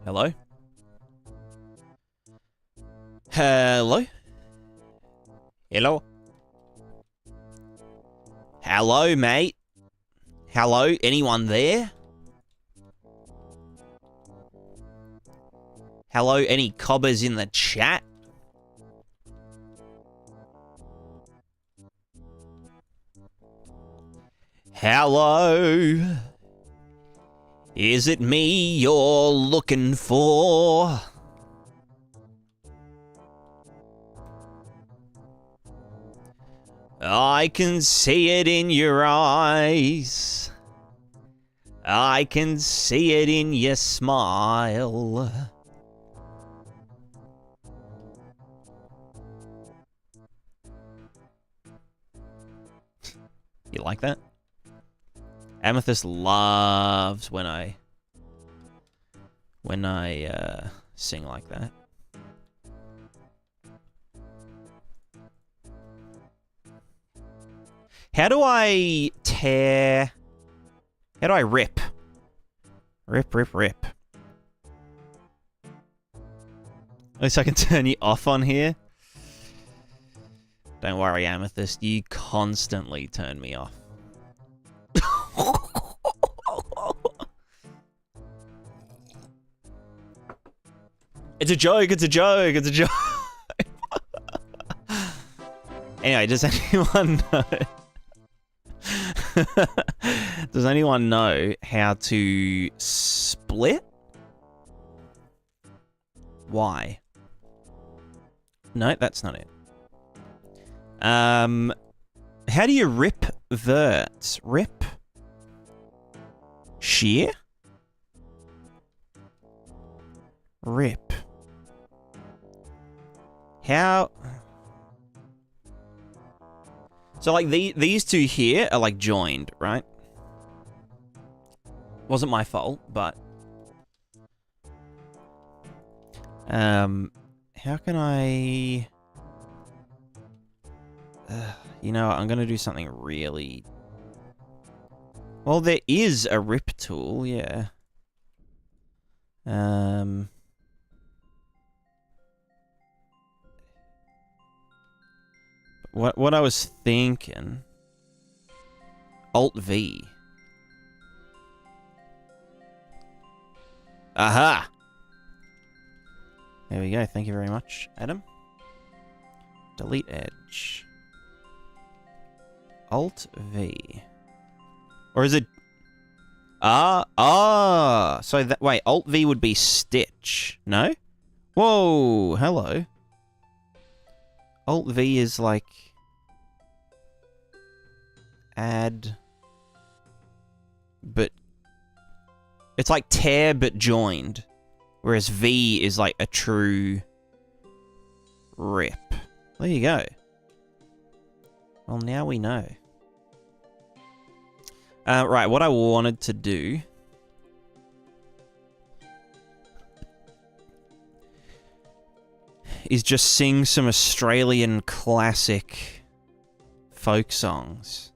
Hello? Hello? Hello? Hello, mate? Hello? Anyone there? Hello? Any cobbers in the chat? Hello? Is it me you're looking for? I can see it in your eyes. I can see it in your smile. You like that? Amethyst loves when I sing like that. How do I tear? How do I rip? Rip, rip, rip. At least I can turn you off on here. Don't worry, Amethyst. You constantly turn me off. It's a joke, it's a joke, it's a joke. Anyway, does anyone know? Does anyone know how to split? Why? No, that's not it. How do you rip verts? Rip? Shear? Rip. How? So, like, these two here are, like, joined, right? Wasn't my fault, but... how can I... you know, I'm gonna do something really... Well, there is a rip tool, yeah. What I was thinking... Alt-V. Aha! There we go, thank you very much, Adam. Delete edge. Alt-V. Or is it... So that... Wait, Alt-V would be stitch, no? Whoa, hello. Alt-V is like... Add... But... It's like tear but joined. Whereas V is like a true... Rip. There you go. Well, now we know. Right, what I wanted to do... is just sing some Australian classic folk songs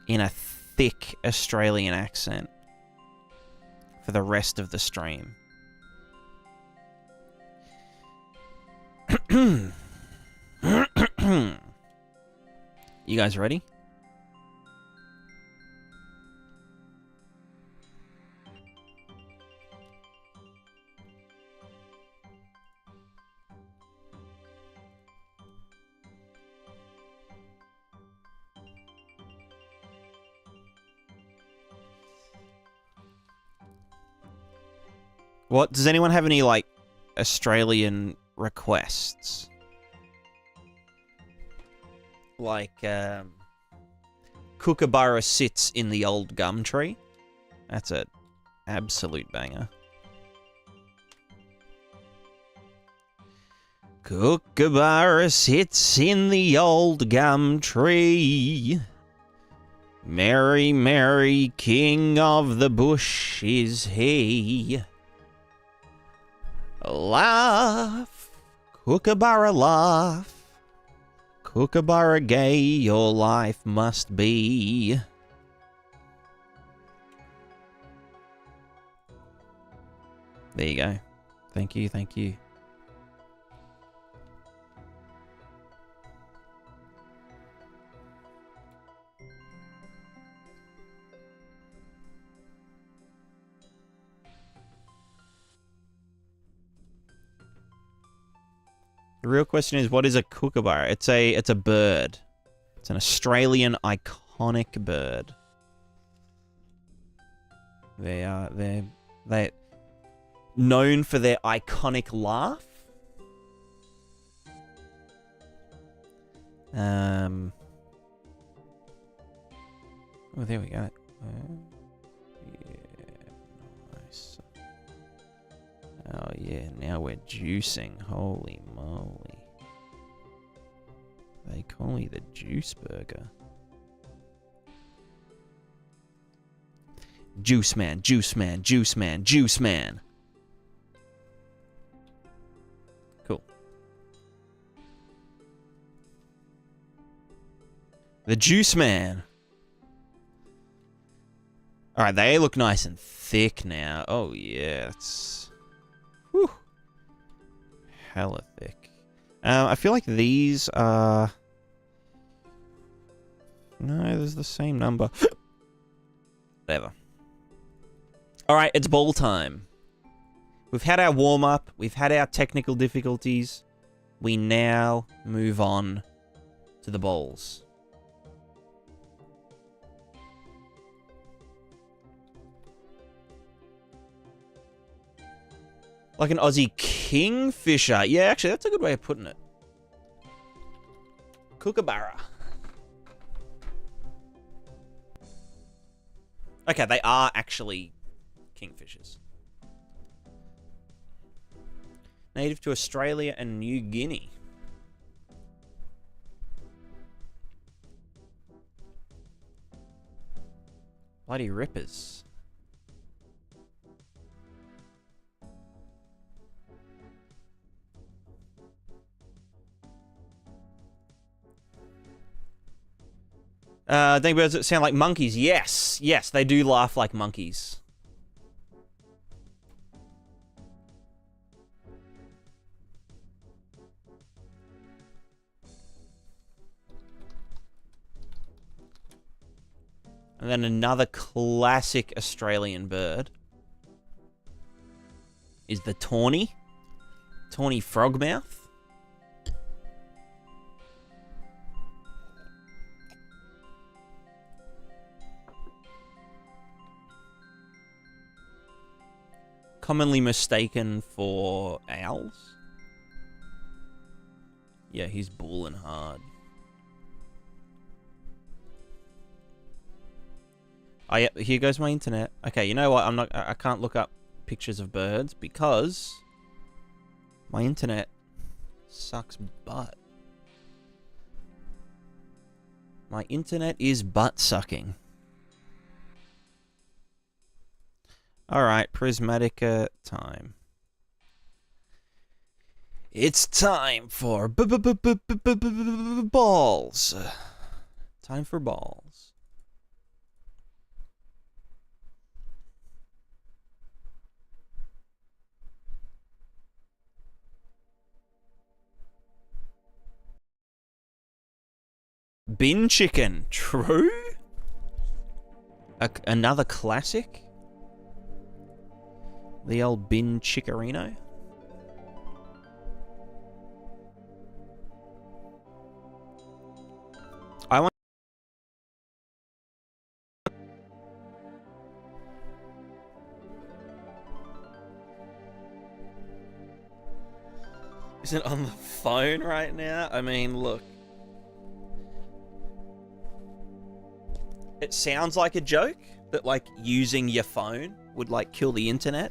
in a thick Australian accent for the rest of the stream. You guys ready? What, does anyone have any, like, Australian requests? Like, Kookaburra sits in the old gum tree. That's an absolute banger. Kookaburra sits in the old gum tree. Merry, merry king of the bush is he. Laugh, Kookaburra laugh. Kookaburra gay your life must be. There you go. Thank you, thank you. The real question is, what is a kookaburra? It's a bird. It's an Australian iconic bird. They're known for their iconic laugh. Oh, there we go. Yeah, nice. Oh yeah, now we're juicing. Holy moly. They call me the Juice Burger. Juice man, juice man, juice man, juice man. Cool. The Juice Man. Alright, they look nice and thick now. Oh yeah, it's... Whew. Hella thick. I feel like these are... No, there's the same number. Whatever. Alright, it's ball time. We've had our warm-up. We've had our technical difficulties. We now move on to the balls. Like an Aussie kingfisher. Yeah, actually, that's a good way of putting it. Kookaburra. Okay, they are actually kingfishers. Native to Australia and New Guinea. Bloody rippers. Think birds that sound like monkeys. Yes, yes, they do laugh like monkeys. And then another classic Australian bird is the tawny. Tawny frogmouth. Commonly mistaken for owls. Yeah, he's bawling hard. Oh yeah, here goes my internet. Okay, you know what? I can't look up pictures of birds because my internet sucks butt. My internet is butt sucking. Alright, Prismatica time. It's time for balls. Time for balls. Bin chicken, true? Another classic? The old bin chickerino. I want... Is it on the phone right now? I mean, look. It sounds like a joke, that like using your phone would like kill the internet.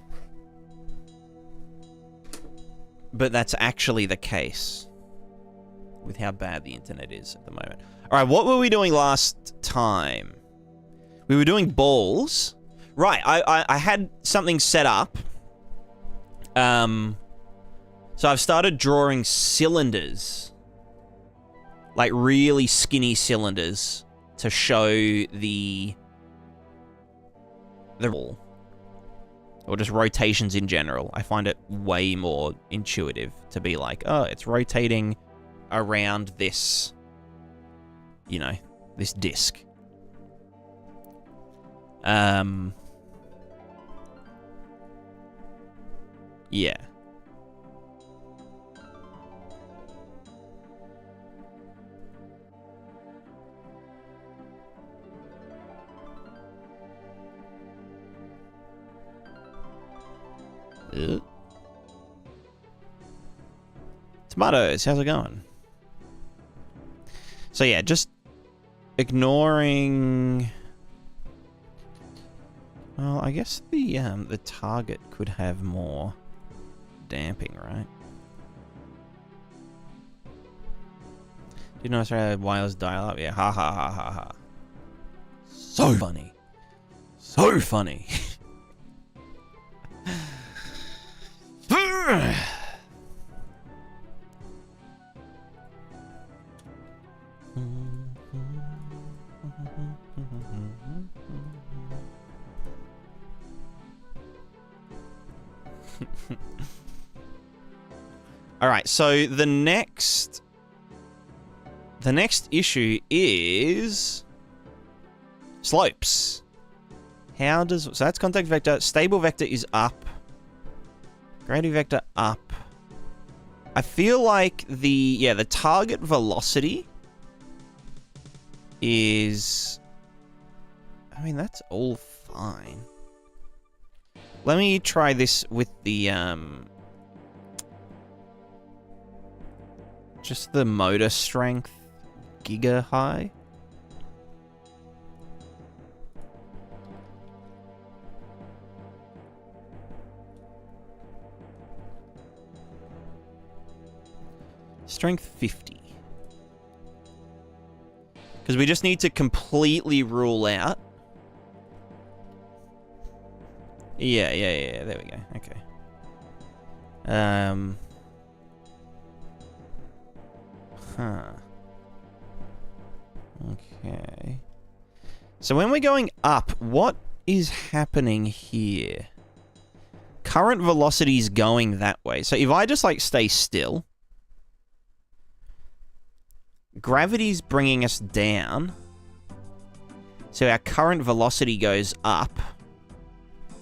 But that's actually the case with how bad the internet is at the moment. Alright, what were we doing last time? We were doing balls. Right, I had something set up. So I've started drawing cylinders. Like really skinny cylinders to show the ball. or just rotations in general. I find it way more intuitive to be like, oh, it's rotating around this, you know, this disc. Yeah. Tomatoes, how's it going? So yeah, just ignoring. Well, I guess the target could have more damping, right? Did you know Australia had wireless dial-up? Yeah, ha ha ha ha ha. So funny. So funny. All right, so the next issue is slopes. So that's contact vector. Stable vector is up. Gravity vector up. I feel like the target velocity is, I mean, that's all fine. Let me try this with the just the motor strength giga high. Strength 50. Because we just need to completely rule out. Yeah, there we go. Okay. Okay. So when we're going up, what is happening here? Current velocity is going that way. So if I just like stay still, gravity's bringing us down. So our current velocity goes up,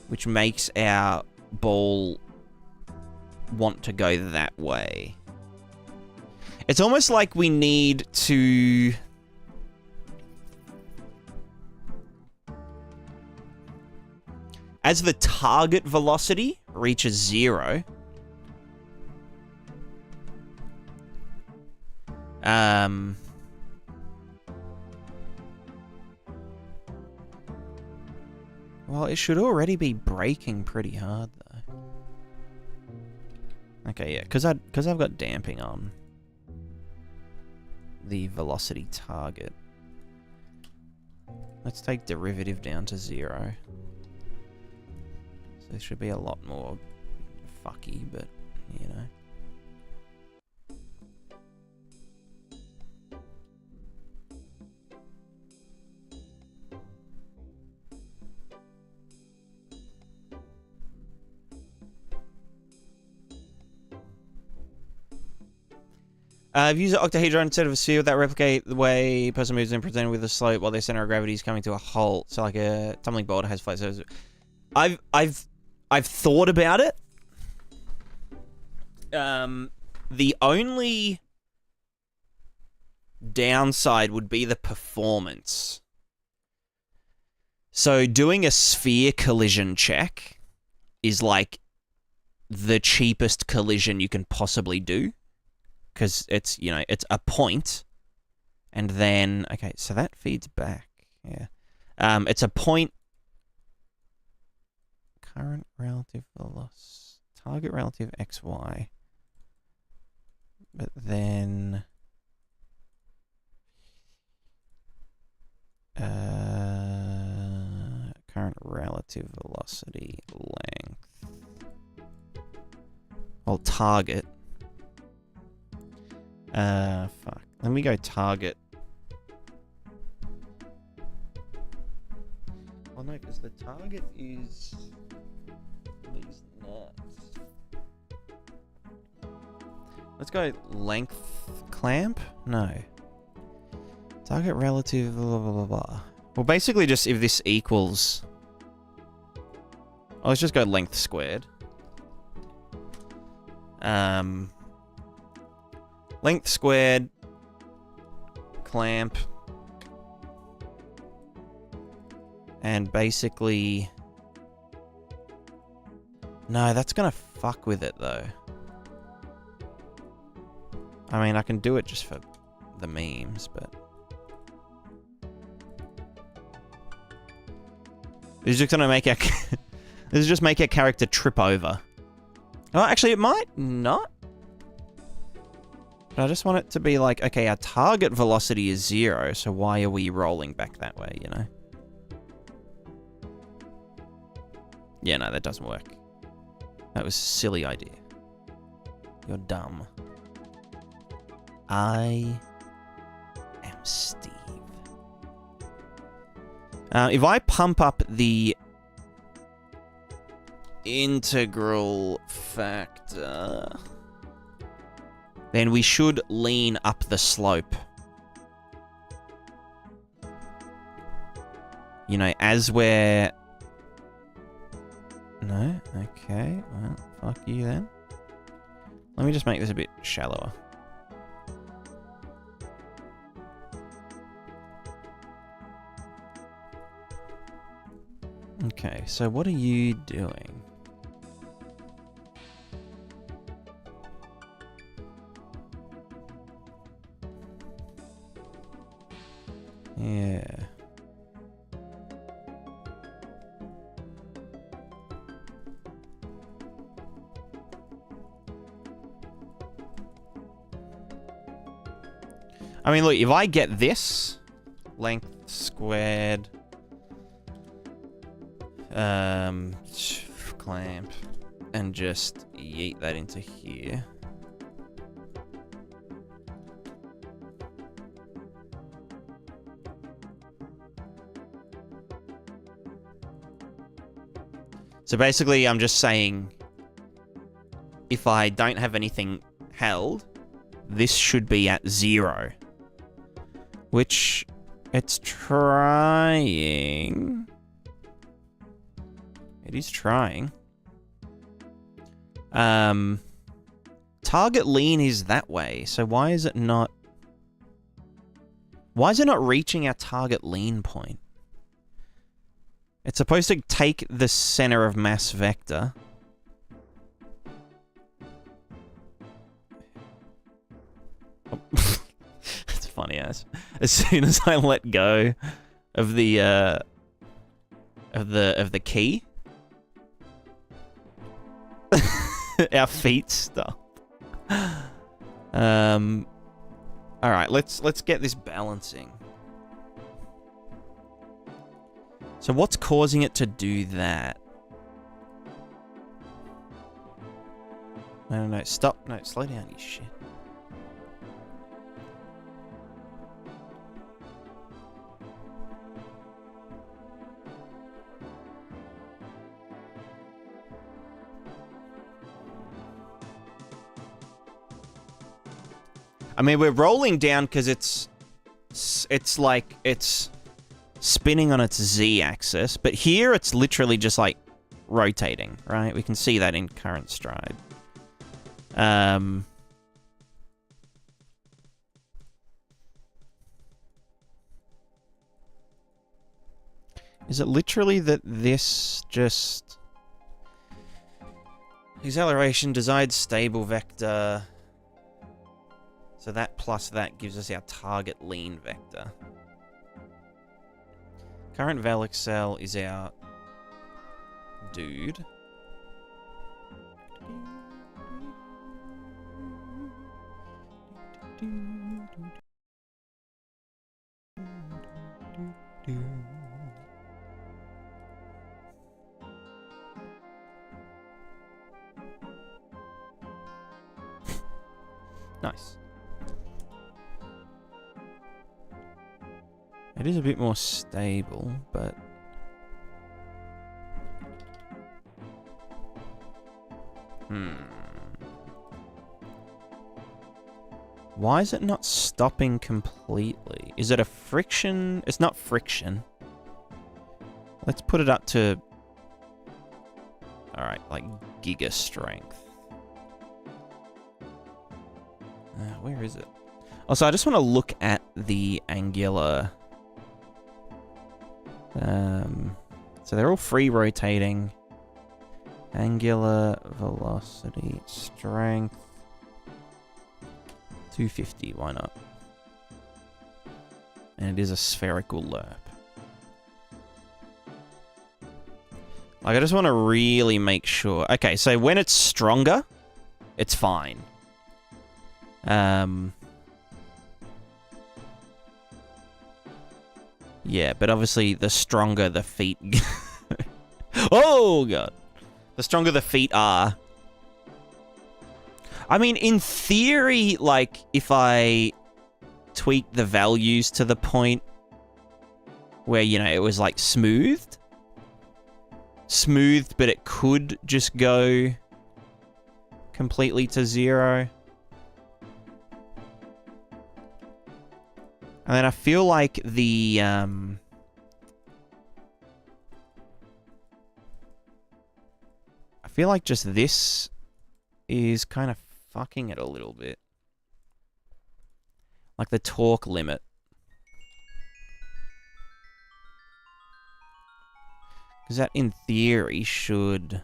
which makes our ball want to go that way. It's almost like we need to... As the target velocity reaches 0... Well, it should already be braking pretty hard, though. Okay, yeah, because I've got damping on the velocity target. Let's take derivative down to 0. So it should be a lot more fucky, but, you know. I've used an octahedron instead of a sphere that replicate the way a person moves and presented with a slope while their center of gravity is coming to a halt. So like a tumbling boulder has flight surface. I've thought about it. The only downside would be the performance. So doing a sphere collision check is like the cheapest collision you can possibly do. Because it's, you know, it's a point. And then, okay, so that feeds back. Yeah. It's a point. Current relative velocity. Target relative XY. But then... current relative velocity length. Well, target. Fuck. Let me go target. Well, no, because the target is... Let's go length clamp? No. Target relative blah blah blah blah. Well, basically just if this equals... Oh, let's just go length squared. Length squared, clamp, and basically... No, that's gonna fuck with it though. I mean, I can do it just for the memes, but... This is just gonna make our... This is just make our character trip over. Oh, actually, it might not. But I just want it to be like, okay, our target velocity is 0, so why are we rolling back that way, you know? Yeah, no, that doesn't work. That was a silly idea. You're dumb. I am Steve. If I pump up the integral factor, then we should lean up the slope. You know, as we're... No? Okay, well, fuck you then. Let me just make this a bit shallower. Okay, so what are you doing? Yeah. I mean, look, if I get this length squared clamp and just yeet that into here. So basically, I'm just saying, if I don't have anything held, this should be at 0. Which, it's trying. It is trying. Target lean is that way, so why is it not... Why is it not reaching our target lean point? It's supposed to take the center of mass vector. Oh. It's funny as soon as I let go of the key, our feet stop. All right, let's get this balancing. So what's causing it to do that? No, stop. No, slow down, you shit. I mean, we're rolling down because it's like, it's spinning on its z-axis, but here it's literally just like rotating, right? We can see that in current stride. Is it literally that this just... Acceleration, desired stable vector. So that plus that gives us our target lean vector. Current val excel is our dude. Nice. It is a bit more stable, but... Why is it not stopping completely? Is it a friction? It's not friction. Let's put it up to... Alright, like giga strength. Where is it? Also, I just want to look at the angular... so they're all free rotating. Angular velocity, strength. 250, why not? And it is a spherical lerp. Like, I just want to really make sure. Okay, so when it's stronger, it's fine. Yeah, but obviously the stronger the feet... Oh, God. The stronger the feet are. I mean, in theory, like, if I tweak the values to the point where, you know, it was, like, smoothed, but it could just go completely to 0. And then I feel like the, I feel like just this is kind of fucking it a little bit. Like the torque limit. Because that, in theory, should...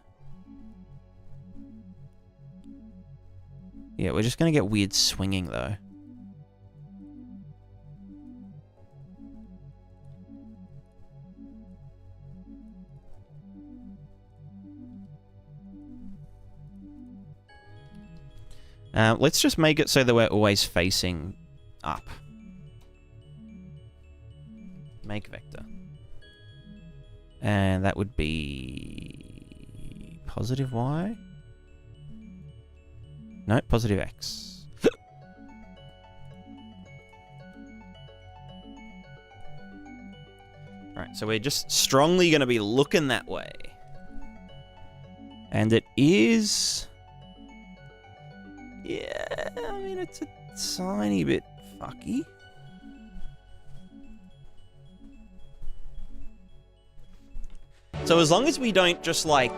Yeah, we're just going to get weird swinging, though. Let's just make it so that we're always facing up. Make vector. And that would be... positive Y? No, positive X. Alright, so we're just strongly going to be looking that way. And it is... Yeah, I mean, it's a tiny bit fucky. So as long as we don't just, like...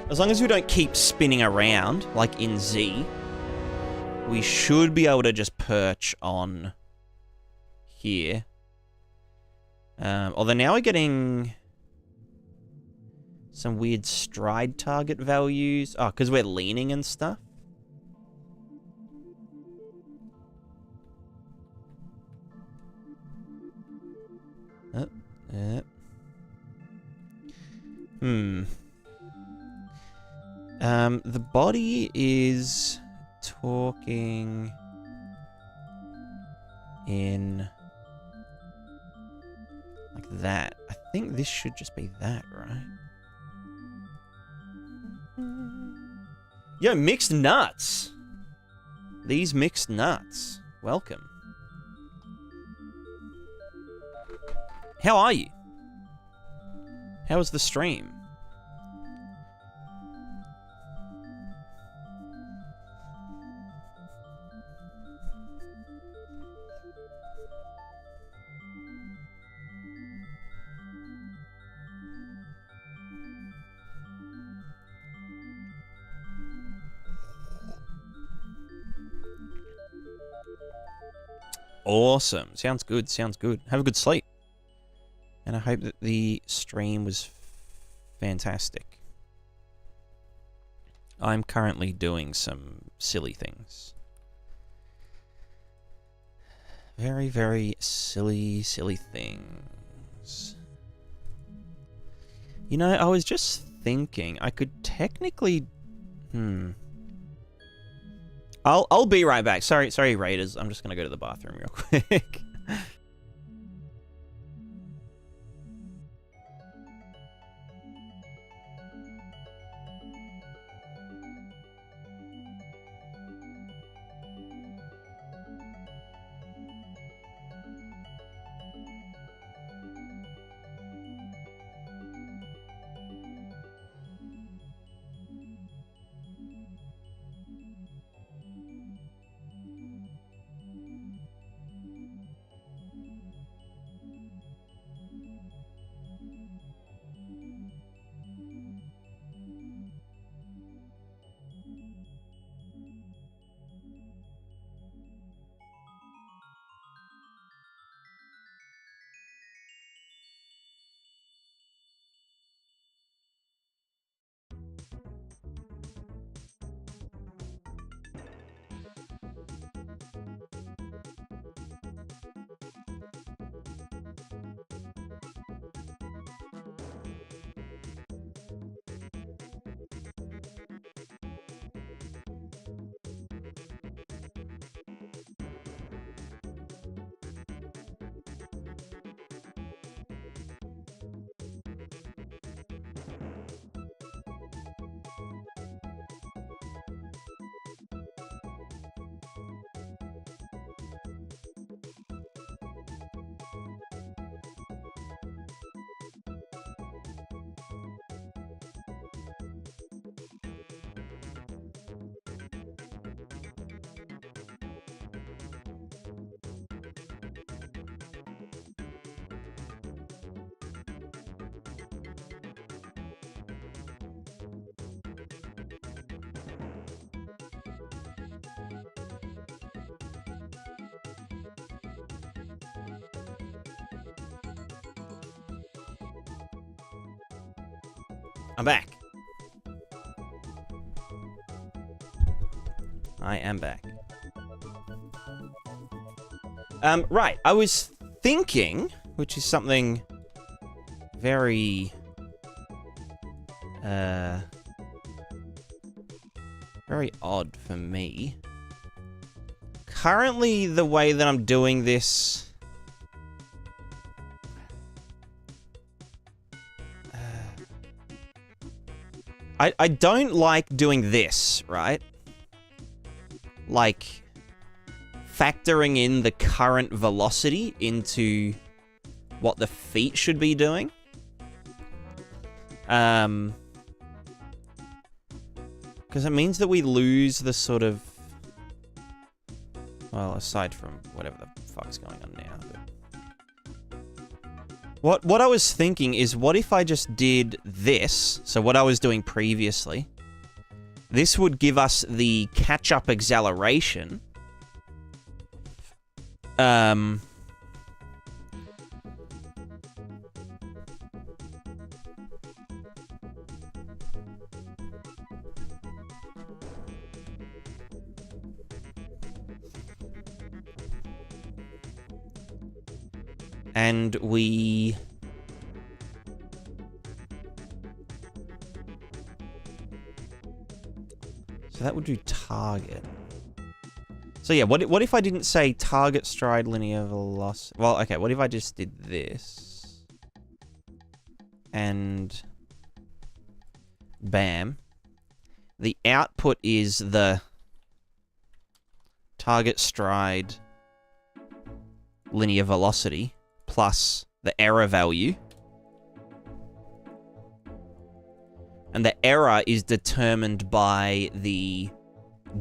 As long as we don't keep spinning around, like in Z, we should be able to just perch on here. Although now we're getting some weird stride target values. Oh, because we're leaning and stuff. The body is talking in like that. I think this should just be that, right? Yo, mixed nuts. These mixed nuts. Welcome. How are you? How was the stream? Awesome. Sounds good. Sounds good. Have a good sleep. And I hope that the stream was fantastic. I'm currently doing some silly things. Very, very silly, silly things. You know, I was just thinking I could technically... I'll be right back. Sorry, Raiders. I'm just gonna go to the bathroom real quick. I'm back. I am back. Right. I was thinking, which is something very, very odd for me. Currently, the way that I'm doing this... I don't like doing this, right? Like, factoring in the current velocity into what the feet should be doing. Because it means that we lose the sort of... Well, aside from whatever the fuck's going on now. But... What I was thinking is, what if I just did this? So what I was doing previously. This would give us the catch-up acceleration. And we... So that would do target. So yeah, what if I didn't say target stride linear velocity? Well, okay, what if I just did this? And... Bam. The output is the target stride linear velocity plus the error value. And the error is determined by the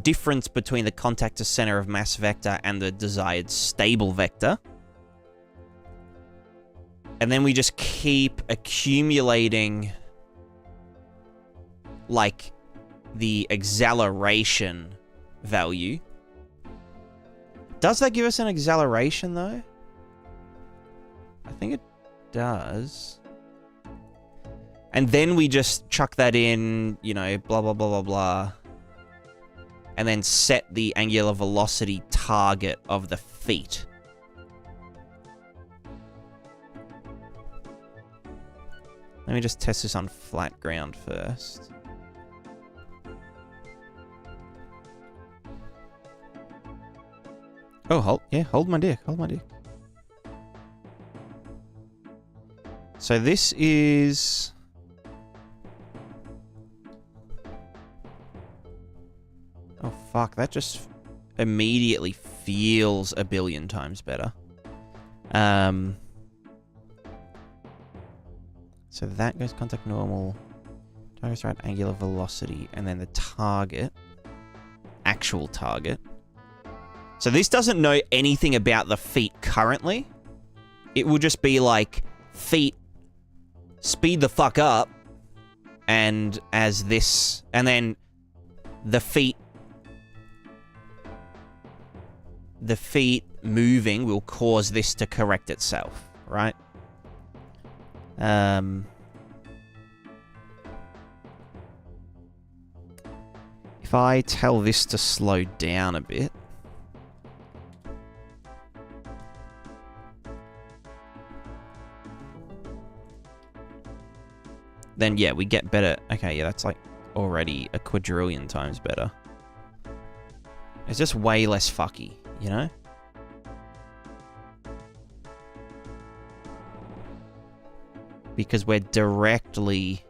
difference between the contact to center of mass vector and the desired stable vector. And then we just keep accumulating, like, the acceleration value. Does that give us an acceleration, though? I think it does. And then we just chuck that in, you know, blah, blah, blah, blah, blah. And then set the angular velocity target of the feet. Let me just test this on flat ground first. Oh, hold my dick, hold my dick. So this is... Oh, fuck, that just immediately feels a billion times better. So that goes contact normal, target stride angular velocity, and then the target, actual target. So this doesn't know anything about the feet currently. It will just be like, feet, speed the fuck up, and as this, and then the feet moving will cause this to correct itself, right? If I tell this to slow down a bit, then yeah, we get better. Okay, yeah, that's like already a quadrillion times better. It's just way less fucky, you know? Because we're directly...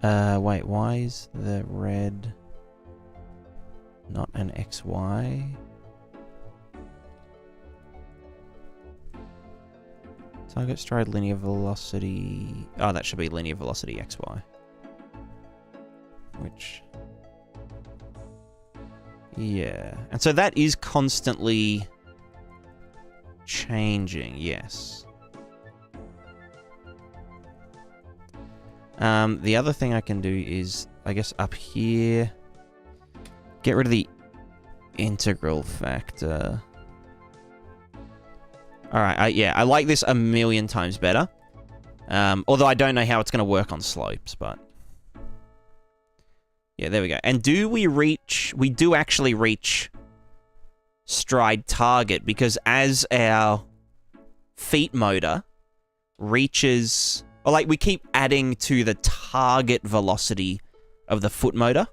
wait, why is the red not an XY? Target stride linear velocity... Oh, that should be linear velocity XY. Which... Yeah. And so that is constantly changing, yes. The other thing I can do is, I guess up here, get rid of the integral factor. Alright, yeah, I like this a million times better. Although I don't know how it's going to work on slopes, but... Yeah, there we go. And do we reach... We do actually reach stride target, because as our feet motor reaches... Or, like, we keep adding to the target velocity of the foot motor,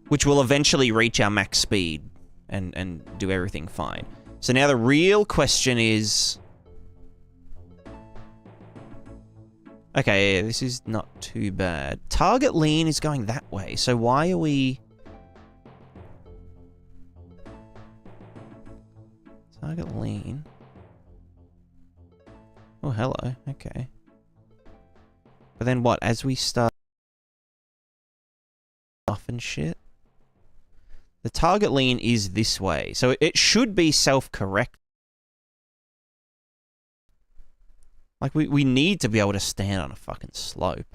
which will eventually reach our max speed and do everything fine. So now the real question is... Okay, yeah, this is not too bad. Target lean is going that way, so why are we... Target lean... Oh, hello, okay. But then what, as we start... off and shit? The target lean is this way, so it should be self-correct. Like, we need to be able to stand on a fucking slope.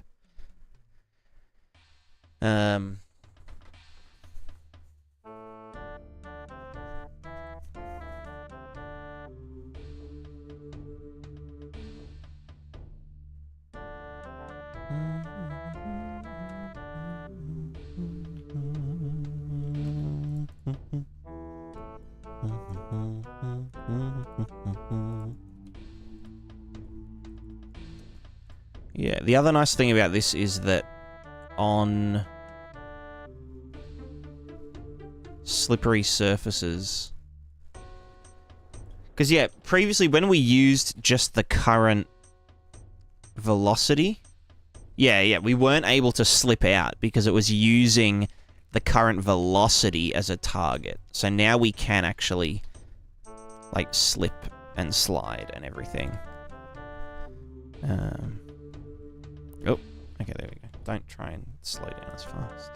Yeah, the other nice thing about this is that on slippery surfaces... Because, yeah, previously when we used just the current velocity... Yeah, we weren't able to slip out because it was using the current velocity as a target. So now we can actually, like, slip and slide and everything. Oh, okay, there we go. Don't try and slow down as fast.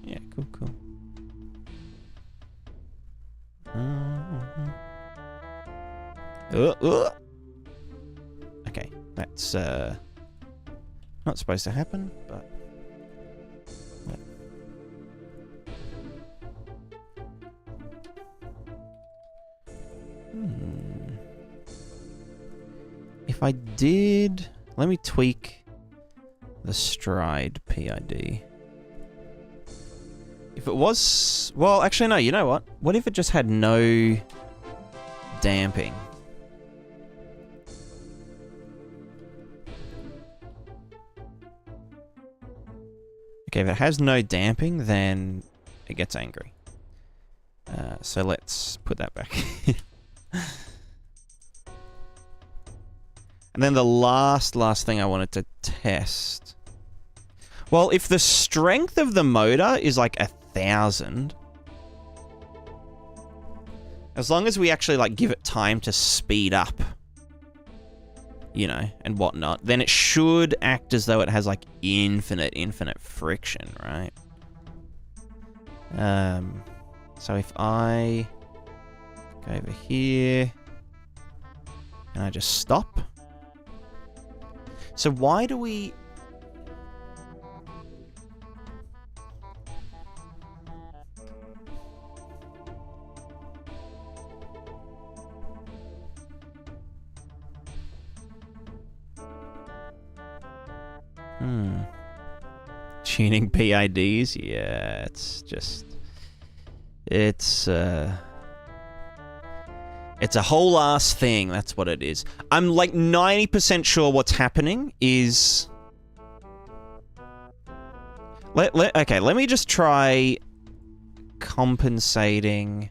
Yeah, cool. Okay, that's not supposed to happen, but... If I did... Let me tweak the stride PID. If it was... Well, actually, no, you know what? What if it just had no damping? Okay, if it has no damping, then it gets angry. So let's put that back. And then the last thing I wanted to test. Well, if the strength of the motor is like 1,000, as long as we actually like give it time to speed up, you know, and whatnot, then it should act as though it has like infinite friction, right? So if I go over here and I just stop. So why do we... Tuning PIDs? Yeah, it's just... It's a whole ass thing, that's what it is. I'm like 90% sure what's happening is... Okay, let me just try compensating...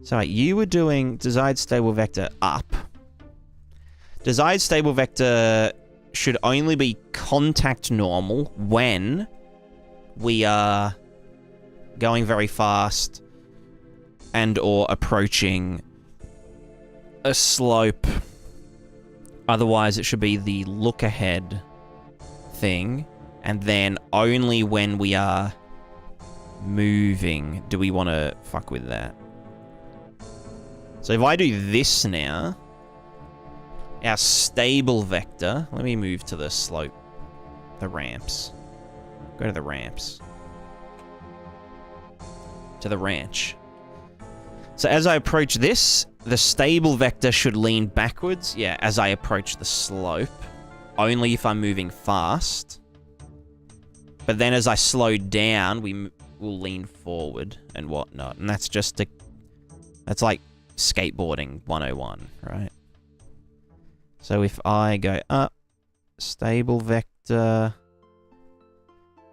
So you were doing desired stable vector up. Desired stable vector should only be contact normal when we are going very fast and or approaching a slope. Otherwise, it should be the look ahead thing. And then only when we are moving do we want to fuck with that. So if I do this now... our stable vector. Let me move to the slope. The ramps. Go to the ramps. To the ranch. So as I approach this, the stable vector should lean backwards. Yeah, as I approach the slope. Only if I'm moving fast. But then as I slow down, we will lean forward and whatnot. And that's just that's like skateboarding 101, right? So if I go up, stable vector.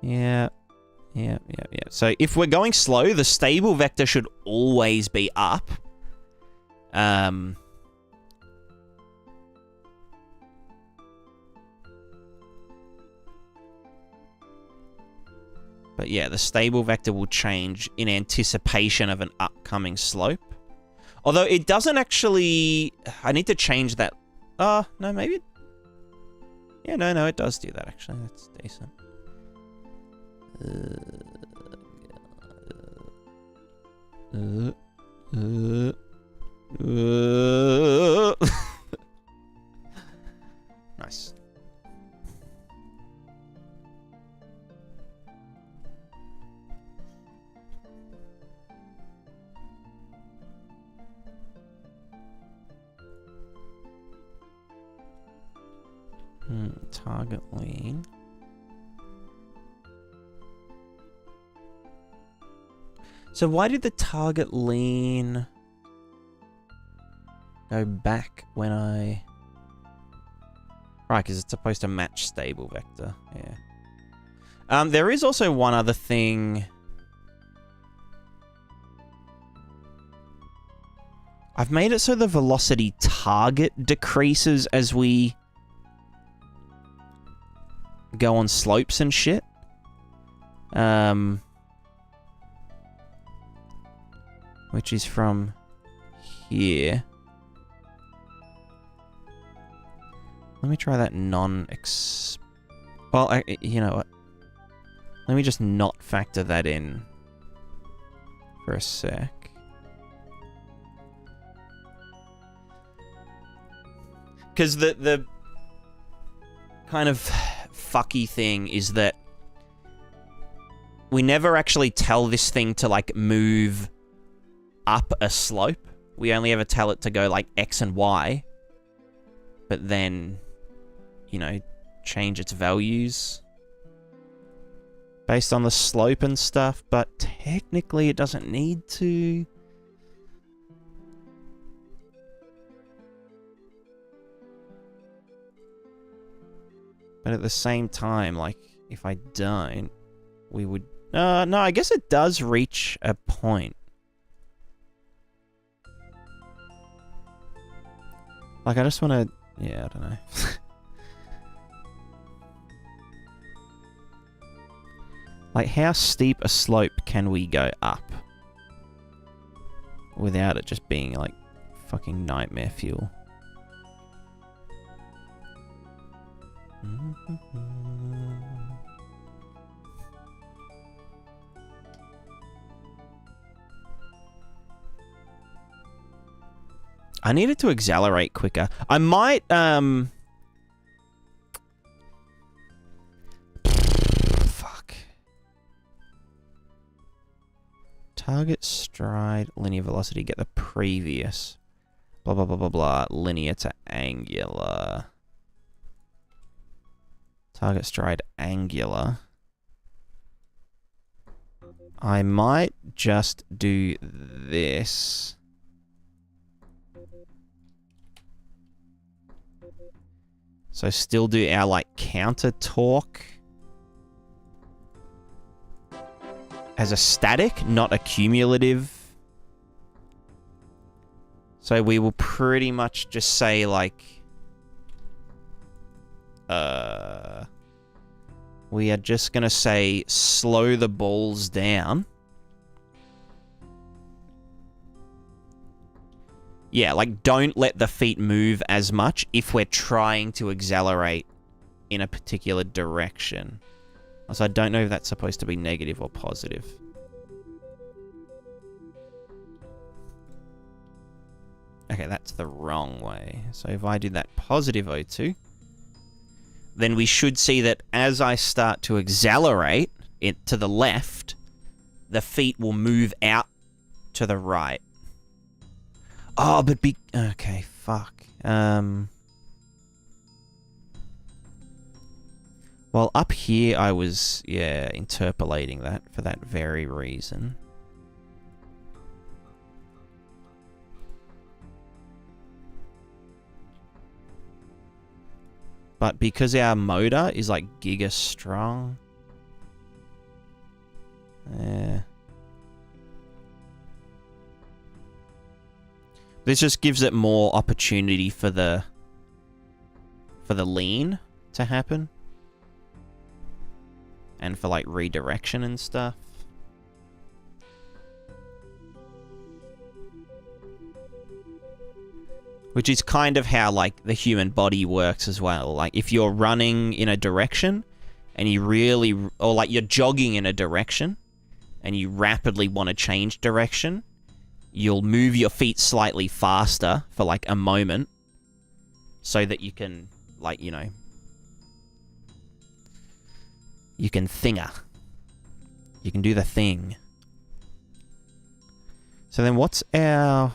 Yeah. So if we're going slow, the stable vector should always be up. But yeah, the stable vector will change in anticipation of an upcoming slope. Although it doesn't actually... I need to change that. No, maybe... Yeah, no, it does do that, actually. That's decent. Nice. Target lean. So why did the target lean go back when I... Right, because it's supposed to match stable vector. Yeah. There is also one other thing. I've made it so the velocity target decreases as we go on slopes and shit. Which is from here. Let me try that Well, you know what? Let me just not factor that in for a sec. Because the kind of fucky thing is that we never actually tell this thing to, like, move up a slope. We only ever tell it to go, like, X and Y. But then, you know, change its values based on the slope and stuff. But technically it doesn't need to. But at the same time, like, if I don't, we would... no, I guess it does reach a point. Like, I just want to... Yeah, I don't know. Like, how steep a slope can we go up? Without it just being, like, fucking nightmare fuel. I needed to accelerate quicker. I might, fuck. Target stride, linear velocity, get the previous. Blah, blah, blah, blah, blah. Linear to angular. Target stride angular. I might just do this. So still do our, like, counter torque as a static, not a cumulative. So we will pretty much just say, like, we are just gonna say slow the balls down. Yeah, like, don't let the feet move as much if we're trying to accelerate in a particular direction. So I don't know if that's supposed to be negative or positive. Okay, that's the wrong way. So if I do that positive O2, then we should see that as I start to accelerate it to the left, the feet will move out to the right. Oh, but okay, fuck. Well, up here I was, yeah, interpolating that for that very reason. But because our motor is like giga strong, this just gives it more opportunity for the lean to happen. And for like redirection and stuff. Which is kind of how like the human body works as well. Like if you're running in a direction and you really, or like you're jogging in a direction and you rapidly want to change direction, you'll move your feet slightly faster for like a moment so that you can, like, you know, you can thinger. You can do the thing. So then what's our...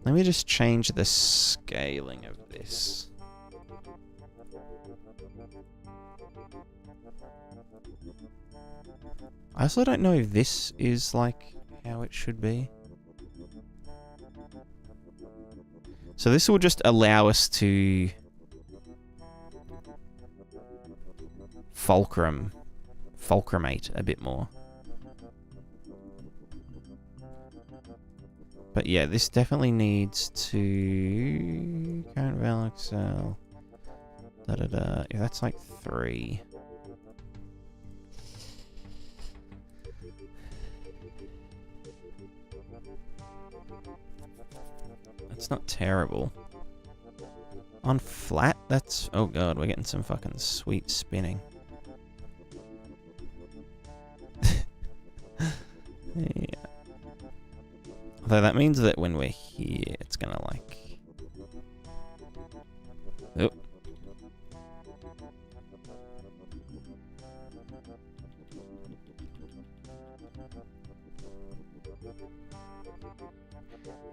Let me just change the scaling of this. I also don't know if this is like how it should be. So this will just allow us to fulcrumate a bit more. But yeah, this definitely needs to current val excel. Yeah, that's like 3. That's not terrible. On flat, that's... Oh god, we're getting some fucking sweet spinning. Yeah. Although that means that when we're here, it's gonna like... Oh.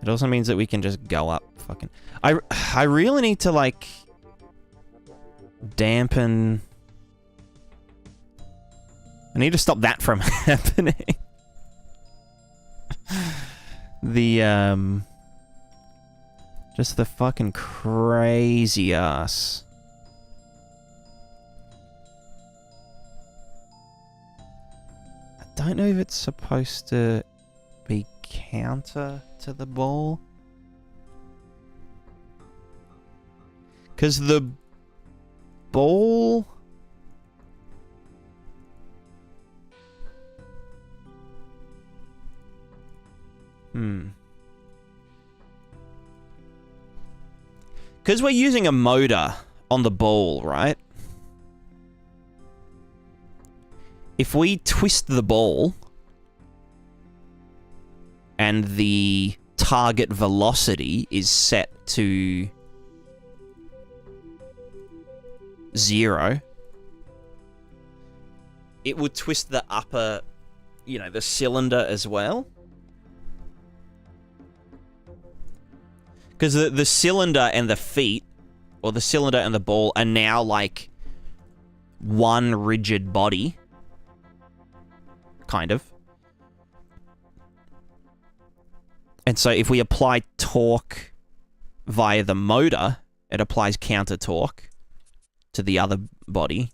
It also means that we can just go up fucking... I really need to like... dampen... I need to stop that from happening. The, just the fucking crazy ass. I don't know if it's supposed to be counter to the ball. 'Cause the ball... Because we're using a motor on the ball, right? If we twist the ball and the target velocity is set to 0, it would twist the upper, you know, the cylinder as well. Because the cylinder and the feet, or the cylinder and the ball, are now like one rigid body. Kind of. And so if we apply torque via the motor, it applies counter torque to the other body.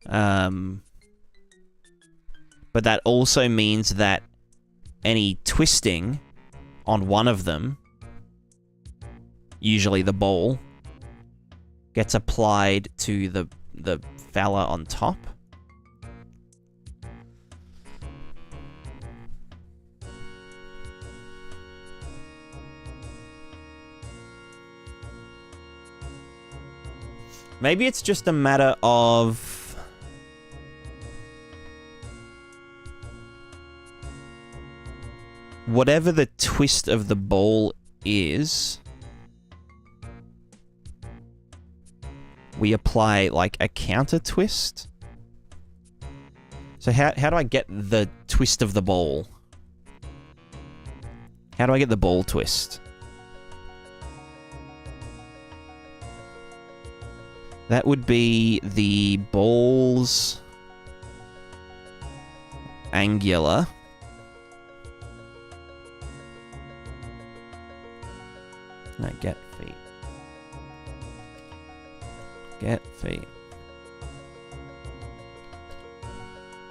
But that also means that any twisting on one of them, usually the ball, gets applied to the fella on top. Maybe it's just a matter of... whatever the twist of the ball is, we apply like a counter twist. So how do I get the twist of the ball? How do I get the ball twist? That would be the ball's angular. No, get feet. Get feet.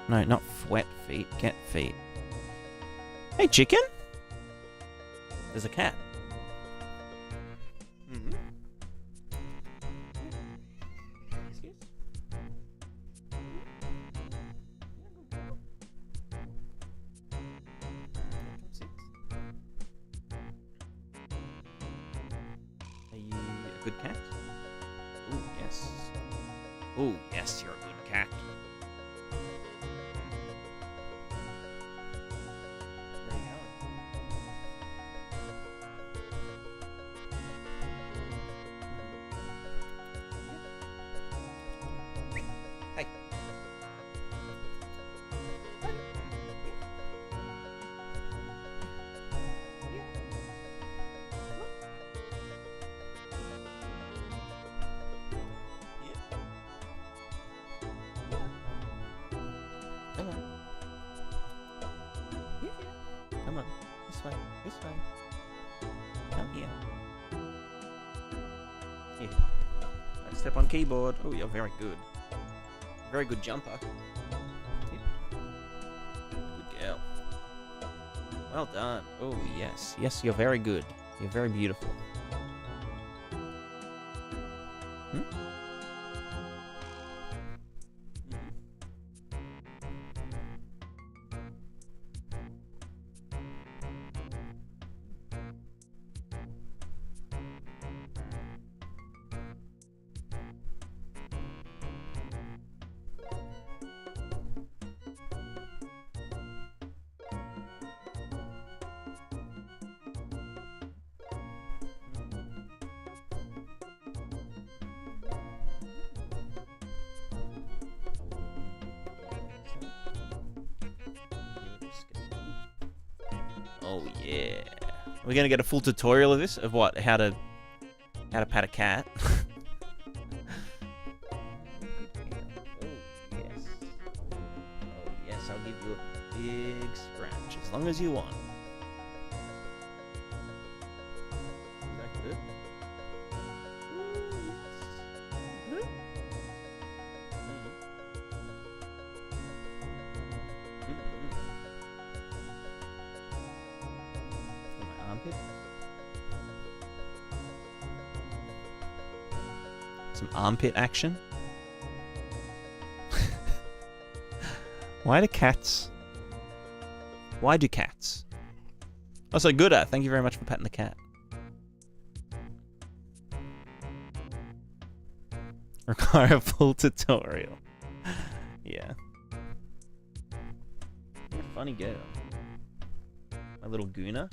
No, not wet feet. Get feet. Hey, chicken. There's a cat. Mm-hmm. Excuse? Are you a good cat? Ooh, yes. Ooh, yes, you're a good cat. Where are you going? Hey. Come on. Come on. This way. This way. Come here. Here. Don't step on keyboard. Oh, you're very good. Very good jumper. Good girl. Well done. Oh, yes. Yes, you're very good. You're very beautiful. Hmm? Oh yeah. We're gonna get a full tutorial of this, of what? How to pat a cat. Oh yes. Oh yes, I'll give you a big scratch as long as you want. Is that good? Ooh, yes. My armpit. Some armpit action. Why do cats? Why do cats? Oh, so good. Thank you very much for patting the cat. Require a full tutorial. Yeah. You're a funny girl. My little gooner.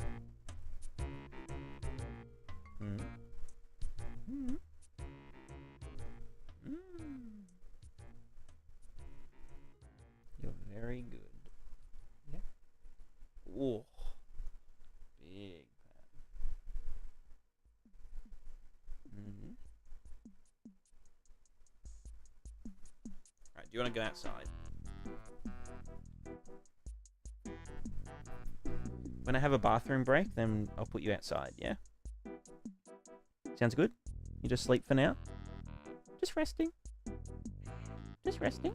Mm. Mm. Mm. You're very good. Yeah. Oh. Big pat. Mm-hmm. Alright, do you want to go outside? When I have a bathroom break, then I'll put you outside, yeah? Sounds good? You just sleep for now? Just resting. Just resting.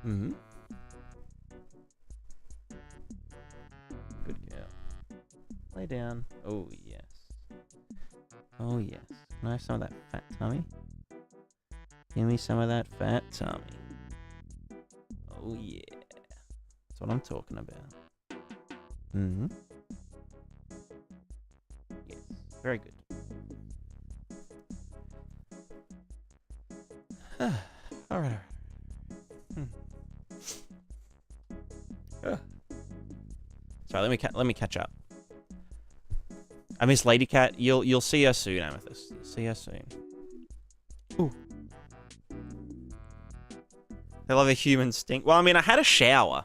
Mm-hmm. Good girl. Lay down. Oh, yes. Oh, yes. Can I have some of that fat tummy? Give me some of that fat tummy. Oh, yeah. That's what I'm talking about. Mm-hmm. Yes. Very good. All right. Hmm. Sorry, let me catch up. I miss Lady Cat. You'll see her soon, Amethyst. You'll see her soon. Ooh. They love a human stink. Well, I mean, I had a shower.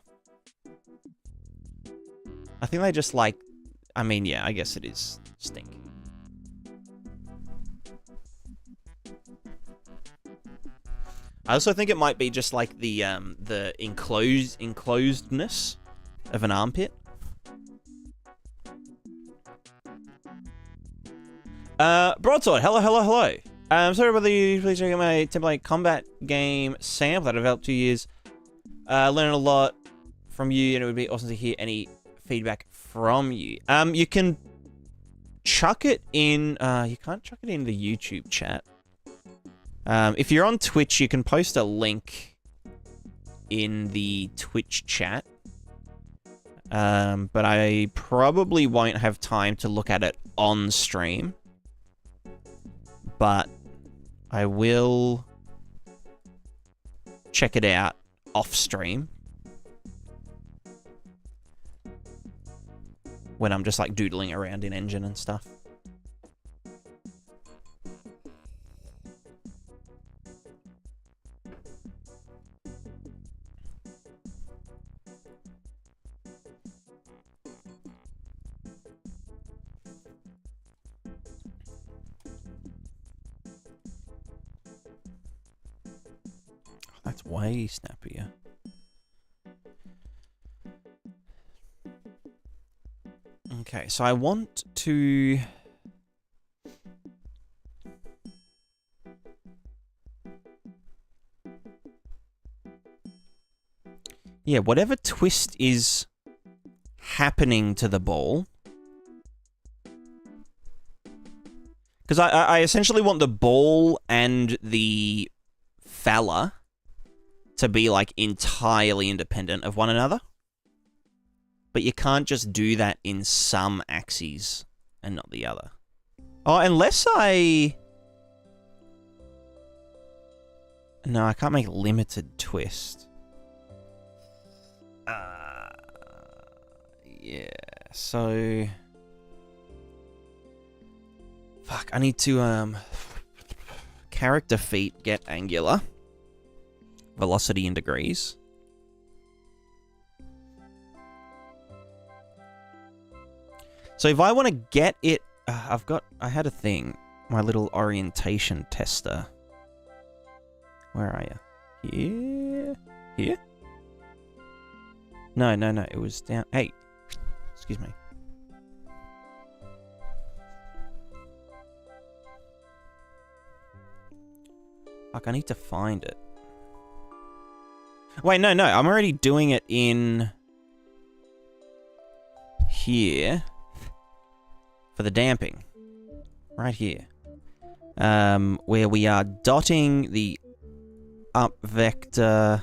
I think they just like... I mean, yeah, I guess it is stink. I also think it might be just like the enclosedness of an armpit. Broadsword, hello. Sorry about the... Please check out my template combat game sample that I developed 2 years. Learned a lot from you, and it would be awesome to hear any feedback from you. You can chuck it in... you can't chuck it in the YouTube chat. If you're on Twitch, you can post a link in the Twitch chat. But I probably won't have time to look at it on stream. But I will check it out off stream. When I'm just like doodling around in engine and stuff. That's way snappier. Okay, so I want to... Yeah, whatever twist is happening to the ball. Because I essentially want the ball and the fella to be, like, entirely independent of one another. But you can't just do that in some axes and not the other. Oh, unless I... No, I can't make limited twist. Yeah, so... Fuck, I need to, character feet get angular. Velocity in degrees. So if I want to get it... I had a thing. My little orientation tester. Where are you? Here? Here? No. It was down... Hey. Excuse me. Fuck, I need to find it. Wait, no. I'm already doing it in... Here. For the damping. Right here. Where we are dotting the up vector.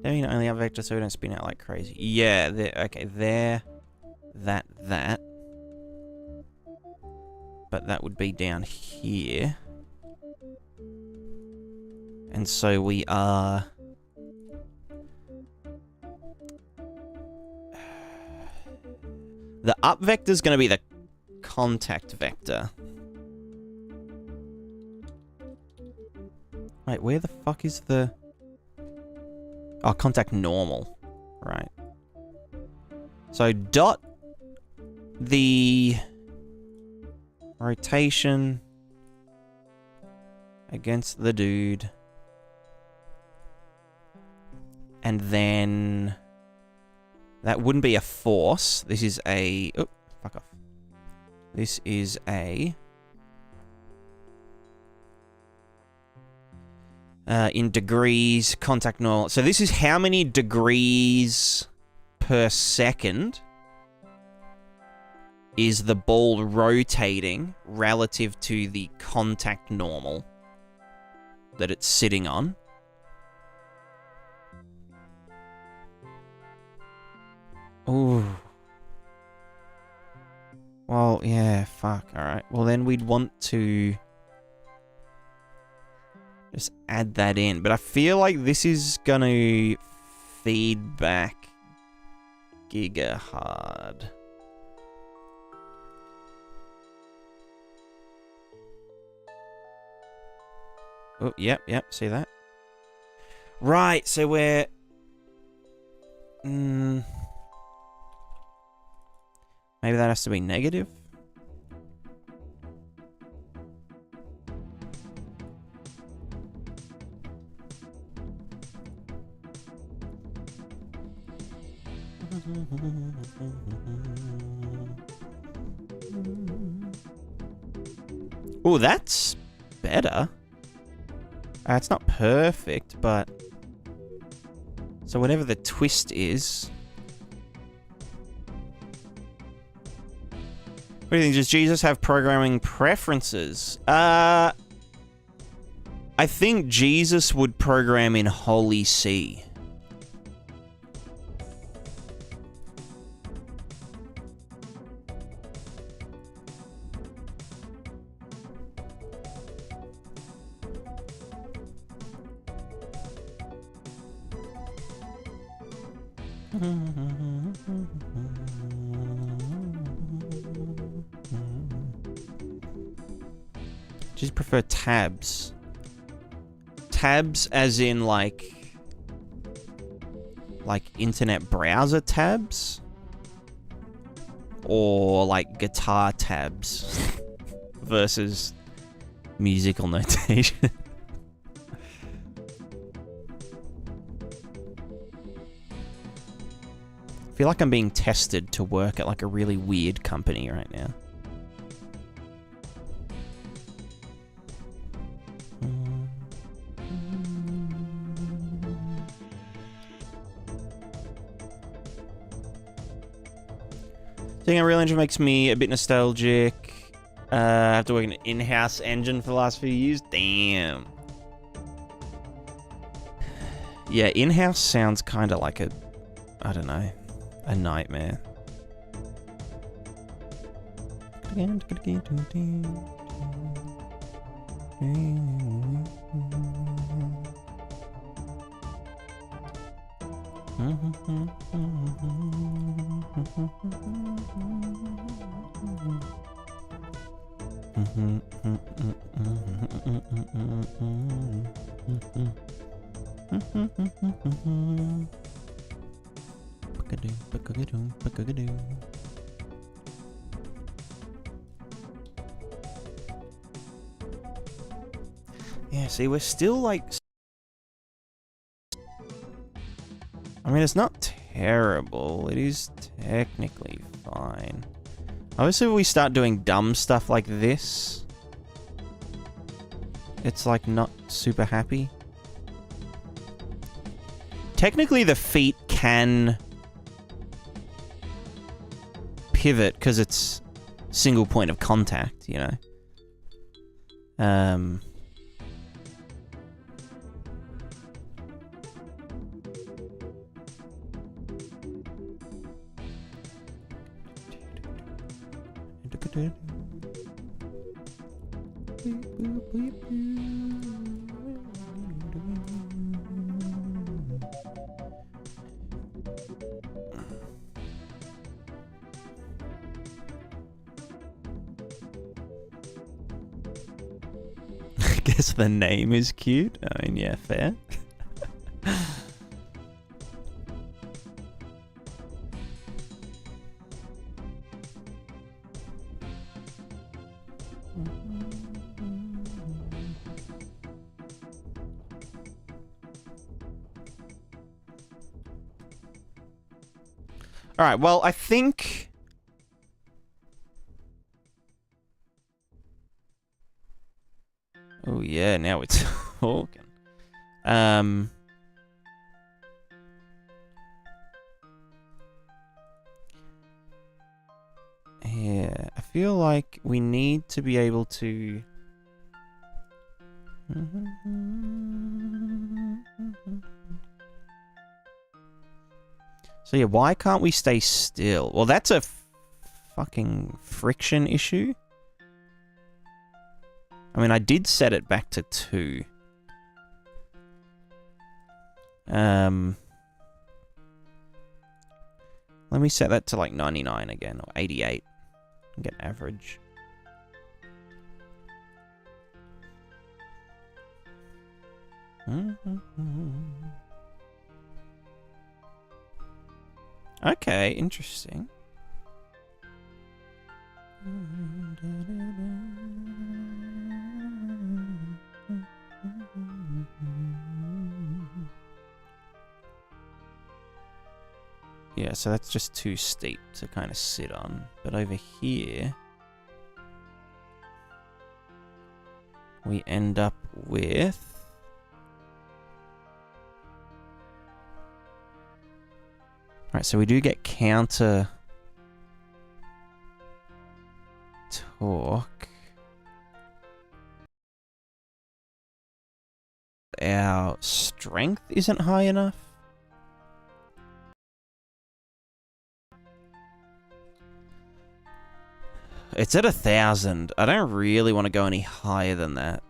Doing only up vector so we don't spin out like crazy. Yeah, there, okay, there. That. But that would be down here. And so we are... The up vector is going to be the contact vector. Wait, where the fuck is the... Oh, contact normal. Right. So dot the rotation against the dude. And then... That wouldn't be a force. This is a... Oh, fuck off. This is a... in degrees, contact normal. So this is how many degrees per second is the ball rotating relative to the contact normal that it's sitting on. Ooh. Well, yeah, fuck. Alright. Well, then we'd want to just add that in. But I feel like this is gonna feed back Gigahard. Oh, yep, see that? Right, so we're... maybe that has to be negative? Oh, that's better. It's not perfect, but... So whatever the twist is... What do you think? Does Jesus have programming preferences? I think Jesus would program in Holy C. Just prefer tabs. Tabs as in like internet browser tabs? Or like guitar tabs versus musical notation. I feel like I'm being tested to work at like a really weird company right now. Seeing Unreal Engine makes me a bit nostalgic. I have to work in an in-house engine for the last few years. Damn. Yeah, in-house sounds kind of like a, I don't know, a nightmare. Yeah, see, we're still like... I mean, it's not terrible. It is technically fine. Obviously, if we start doing dumb stuff like this, it's like not super happy. Technically, the feet can pivot because it's single point of contact, you know? I guess the name is cute. I mean, yeah, fair. All right, well, I think... Oh, yeah, now we're talking. Yeah, I feel like we need to be able to... So yeah, why can't we stay still? Well, that's a fucking friction issue. I mean, I did set it back to 2. Let me set that to like 99 again, or 88. And get average. Okay, interesting. Yeah, so that's just too steep to kind of sit on. But over here, we end up with... Right, so we do get counter torque. Our strength isn't high enough. It's at 1,000. I don't really want to go any higher than that.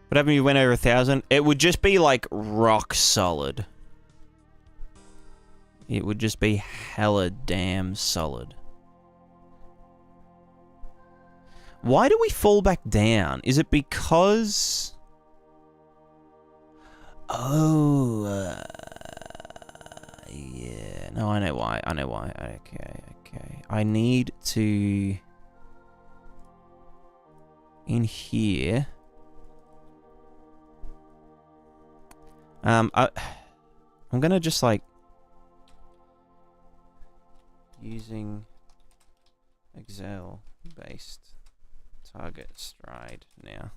What happened if you went over 1,000? It would just be like rock solid. It would just be hella damn solid. Why do we fall back down? Is it because... Oh, yeah. No, I know why. I know why. Okay, okay. I need to... In here... I'm gonna just like using Excel based target stride now.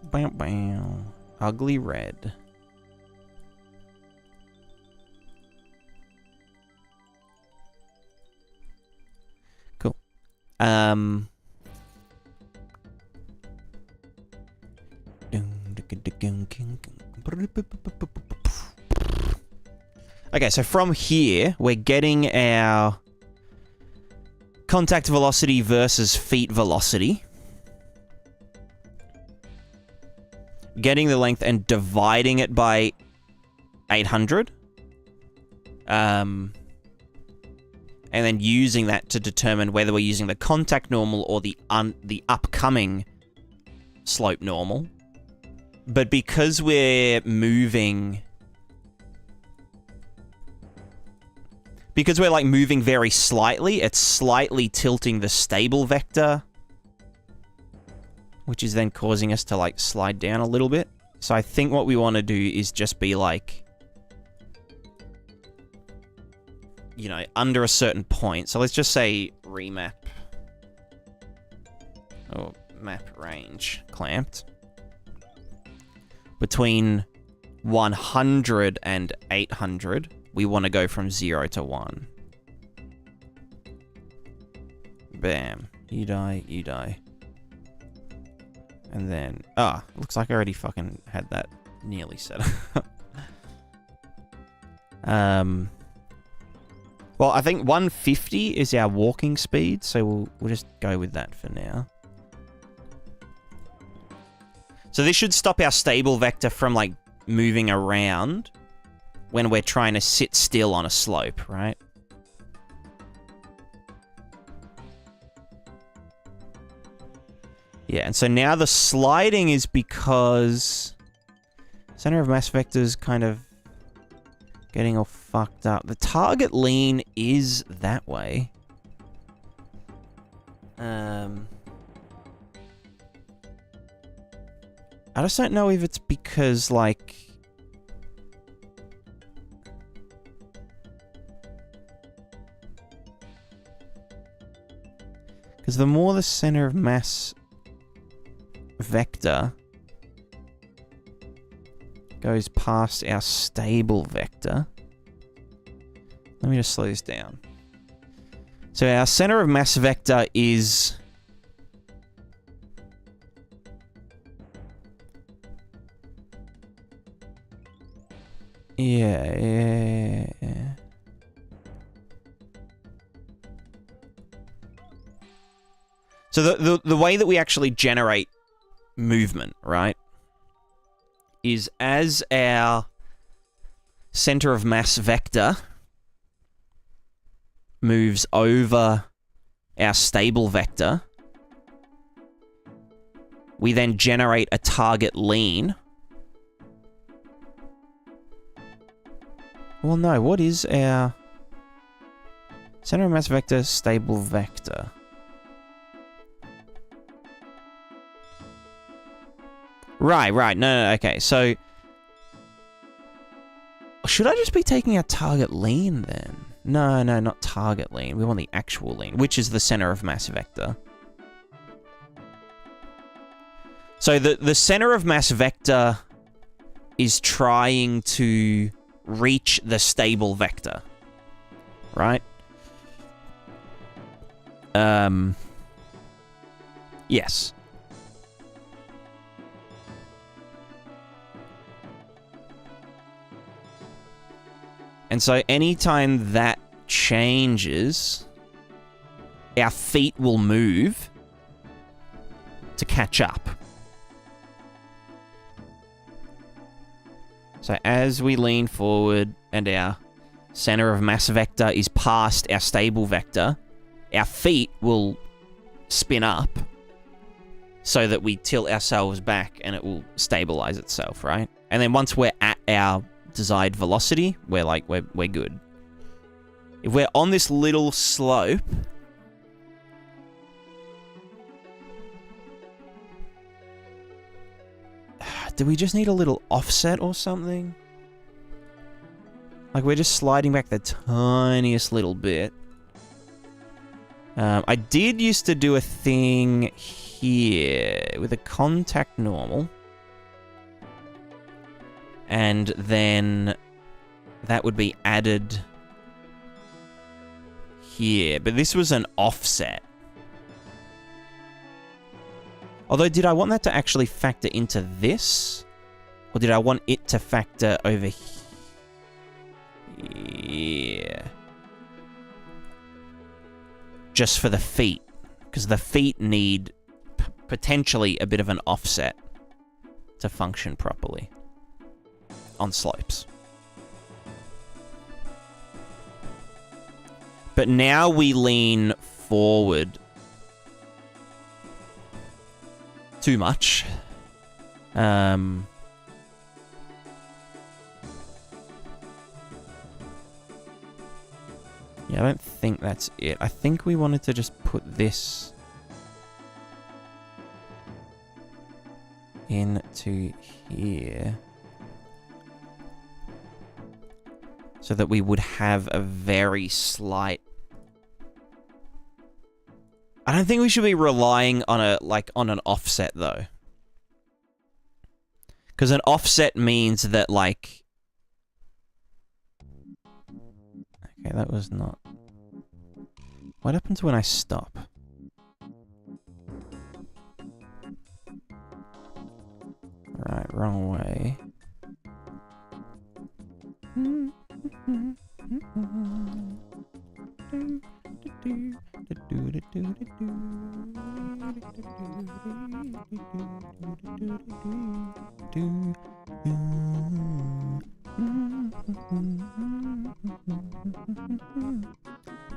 Bam bam. Ugly red. Cool. Okay, so from here, we're getting our contact velocity versus feet velocity. Getting the length and dividing it by 800. And then using that to determine whether we're using the contact normal or the upcoming slope normal. But because we're moving... Because we're, like, moving very slightly, it's slightly tilting the stable vector. Which is then causing us to, like, slide down a little bit. So I think what we want to do is just be, like... You know, under a certain point. So let's just say remap. Or map range clamped. Between 100 and 800, we want to go from 0 to 1. Bam. You die, you die. And then... Ah, looks like I already fucking had that nearly set up. Well, I think 150 is our walking speed, so we'll just go with that for now. So this should stop our stable vector from, like, moving around when we're trying to sit still on a slope, right? Yeah, and so now the sliding is because center of mass vector's kind of getting all fucked up. The target lean is that way. I just don't know if it's because, like... Because the more the center of mass vector goes past our stable vector... Let me just slow this down. So our center of mass vector is... Yeah. So the way that we actually generate movement, right, is as our center of mass vector moves over our stable vector, we then generate a target lean. Well, no, what is our center of mass vector, stable vector? Right, no, okay, so... Should I just be taking our target lean, then? No, not target lean. We want the actual lean, which is the center of mass vector. So the center of mass vector is trying to reach the stable vector, right? Yes. And so anytime that changes, our feet will move to catch up. So as we lean forward and our center of mass vector is past our stable vector, our feet will spin up so that we tilt ourselves back and it will stabilize itself, right? And then once we're at our desired velocity, we're good. If we're on this little slope, do we just need a little offset or something? Like, we're just sliding back the tiniest little bit. I did used to do a thing here with a contact normal. And then that would be added here. But this was an offset. Although, did I want that to actually factor into this? Or did I want it to factor over here? Just for the feet. Because the feet need potentially a bit of an offset to function properly on slopes. But now we lean forward too much. Yeah, I don't think that's it. I think we wanted to just put this into here so that we would have a very slight... I don't think we should be relying on on an offset though. Because an offset means that Okay, that was not... What happens when I stop? Right, wrong way.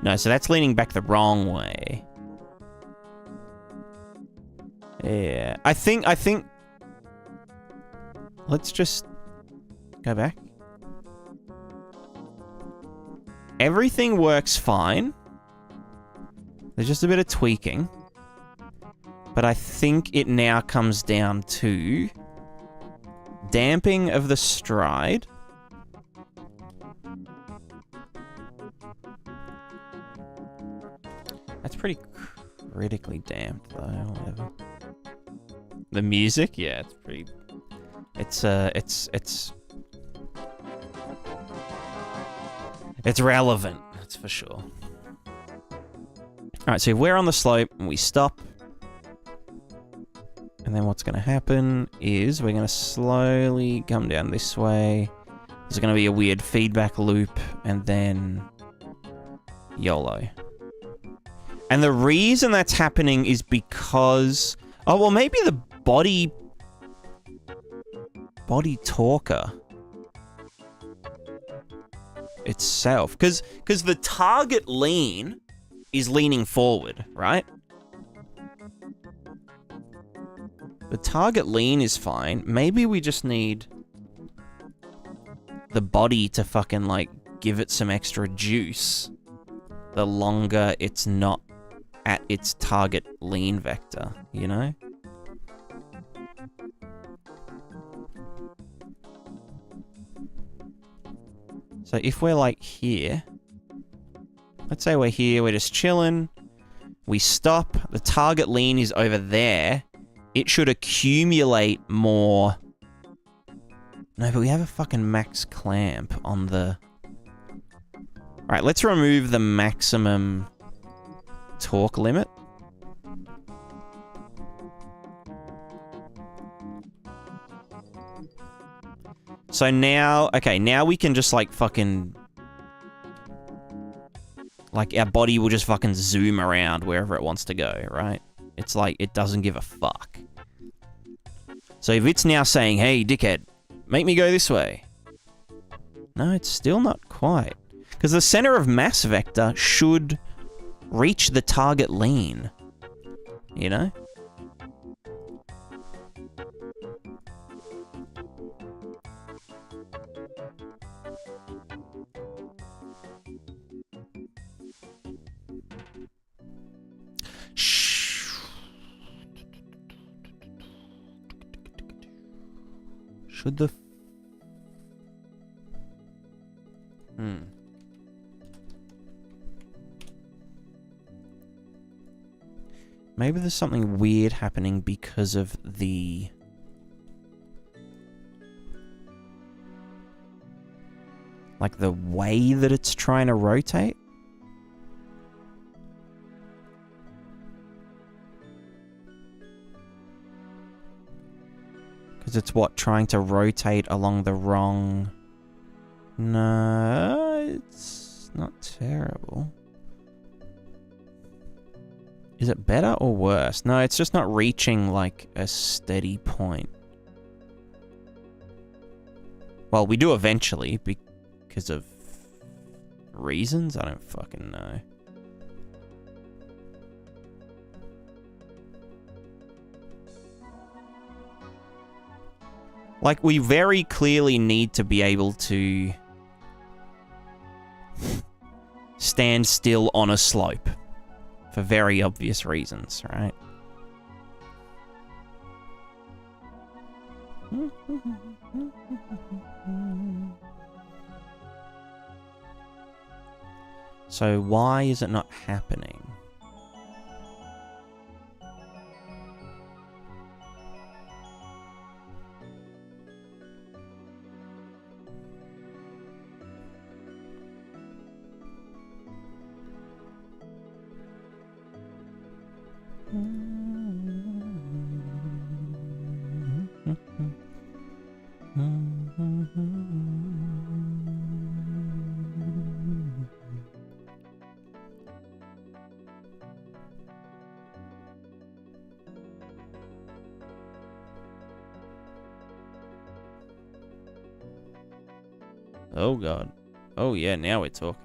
No, so that's leaning back the wrong way. Yeah, I think... Let's just go back. Everything works fine. There's just a bit of tweaking. But I think it now comes down to Damping of the stride. That's pretty critically damped, though. Whatever. The music, yeah, it's pretty. It's relevant. That's for sure. All right, so if we're on the slope and we stop, and then what's going to happen is we're going to slowly come down this way. There's going to be a weird feedback loop, and then YOLO. And the reason that's happening is because... Oh, well, maybe the body talker itself. Because the target lean is leaning forward, right? The target lean is fine. Maybe we just need the body to fucking, like, give it some extra juice the longer it's not at its target lean vector, you know? So if we're like here, let's say we're here, we're just chilling, we stop, the target lean is over there, it should accumulate more. No, but we have a fucking max clamp on the... Alright, let's remove the maximum torque limit. So now, okay, now we can just like fucking... Like our body will just fucking zoom around wherever it wants to go, right? It's like, it doesn't give a fuck. So if it's now saying, hey, dickhead, make me go this way. No, it's still not quite. Because the center of mass vector should reach the target lean. You know? Should the... Maybe there's something weird happening because of the... Like the way that it's trying to rotate? Because it's what, trying to rotate along the wrong... No, it's not terrible. Is it better or worse? No, it's just not reaching, like, a steady point. Well, we do eventually, because of reasons? I don't fucking know. Like, we very clearly need to be able to stand still on a slope. For very obvious reasons, right? So why is it not happening? Oh god. Oh yeah, now we're talking.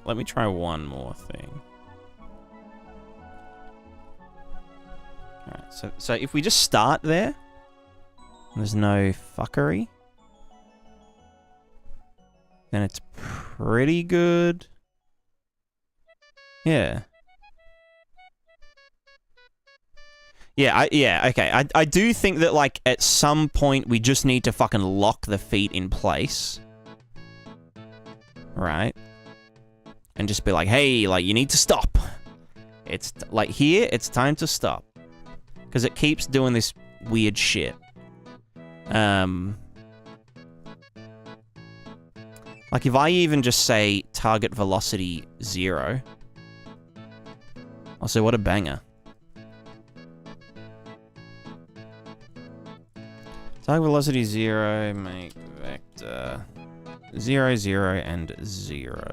Let me try one more thing. Alright, so if we just start there, there's no fuckery, then it's pretty good. Yeah. Yeah, okay. I do think that, like, at some point we just need to fucking lock the feet in place. Right? And just be like, hey, like, you need to stop. It's, like, here, it's time to stop. Because it keeps doing this weird shit. Like, if I even just say target velocity 0, I'll say, what a banger. Target velocity 0, make vector 0, 0, and 0.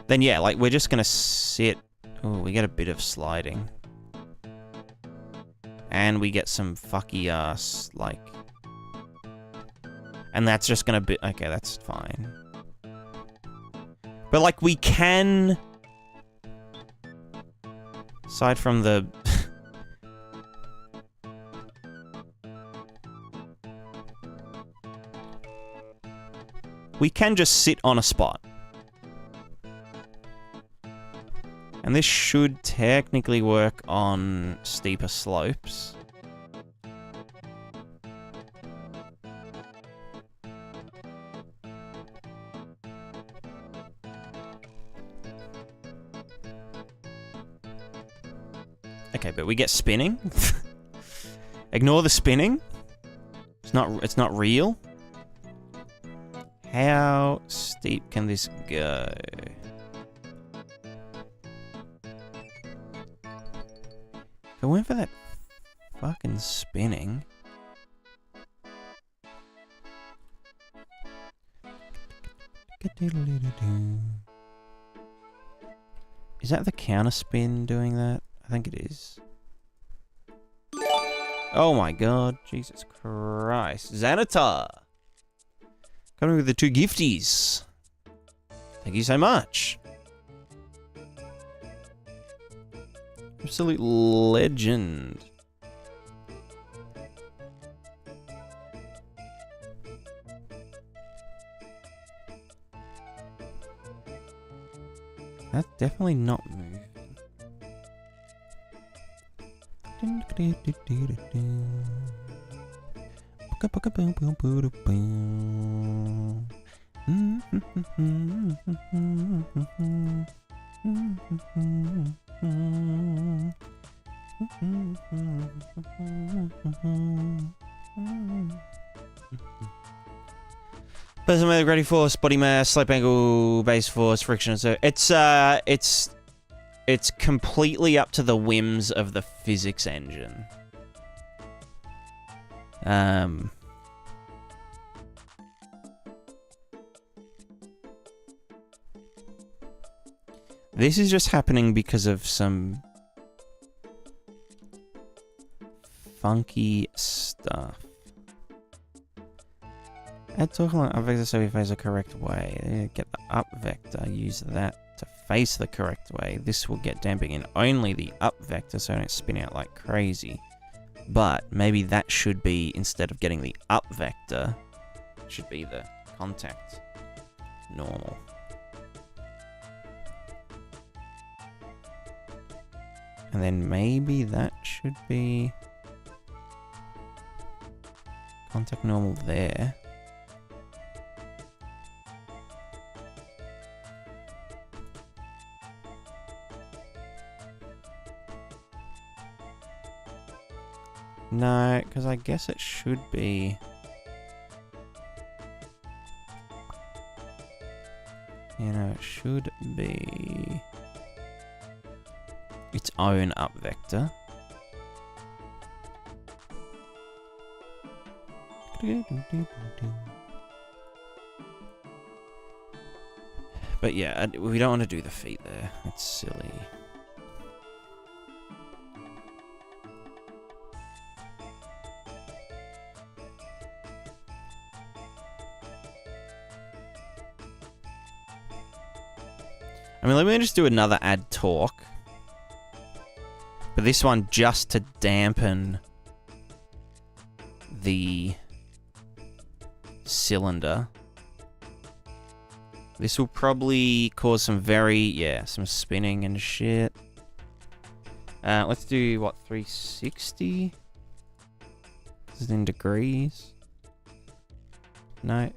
Then yeah, like, we're just gonna sit... Oh, we get a bit of sliding. And we get some fucky ass, like... And that's just gonna be... Okay, that's fine. But, like, we can... Aside from the... we can just sit on a spot. And this should technically work on steeper slopes. Okay, but we get spinning. Ignore the spinning. It's not real. How steep can this go? I went for that fucking spinning. Is that the counter spin doing that? I think it is. Oh my god, Jesus Christ. Xanatar! Coming with the 2 gifties. Thank you so much. Absolute legend. That's definitely not moving. Person gravity force, body mass, slope angle, base force, friction. So it's completely up to the whims of the physics engine. This is just happening because of some funky stuff. Add talking on up vector so we face the correct way. Get the up vector, use that to face the correct way. This will get damping in only the up vector so I don't spin out like crazy. But maybe that should be, instead of getting the up vector, should be the contact normal. And then maybe that should be contact normal there. No, because I guess it should be... You know, it should be its own up vector. But yeah, we don't want to do the feet there. It's silly. I mean, let me just do another add torque. But this one just to dampen the cylinder. This will probably cause some some spinning and shit. Let's do, what, 360? This is in degrees. No.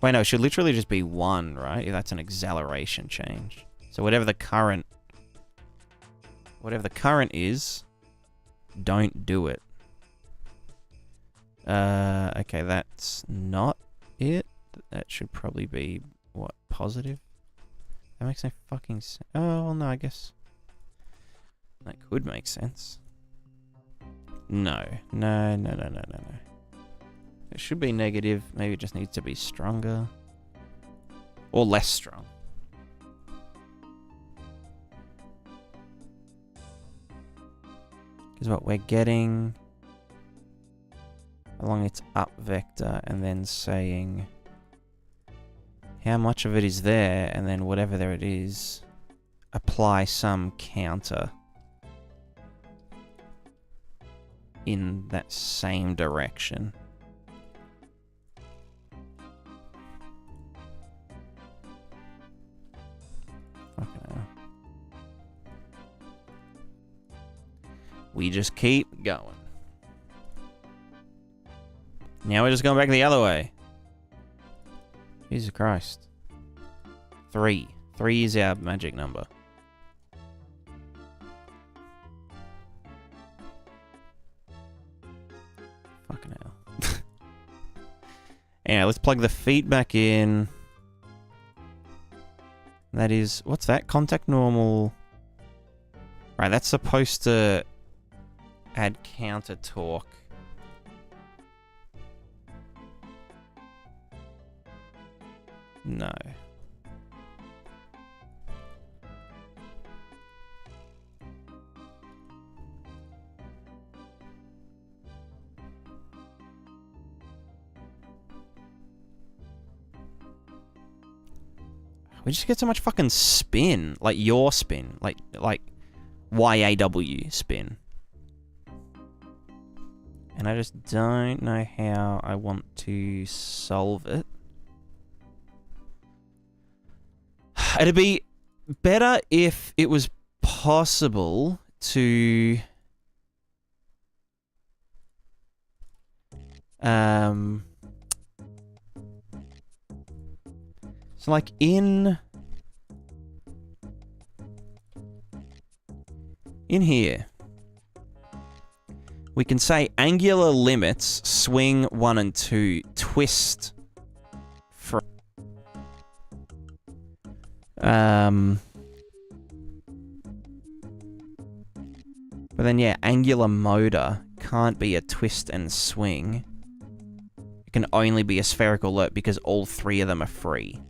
Wait, no, it should literally just be 1, right? Yeah, that's an acceleration change. So whatever the current is, don't do it. Okay, that's not it. That should probably be, what, positive? That makes no fucking sense. Oh, well, no, I guess that could make sense. No. It should be negative. Maybe it just needs to be stronger. Or less strong. Because what we're getting along its up vector and then saying how much of it is there, and then whatever there it is, apply some counter in that same direction. Fucking hell. We just keep going. Now we're just going back the other way. Jesus Christ. 3. 3 is our magic number. Fucking hell. Anyway, let's plug the feet back in. That is... What's that? Contact normal. Right, that's supposed to add counter torque. No. We just get so much fucking spin. Like your spin. Like YAW spin. And I just don't know how I want to solve it. It'd be better if it was possible to... So like in here, we can say angular limits, swing 1 and 2, twist from... But then, yeah, angular motor can't be a twist and swing. It can only be a spherical loop because all 3 of them are free.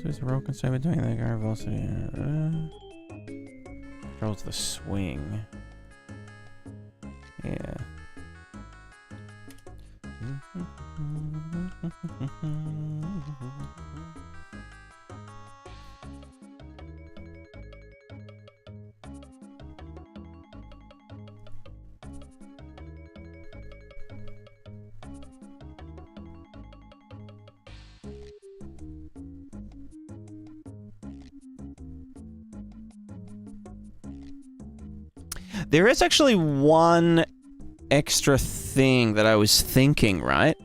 There's a roll constraint between the current velocity. Controls the swing. Yeah. There is actually one extra thing that I was thinking, right?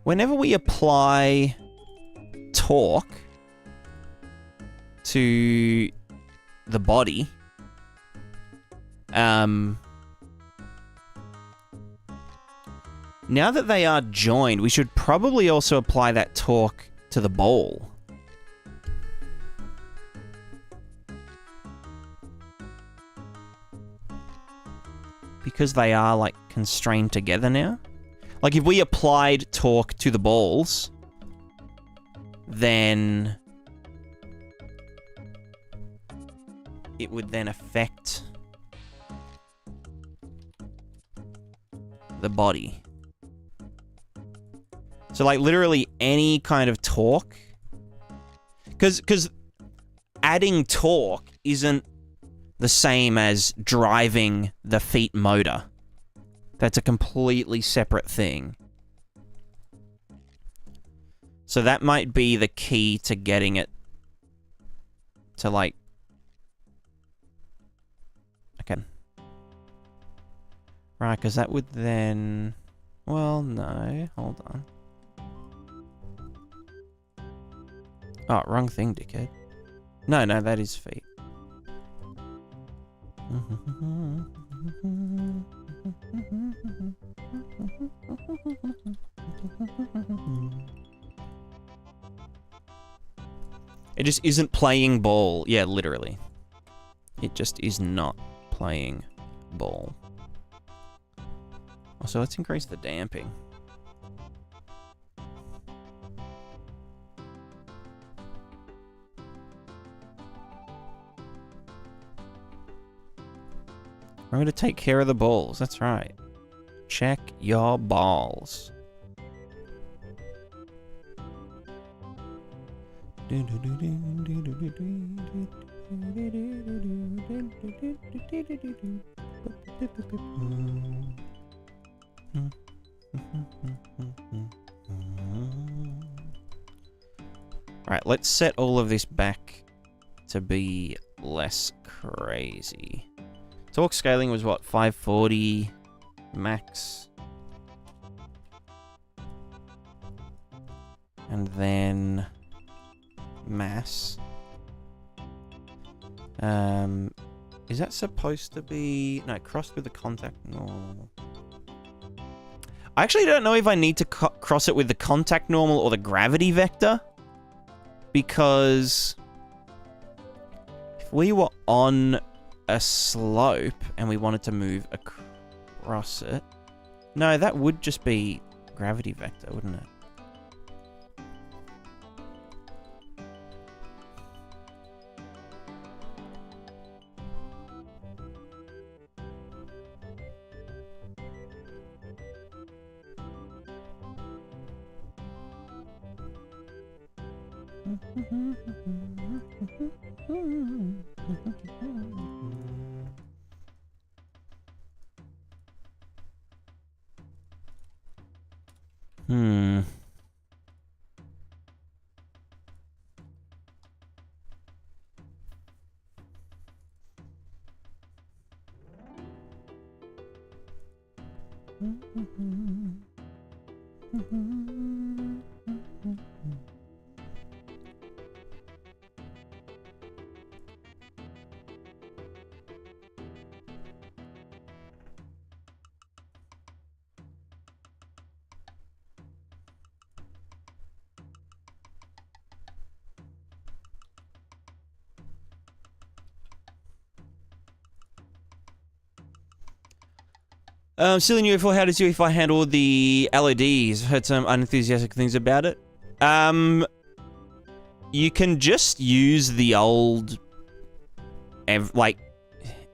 Whenever we apply torque to the body, now that they are joined, we should probably also apply that torque to the ball. because they are, like, constrained together now. Like, if we applied torque to the balls, then it would then affect the body. So, like, literally any kind of torque. Because adding torque isn't the same as driving the feet motor. That's a completely separate thing. So that might be the key to getting it to, like... Okay. Right, because that would then... Well, no. Hold on. Oh, wrong thing, dickhead. No, that is feet. It just isn't playing ball. Yeah, literally. It just is not playing ball. Also, let's increase the damping. I'm going to take care of the balls. That's right. Check your balls. Right, let's set all of this back to be less crazy. Torque scaling was what, 540 max? And then mass. Is that supposed to be... No, crossed with the contact normal. I actually don't know if I need to cross it with the contact normal or the gravity vector. Because if we were on a slope and we wanted to move across it... No, that would just be gravity vector, wouldn't it? Still in UE4, how does UE5 handle the LODs? Heard some unenthusiastic things about it. You can just use the old...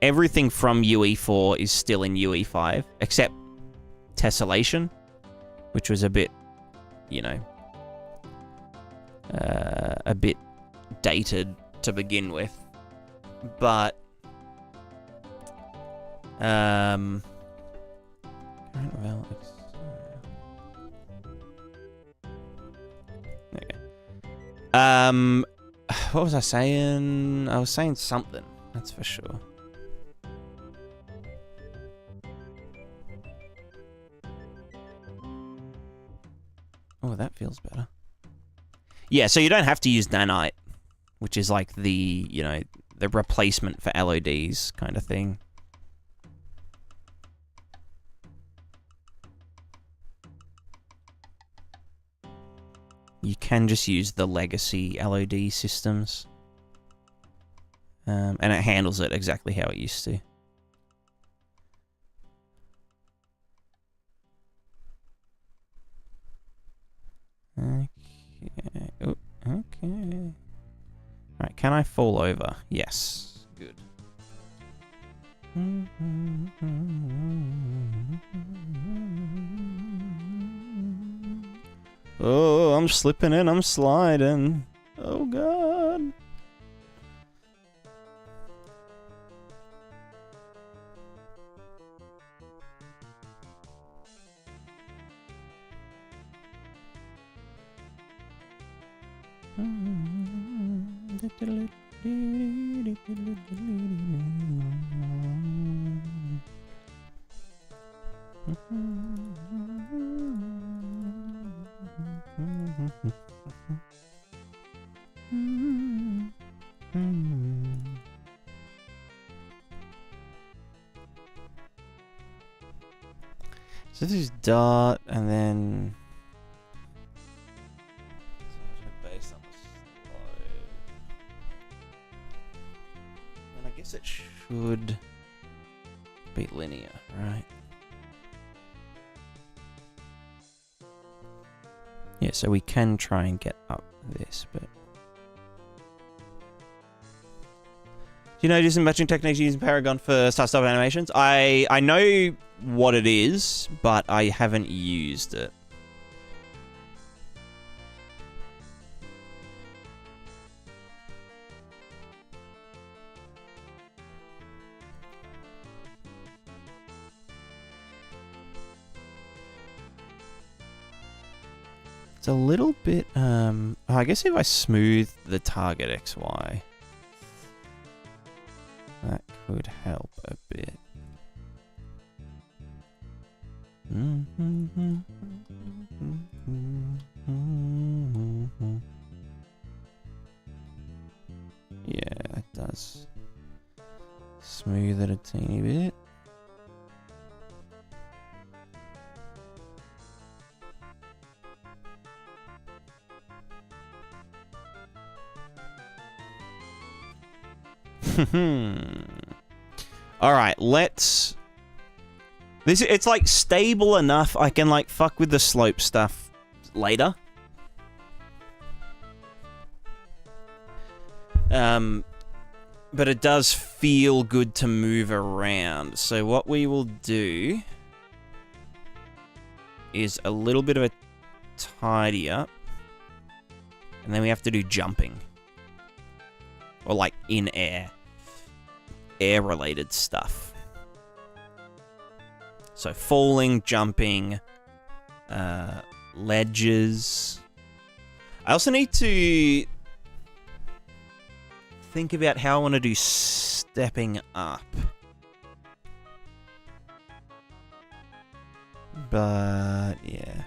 everything from UE4 is still in UE5, except tessellation, which was a bit, you know, a bit dated to begin with. But, what was I saying? I was saying something, that's for sure. Oh, that feels better. Yeah, so you don't have to use nanite, which is like the, you know, the replacement for LODs kind of thing. You can just use the legacy LOD systems. And it handles it exactly how it used to. Okay. Alright, can I fall over? Yes. Good. Oh, I'm slipping and I'm sliding. Oh, God. So this is dot and then based on the slope. And I guess it should be linear, right? Yeah, so we can try and get up this, but do you know some matching techniques using Paragon for start-stop animations? I know what it is, but I haven't used it. It's a little bit, I guess if I smooth the target XY, that could help a bit. Yeah, it does. Smooth it a teeny bit. All right, let's. It's like stable enough. I can like fuck with the slope stuff later. But it does feel good to move around. So what we will do is a little bit of a tidy up, and then we have to do jumping, or like in air related stuff. So falling, jumping, ledges. I also need to think about how I want to do stepping up. But yeah.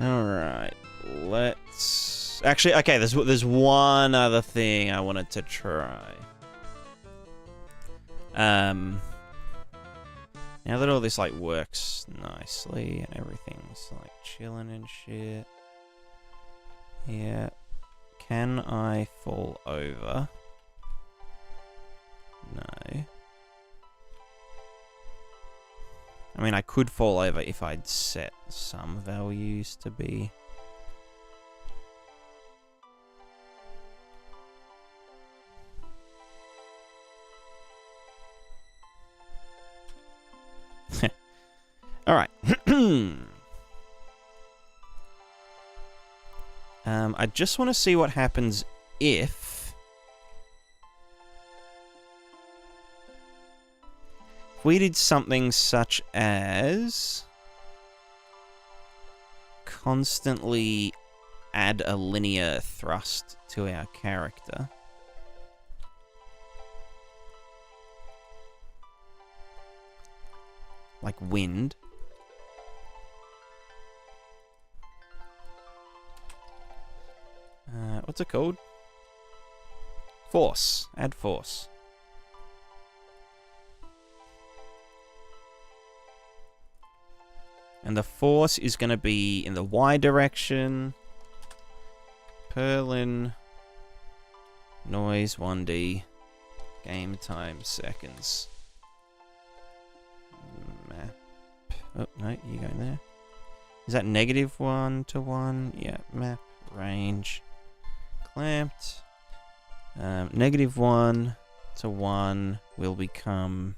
All right, let's actually. Okay, there's one other thing I wanted to try. Now that all this like works nicely and everything's like chilling and shit. Yeah. Can I fall over? No. I mean, I could fall over if I'd set some values to be. All right. I just want to see what happens if we did something such as constantly add a linear thrust to our character. like wind. What's it called? Force. Add force. And the force is going to be in the Y direction. Perlin. Noise 1D. Game time seconds. Map. Oh, no, you go there. Is that -1 to 1? Yeah, map. Range. Clamped. -1 to 1 will become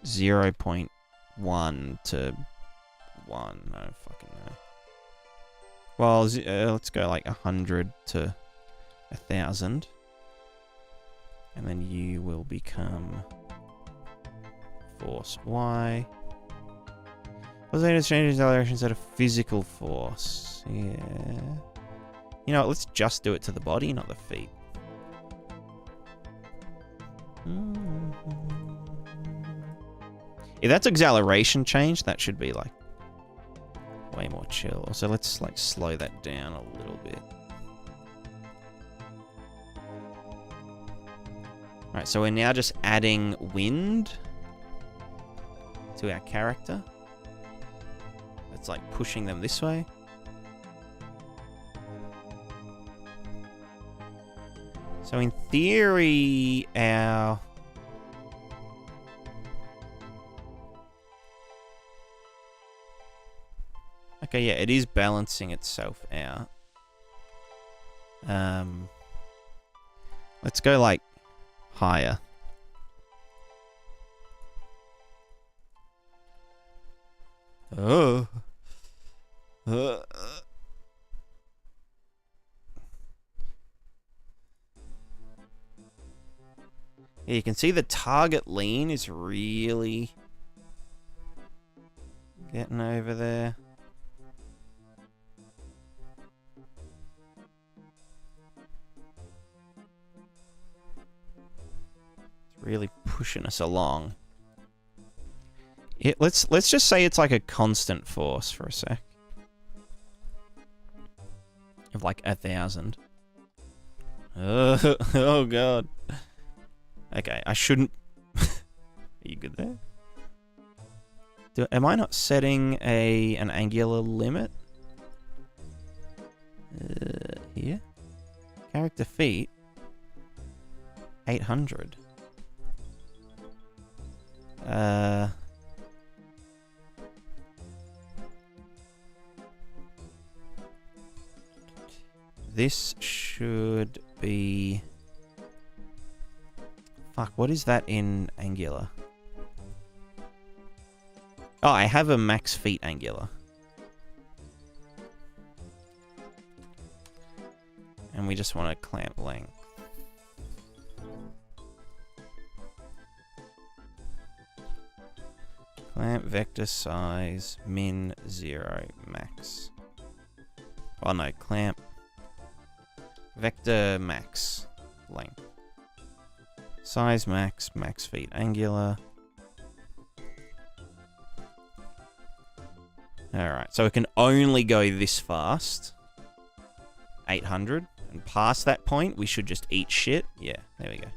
0.1 to 1. I don't fucking know. Well, let's go like 100 to 1,000. And then you will become force Y. What's the change direction instead of physical force? Yeah. You know what, let's just do it to the body, not the feet. If that's acceleration change, that should be like way more chill. So let's like slow that down a little bit. Alright, so we're now just adding wind to our character. It's like pushing them this way. So in theory, our... Okay, yeah, it is balancing itself out. Let's go like higher. Oh. Yeah, you can see the target lean is really getting over there. It's really pushing us along. Let's just say it's like a constant force for a sec. Of like 1,000. Oh god. Okay, I shouldn't... Are you good there? Am I not setting an angular limit? Here? Character feet? 800. This should be... Fuck, what is that in Angular? Oh, I have a max feet Angular. And we just want to clamp length. Clamp vector size, min 0, max. Oh no, clamp vector max length. Size max, max feet Angular. Alright, so it can only go this fast. 800. And past that point, we should just eat shit. Yeah, there we go.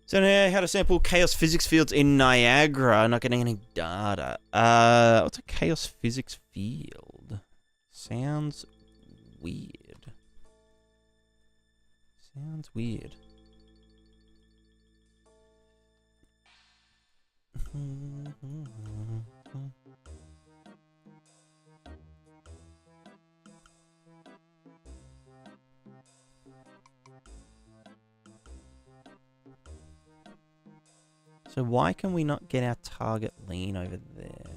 So now, how to sample chaos physics fields in Niagara. Not getting any data. What's a chaos physics field? Sounds weird. Sounds weird. So why can we not get our target lean over there?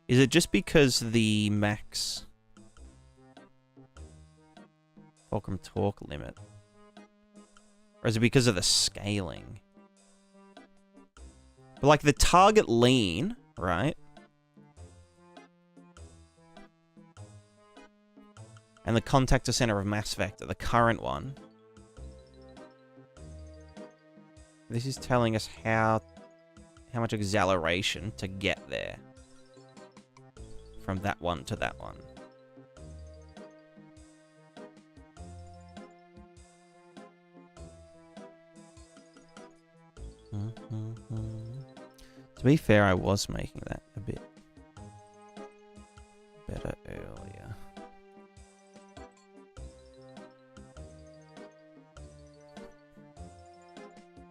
Is it just because the max fulcrum torque limit? Or is it because of the scaling? But like the target lean, right, and the contact to center of mass vector, the current one. This is telling us how much acceleration to get there. From that one to that one. To be fair, I was making that a bit better earlier.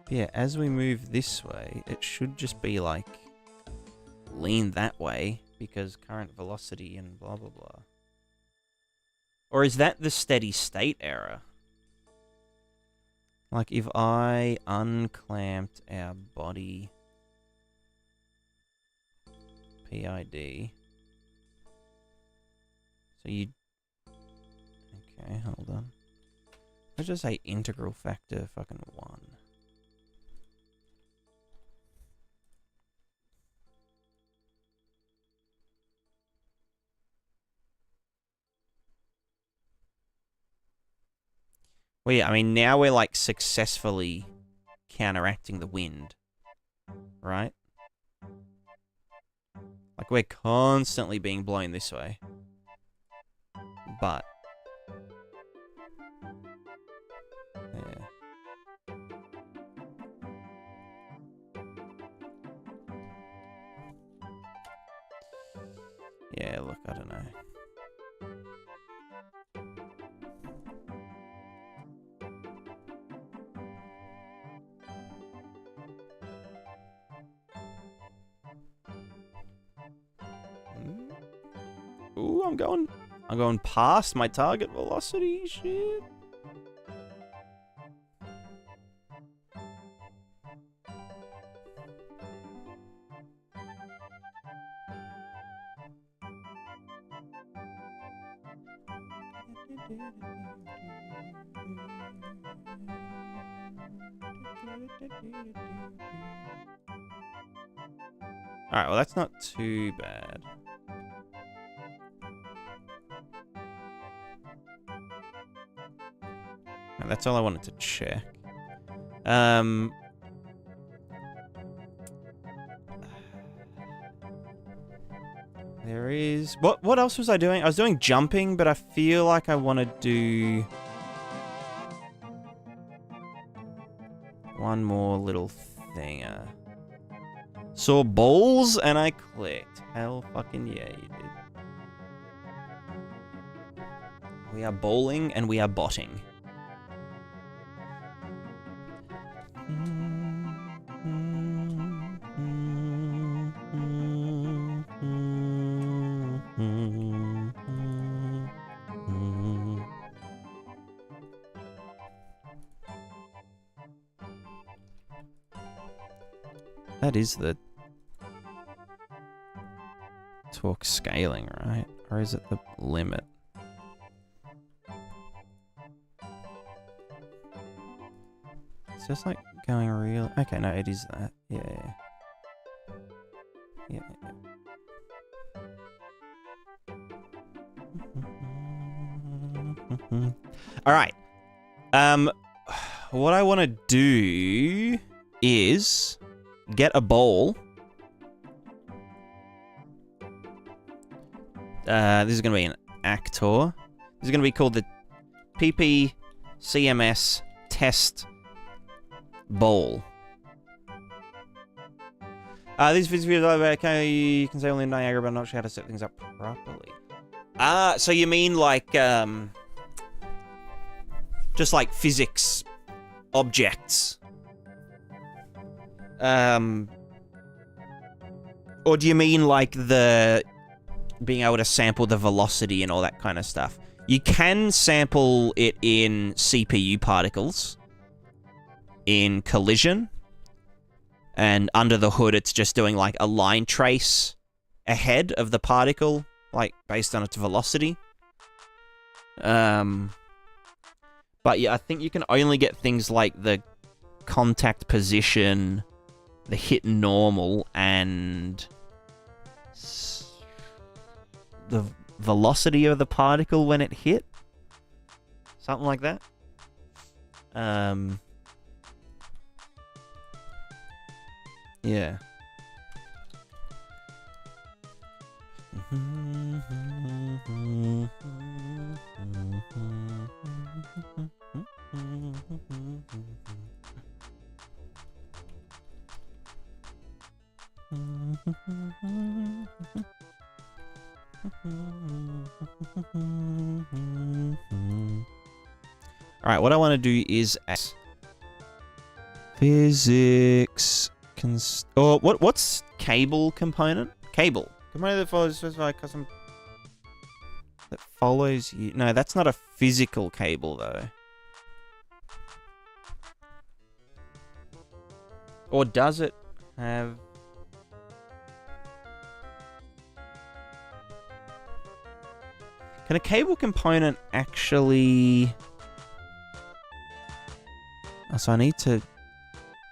Yeah, as we move this way, it should just be like lean that way because current velocity and blah blah blah. Or is that the steady state error? Like if I unclamped our body PID. So you... Okay, hold on. Let's just say integral factor fucking 1. Well, yeah, I mean, now we're, like, successfully counteracting the wind. Right? Like, we're constantly being blown this way. But... yeah. Yeah, look, I don't know. Ooh, I'm going past my target velocity, shit. Alright, well that's not too bad. And that's all I wanted to check. There is... What else was I doing? I was doing jumping, but I feel like I want to do... one more little thing. Saw balls, and I clicked. Hell fucking yeah, you did. We are bowling, and we are botting. That is the torque scaling, right? Or is it the limit? It's just like going real... Okay, no, it is that. Yeah. Yeah. Alright. What I want to do is... get a bowl. This is going to be an actor. This is going to be called the PPCMS test bowl. These videos are okay. You can say only in Niagara, but I'm not sure how to set things up properly. So you mean like, just like physics objects? Or do you mean like the being able to sample the velocity and all that kind of stuff? You can sample it in CPU particles, in collision, and under the hood it's just doing like a line trace ahead of the particle, like based on its velocity. But yeah, I think you can only get things like the contact position, the hit normal, and the velocity of the particle when it hit. Something like that. Yeah. All right, what I want to do is physics. What's cable component? Cable component that follows specified custom. That follows you. No, that's not a physical cable though. Or does it have? Can a cable component actually? Oh, so I need to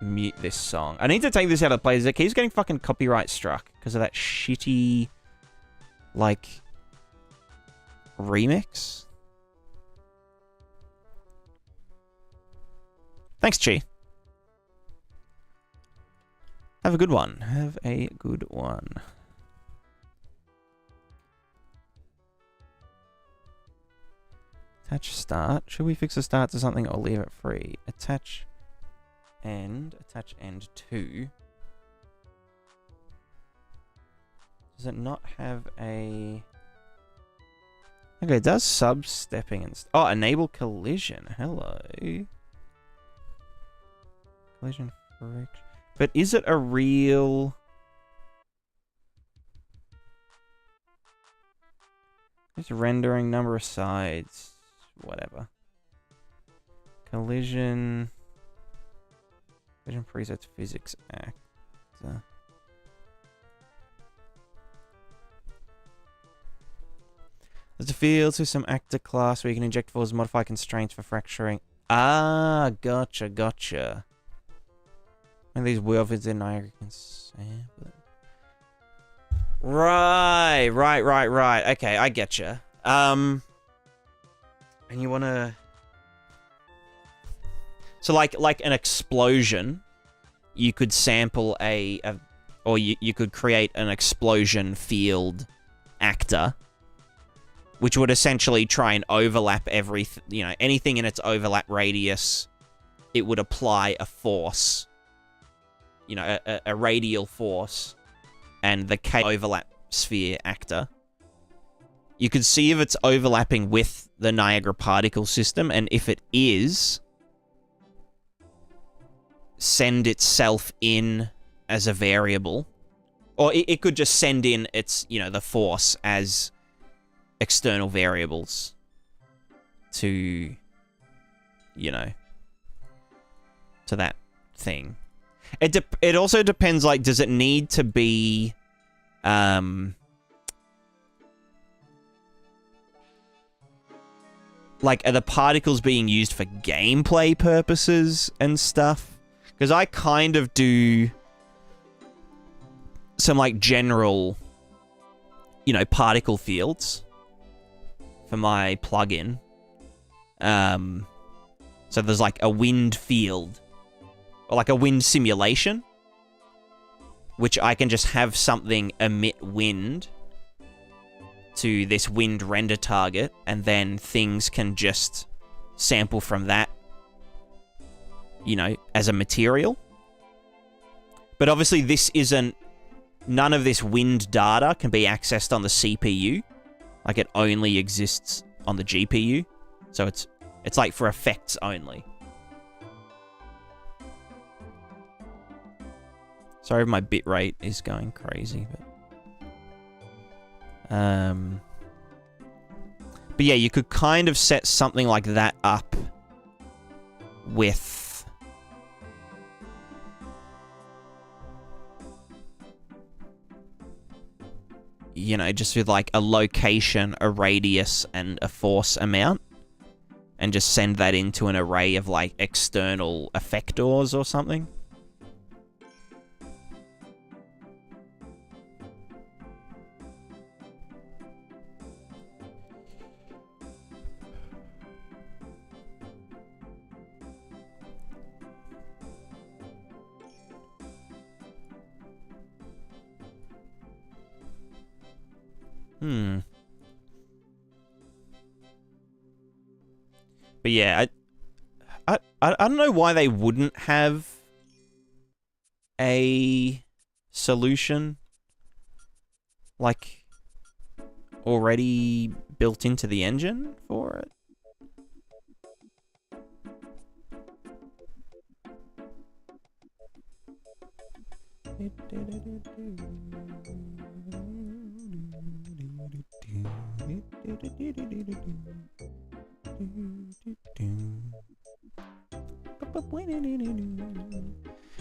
mute this song. I need to take this out of play. It keeps getting fucking copyright struck because of that shitty, like, remix. Thanks, Chi. Have a good one. Have a good one. Attach start. Should we fix the start to something or leave it free? Attach end. Attach end to. Does it not have a... Okay, it does sub-stepping and... Oh, enable collision. Hello. Collision friction. But is it a real... It's rendering number of sides. Whatever. Collision. Collision presets physics act. There's a field system actor class where you can inject forces, modify constraints for fracturing. Ah, gotcha, gotcha. And these wheelfields in Niagara can sample. Right. Okay, I getcha. And you wanna... So like an explosion, you could sample or you could create an explosion field actor, which would essentially try and overlap anything in its overlap radius. It would apply a force, a radial force, and the K overlap sphere actor. You could see if it's overlapping with the Niagara particle system, and if it is, send itself in as a variable. Or it could just send in its, the force as external variables to, to that thing. It also depends, like, does it need to be, like, are the particles being used for gameplay purposes and stuff? Because I kind of do some, like, general, particle fields for my plugin. So there's, like, a wind field, or, like, a wind simulation, which I can just have something emit wind to this wind render target, and then things can just sample from that, as a material. But obviously none of this wind data can be accessed on the CPU. Like, it only exists on the GPU. So it's like for effects only. Sorry if my bitrate is going crazy, but yeah, you could kind of set something like that up with, just with, like, a location, a radius, and a force amount, and just send that into an array of, like, external effectors or something. But yeah, I don't know why they wouldn't have a solution like already built into the engine for it.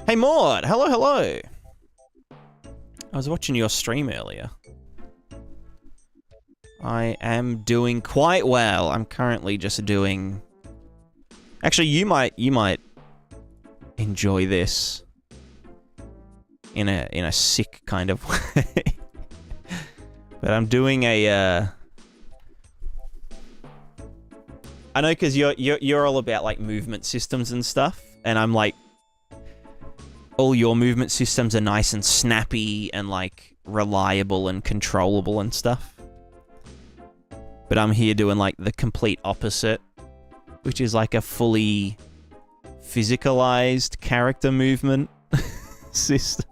Hey Maud, hello, hello. I was watching your stream earlier. I am doing quite well. I'm currently just doing... Actually, you might enjoy this in a sick kind of way. But I'm doing a I know, because you're all about like movement systems and stuff, and I'm like, all your movement systems are nice and snappy and like reliable and controllable and stuff. But I'm here doing like the complete opposite, which is like a fully physicalized character movement system.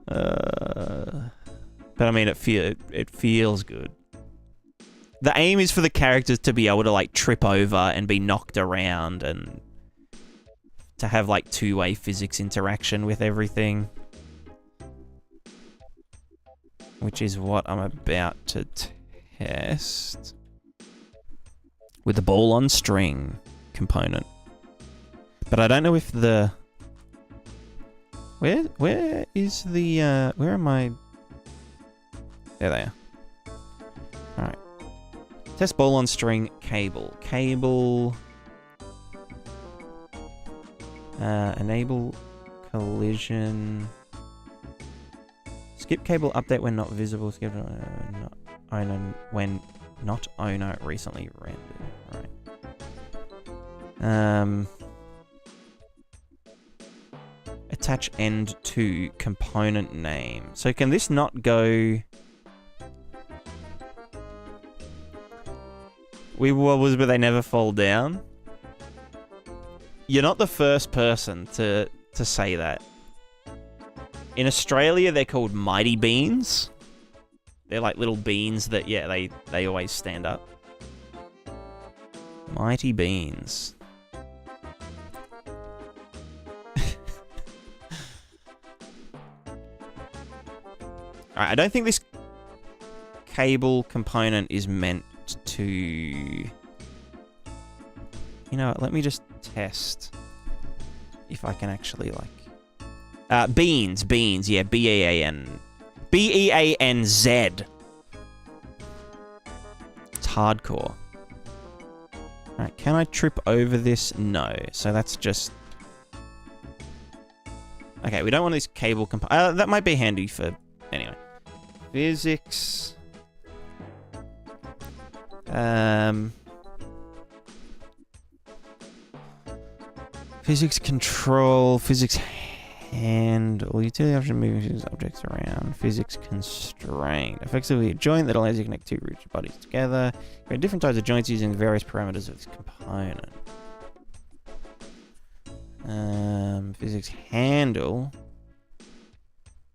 But I mean, it feels good. The aim is for the characters to be able to like trip over and be knocked around and to have like two-way physics interaction with everything. Which is what I'm about to test with the ball on string component. But I don't know if the... Where is the... where am I... There they are. Alright. Test ball on string cable. Cable... enable collision... Skip cable update when not visible. Skip not owner when not owner recently rendered. Right. Attach end to component name. So can this not go? But they never fall down. You're not the first person to say that. In Australia, they're called mighty beans. They're like little beans that, yeah, they always stand up. Mighty beans. Alright, I don't think this cable component is meant to... You know what, let me just test if I can actually, like... beans, yeah, B-E-A-N. B-E-A-N-Z. It's hardcore. Alright, can I trip over this? No. So that's just... Okay, we don't want this cable that might be handy for... Anyway. Physics... Physics control, physics handle, utility option moving objects around, physics constraint. Effectively a joint that allows you to connect two rigid bodies together. Create different types of joints using various parameters of this component. Physics handle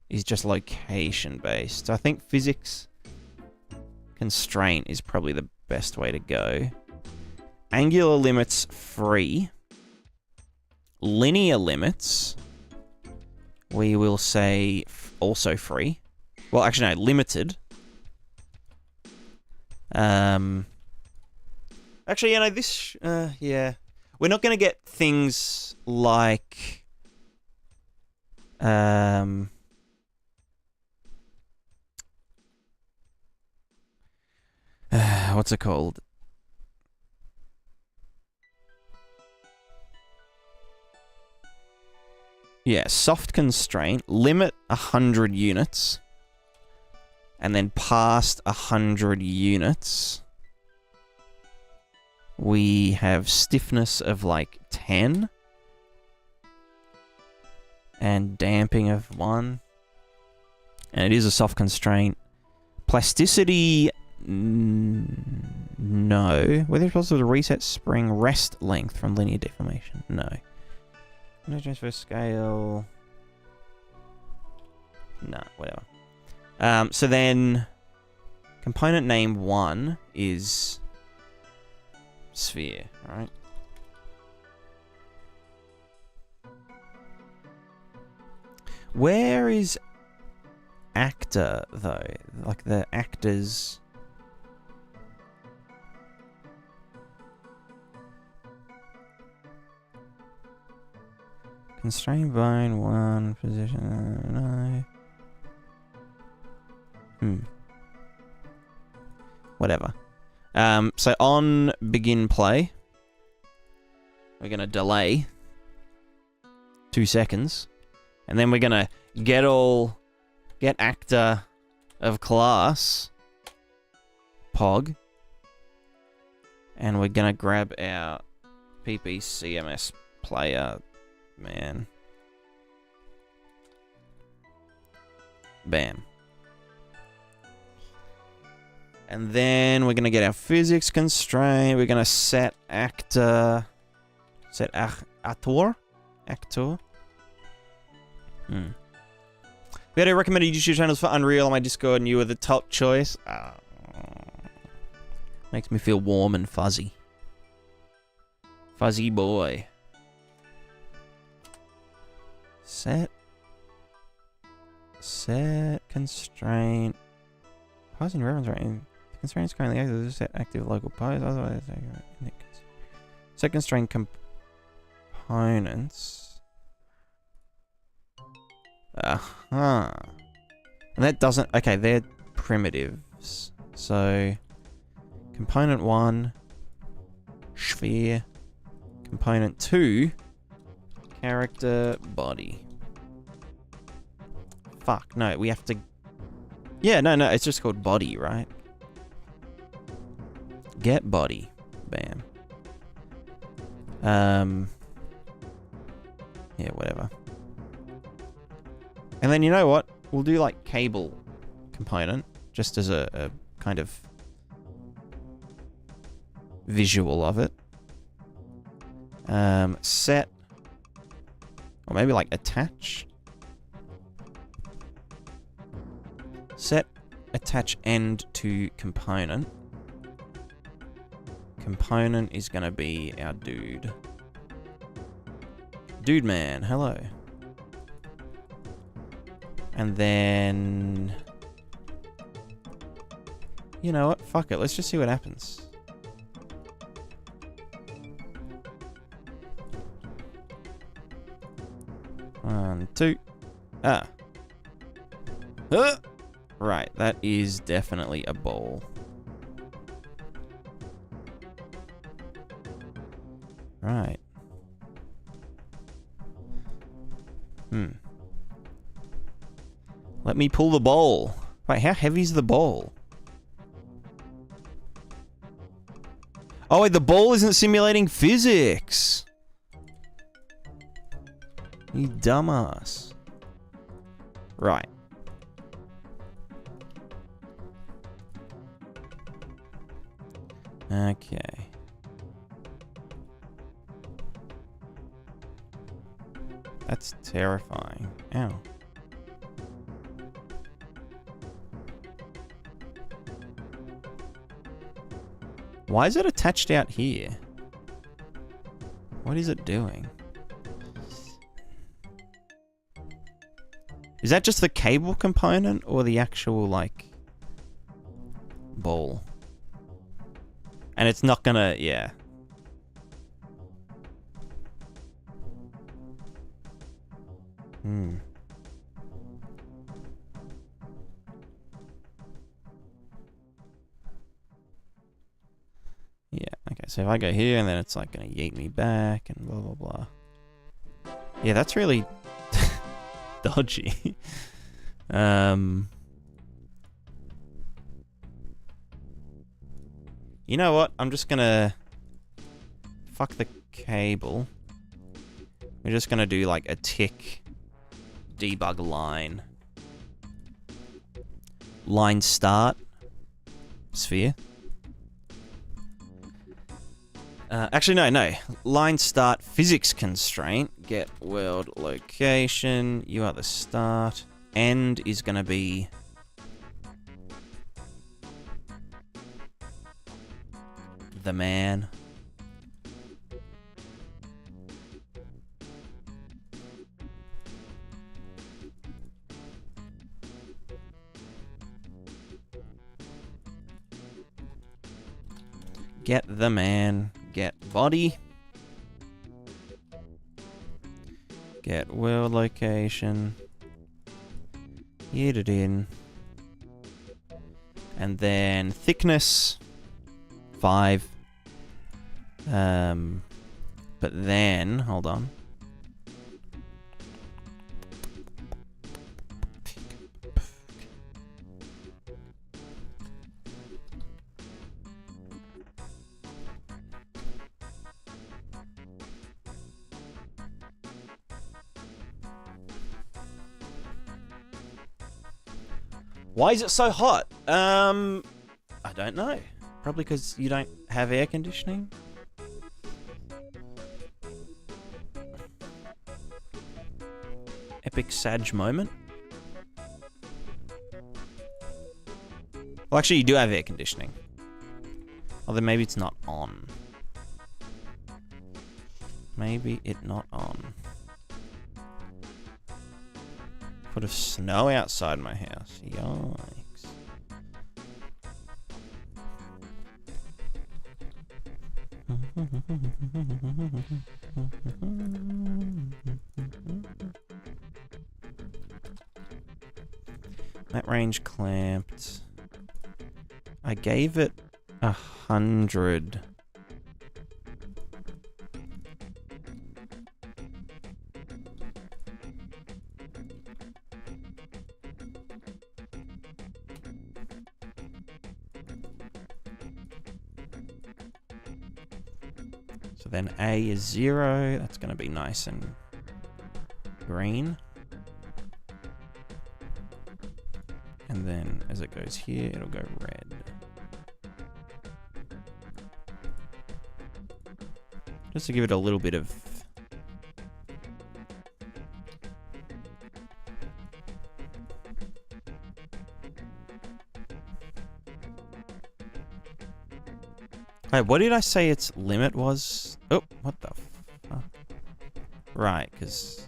is just location based. So I think physics constraint is probably the best way to go. Angular limits free. Linear limits, we will say also free. Well, actually, no, limited. Actually, you know, this, yeah. We're not going to get things like, what's it called? Yeah, soft constraint, limit 100 units, and then past 100 units, we have stiffness of like 10, and damping of 1, And it is a soft constraint. Plasticity, no. Whether it's possible to reset spring rest length from linear deformation, no. No transfer scale. No, whatever. So then, component name 1 is sphere, right? Where is actor, though? Like the actors... Constrained bone 1, position... no. Whatever. So on begin play, we're going to delay 2 seconds. And then we're going to get actor of class, Pog. And we're going to grab our PPCMS player, man. Bam. And then we're going to get our physics constraint. We're going to set actor. Set actor. We had recommended YouTube channels for Unreal on my Discord, and you were the top choice. Makes me feel warm and fuzzy. Fuzzy boy. Set constraint. Pausing reference right. Constraints currently active. Set active local pause. Otherwise, set constraint components. And that doesn't... Okay, they're primitives. So, component 1, sphere. Component 2, character body. Fuck, no, we have to... Yeah, no, it's just called body, right? Get body. Bam. Yeah, whatever. And then you know what? We'll do like cable component, just as a kind of visual of it. Set, or maybe like attach. Set attach end to component. Component is going to be our dude. Dude man, hello. And then... You know what? Fuck it. Let's just see what happens. One, two. Right, that is definitely a ball. Right. Let me pull the ball. Wait, how heavy is the ball? Oh, wait, the ball isn't simulating physics. You dumbass. Right. Okay. That's terrifying. Ow. Why is it attached out here? What is it doing? Is that just the cable component or the actual, like, ball? And it's not gonna, yeah. Yeah, okay, so if I go here and then it's like gonna yeet me back and blah blah blah. Yeah, that's really dodgy. You know what? I'm just gonna fuck the cable. We're just gonna do like a tick debug line line start sphere. Actually, no. Line start physics constraint. Get world location. You are the start. End is going to be... the man. Get the man. Get body. Get world location. Hit it in. And then thickness 5. But then, hold on. Why is it so hot? I don't know. Probably because you don't have air conditioning. Epic Sag moment. Well, actually, you do have air conditioning. Although maybe it's not on. Maybe it not on. Foot of snow outside my house. Yikes. That range clamped. I gave it 100. So then A is 0. That's going to be nice and green. And then as it goes here, it'll go red. Just to give it a little bit of... Wait, what did I say its limit was? Oh, what the fuck? Right, because...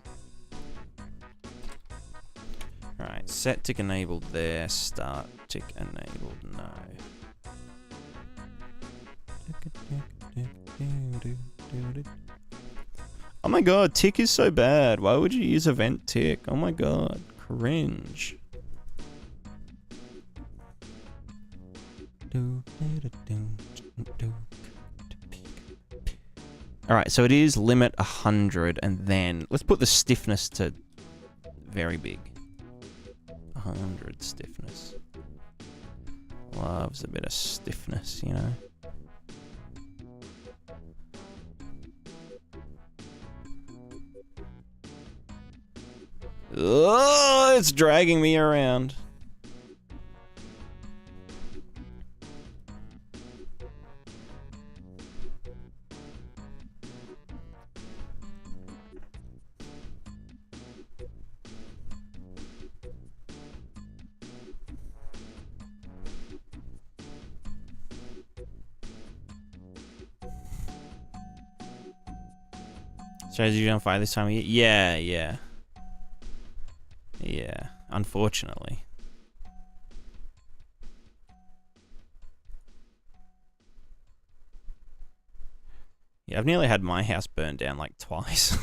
Right, set tick enabled there, start tick enabled, no. Oh my god, tick is so bad. Why would you use event tick? Oh my god, cringe. Alright, so it is limit 100, and then let's put the stiffness to very big. 100 stiffness. Loves a bit of stiffness, you know. Oh, it's dragging me around. Strategy on fire this time of year? Yeah. Yeah, unfortunately. Yeah, I've nearly had my house burned down like twice.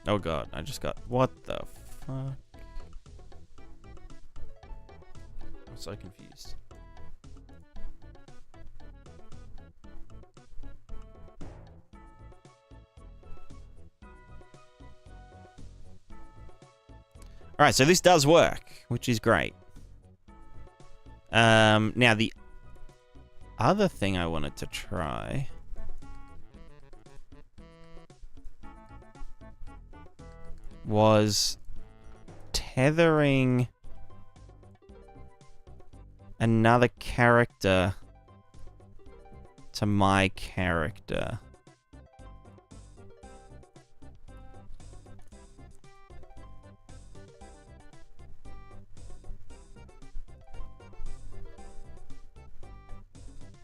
Oh god, I just got... What the fuck? so confused. Alright, so this does work, which is great. Now the other thing I wanted to try was tethering another character to my character.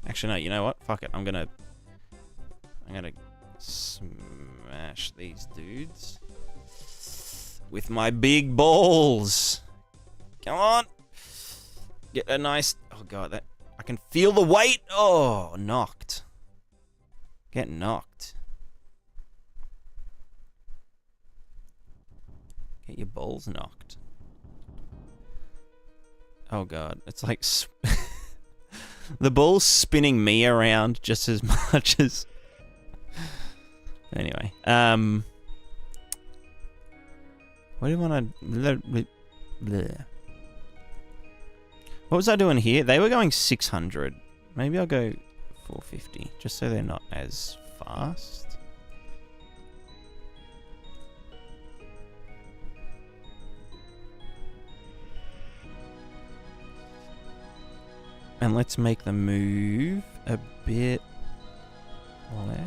Actually, no, you know what? Fuck it. I'm gonna smash these dudes with my big balls. Come on. Get a nice... Oh, God, that... I can feel the weight. Oh, knocked. Get knocked. Get your balls knocked. Oh, God. It's like... The ball's spinning me around just as much as... Anyway. What do you want to... What was I doing here? They were going 600. Maybe I'll go 450, just so they're not as fast. And let's make the move a bit less.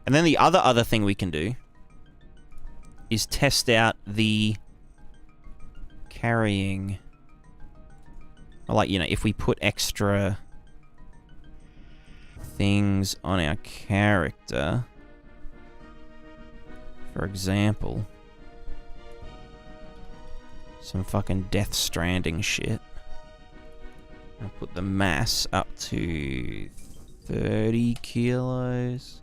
And then the other thing we can do is test out the carrying. Like, you know, if we put extra things on our character, for example, some fucking Death Stranding shit. I'll put the mass up to 30 kilos.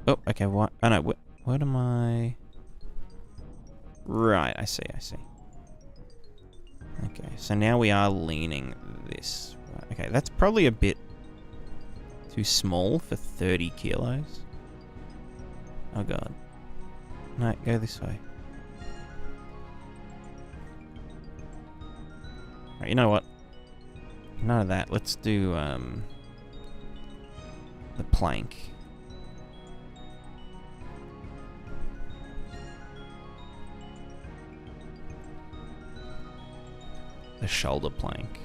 Oh, okay, what? Oh no, what am I? Right, I see. Okay, so now we are leaning this. Okay, that's probably a bit too small for 30 kilos. Oh god. No, go this way. Right, you know what? None of that. Let's do the plank. The shoulder plank.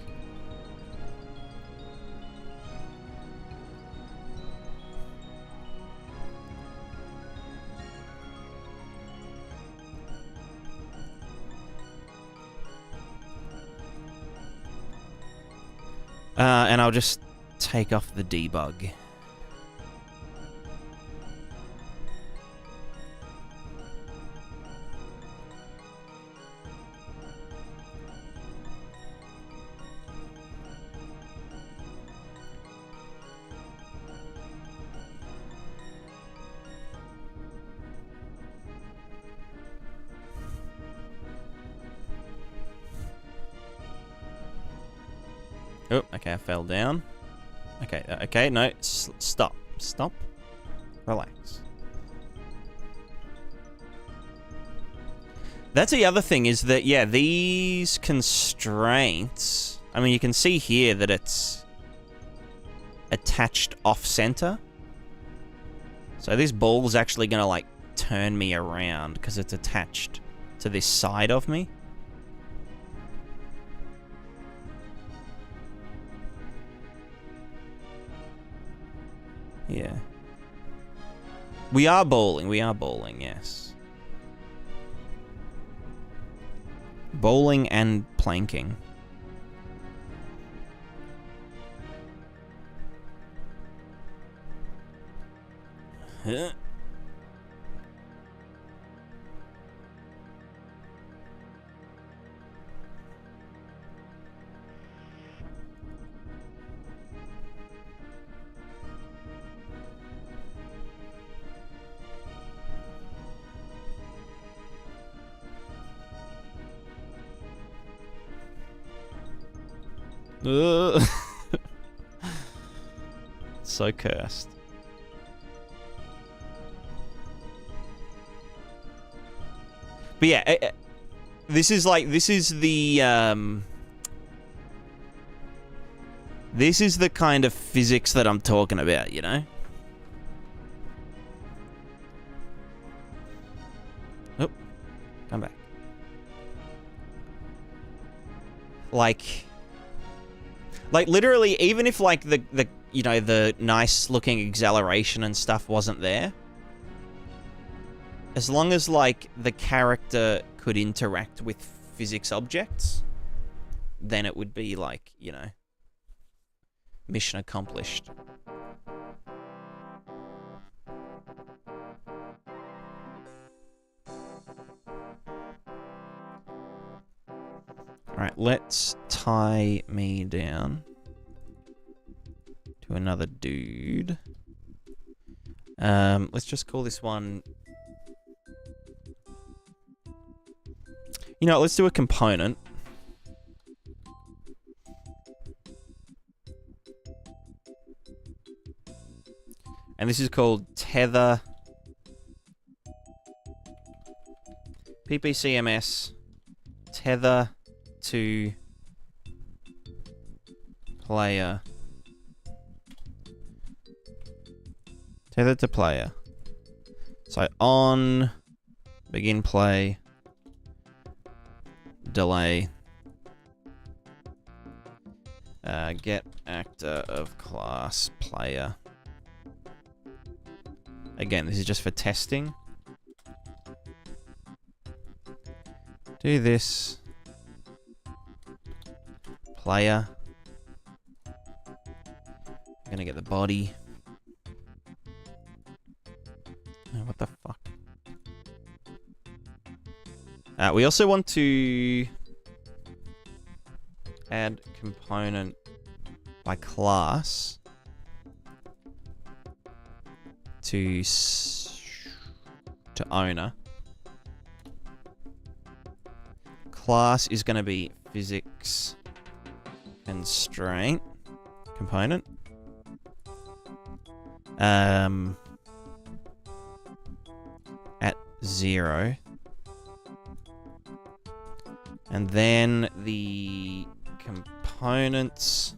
And I'll just take off the debug. Oh, okay, I fell down. Okay, no, stop. Relax. That's the other thing is that, yeah, these constraints... I mean, you can see here that it's attached off-center. So this ball's actually going to, like, turn me around because it's attached to this side of me. Yeah. We are bowling, yes. Bowling and planking. Huh. Ugh. So cursed. But yeah, this is the this is the kind of physics that I'm talking about, you know? Oh, come back. Like literally, even if like the you know, the nice looking acceleration and stuff wasn't there, as long as like the character could interact with physics objects, then it would be like, you know, mission accomplished. Alright, let's tie me down to another dude. Let's just call this one... You know, let's do a component. And this is called tether PPCMS tether to player. Tether to player. So on begin play, delay, get actor of class player. Again, this is just for testing. Do this. Player. I'm gonna get the body. Oh, what the fuck? We also want to add component by class to owner. Class is going to be physics constraint component. At 0. And then the components,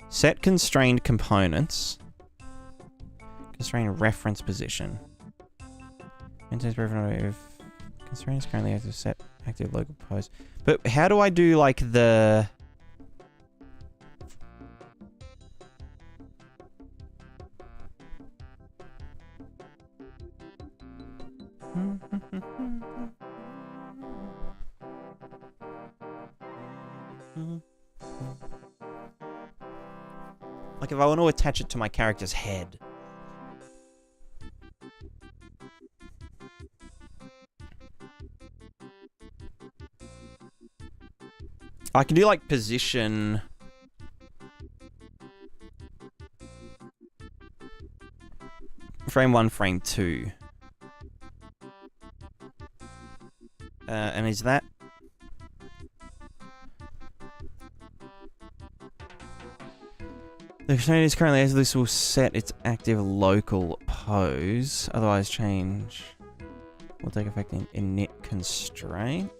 set constrained components, constrained reference position. Maintains if constraint is currently active, set active local pose. But how do I do like the... Like if I want to attach it to my character's head. I can do like position. Frame 1, frame 2. And is that... The constraint is currently as this will set its active local pose. Otherwise change will take effect in init constraint.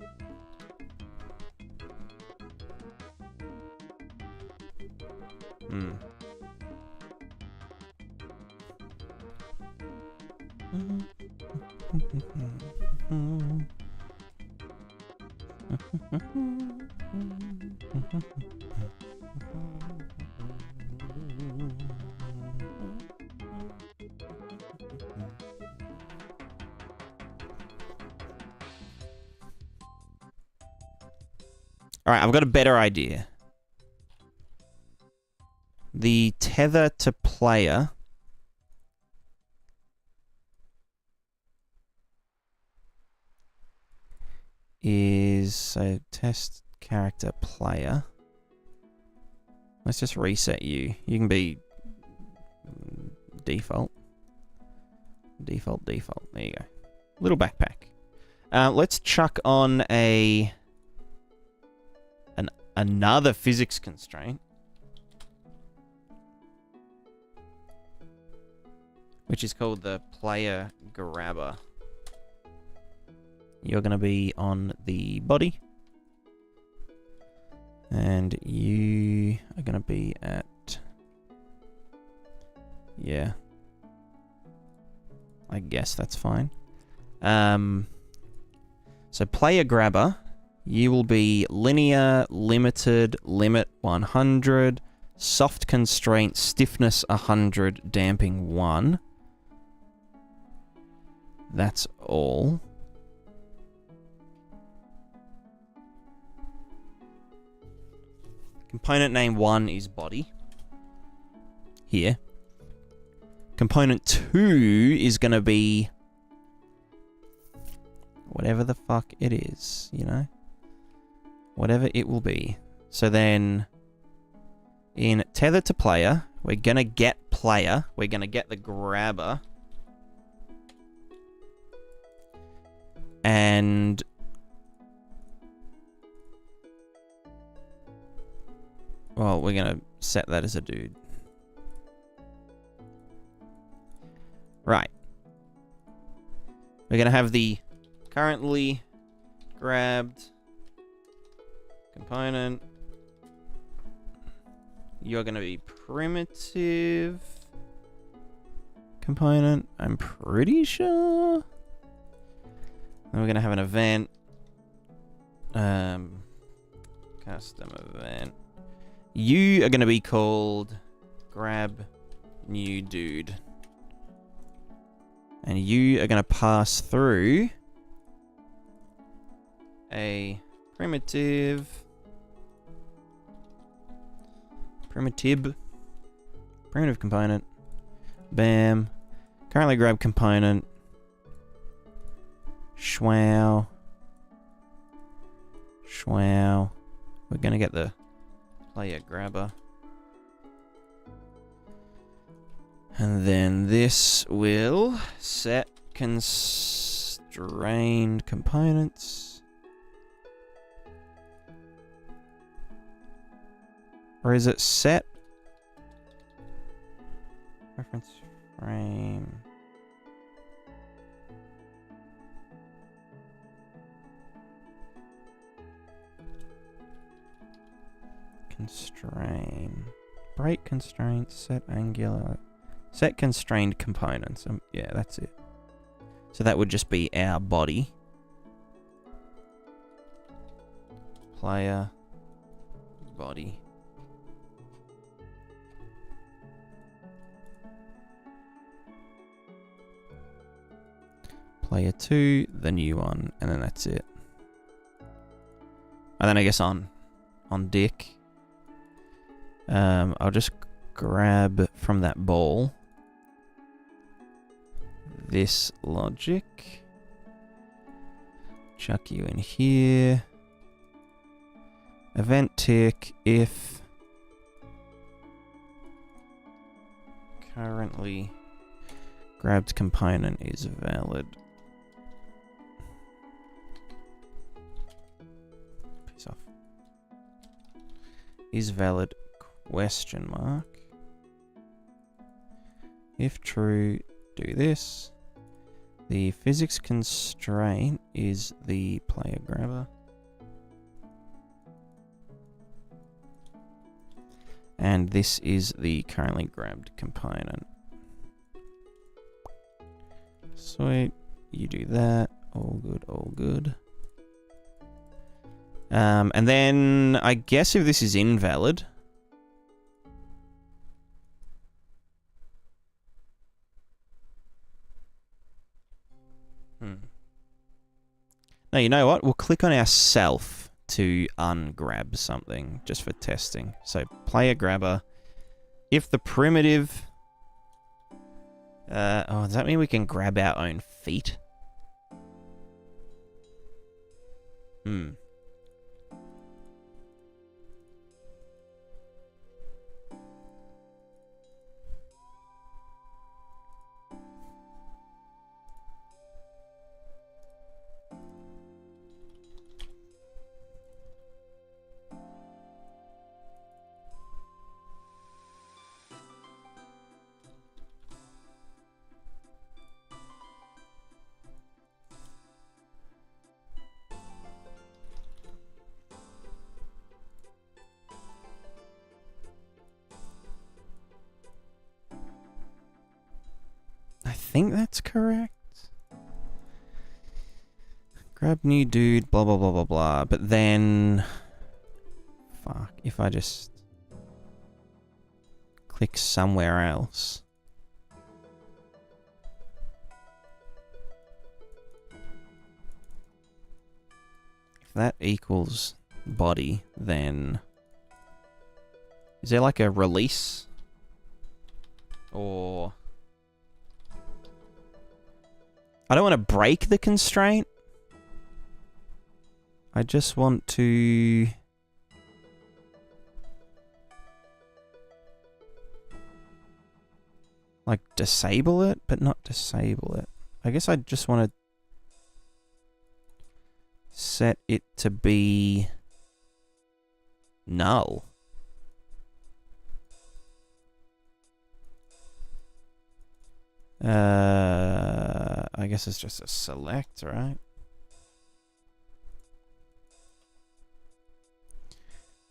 Alright, I've got a better idea. The tether to player is so test character player. Let's just reset you. You can be default. Default. There you go. Little backpack. Let's chuck on an another physics constraint, which is called the player grabber. You're going to be on the body, and you are going to be at, yeah, I guess that's fine. So player grabber, you will be linear, limited, limit 100, soft constraint, stiffness 100, damping 1. That's all. Component name 1 is body. Here. Component 2 is going to be whatever the fuck it is, you know? Whatever it will be. So then, in tether to player, we're going to get player. We're going to get the grabber. And well, we're going to set that as a dude. Right. We're going to have the currently grabbed component. You're going to be primitive component, I'm pretty sure. Then we're going to have an event. Custom event. You are going to be called grab new dude. And you are going to pass through a primitive component. Bam. Currently grab component. Schwow. Schwow. We're going to get the player grabber. And then this will set constrained components. Or is it set reference frame? Constrain. Break constraints, set angular. Set constrained components. Yeah, that's it. So that would just be our body. Player. Body. Player 2, the new one, and then that's it. And then I guess on Dick, I'll just grab from that ball this logic, chuck you in here, event tick if currently grabbed component is valid. Piss off. Is valid, question mark. If true, do this. The physics constraint is the player grabber. And this is the currently grabbed component. Sweet. You do that. All good, all good. And then I guess if this is invalid, no, you know what? We'll click on our self to ungrab something just for testing. So player grabber. If the primitive, oh, does that mean we can grab our own feet? think that's correct. Grab new dude, blah, blah, blah, blah, blah. But then... Fuck, if I just... click somewhere else. If that equals body, then... Is there like a release? Or... I don't want to break the constraint. I just want to... like, disable it, but not disable it. I guess I just want to set it to be null. I guess it's just a select, right?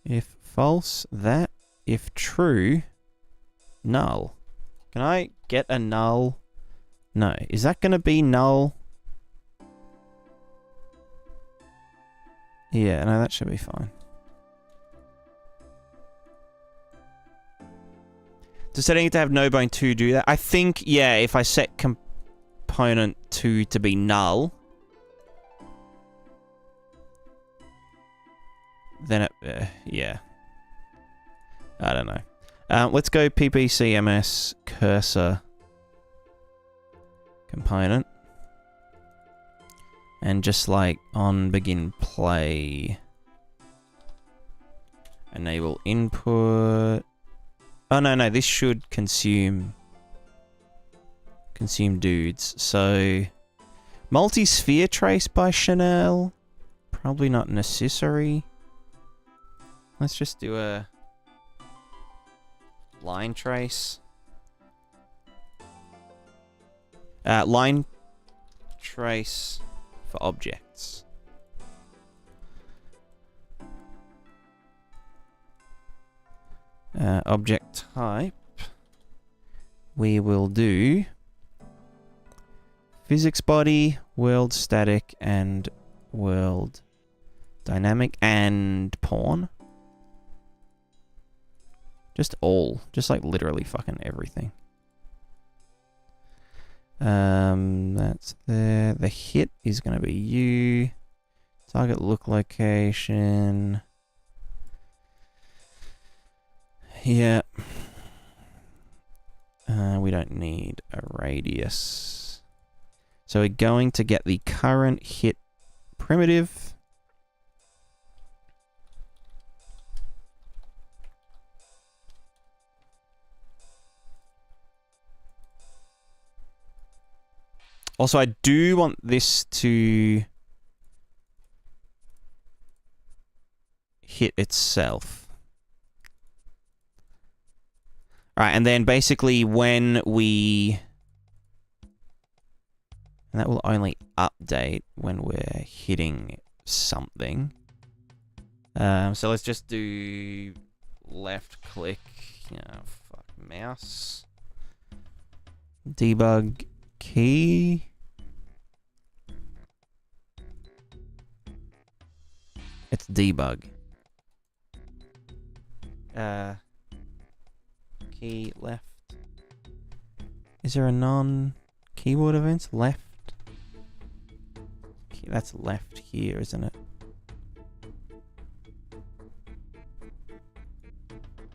If false, that. If true, null. Can I get a null? No. Is that going to be null? Yeah, no, that should be fine. Does setting it to have no bone 2 do that? I think, yeah, if I set component 2 to be null, then it, yeah. I don't know. Let's go ppcms cursor component. And just like on begin play, enable input. Oh no, this should consume dudes. So multi-sphere trace by Chanel, probably not necessary. Let's just do a line trace. Line trace for objects. Object type, we will do physics body, world static, and world dynamic, and pawn. Just all. Just like literally fucking everything. That's there. The hit is going to be you. Target look location. Yeah. We don't need a radius. So we're going to get the current hit primitive. Also, I do want this to hit itself. Alright, and then basically when we... And that will only update when we're hitting something. So let's just do left click, mouse. Debug key. It's debug. Key left. Is there a non-keyboard event? Left. Okay, that's left here, isn't it?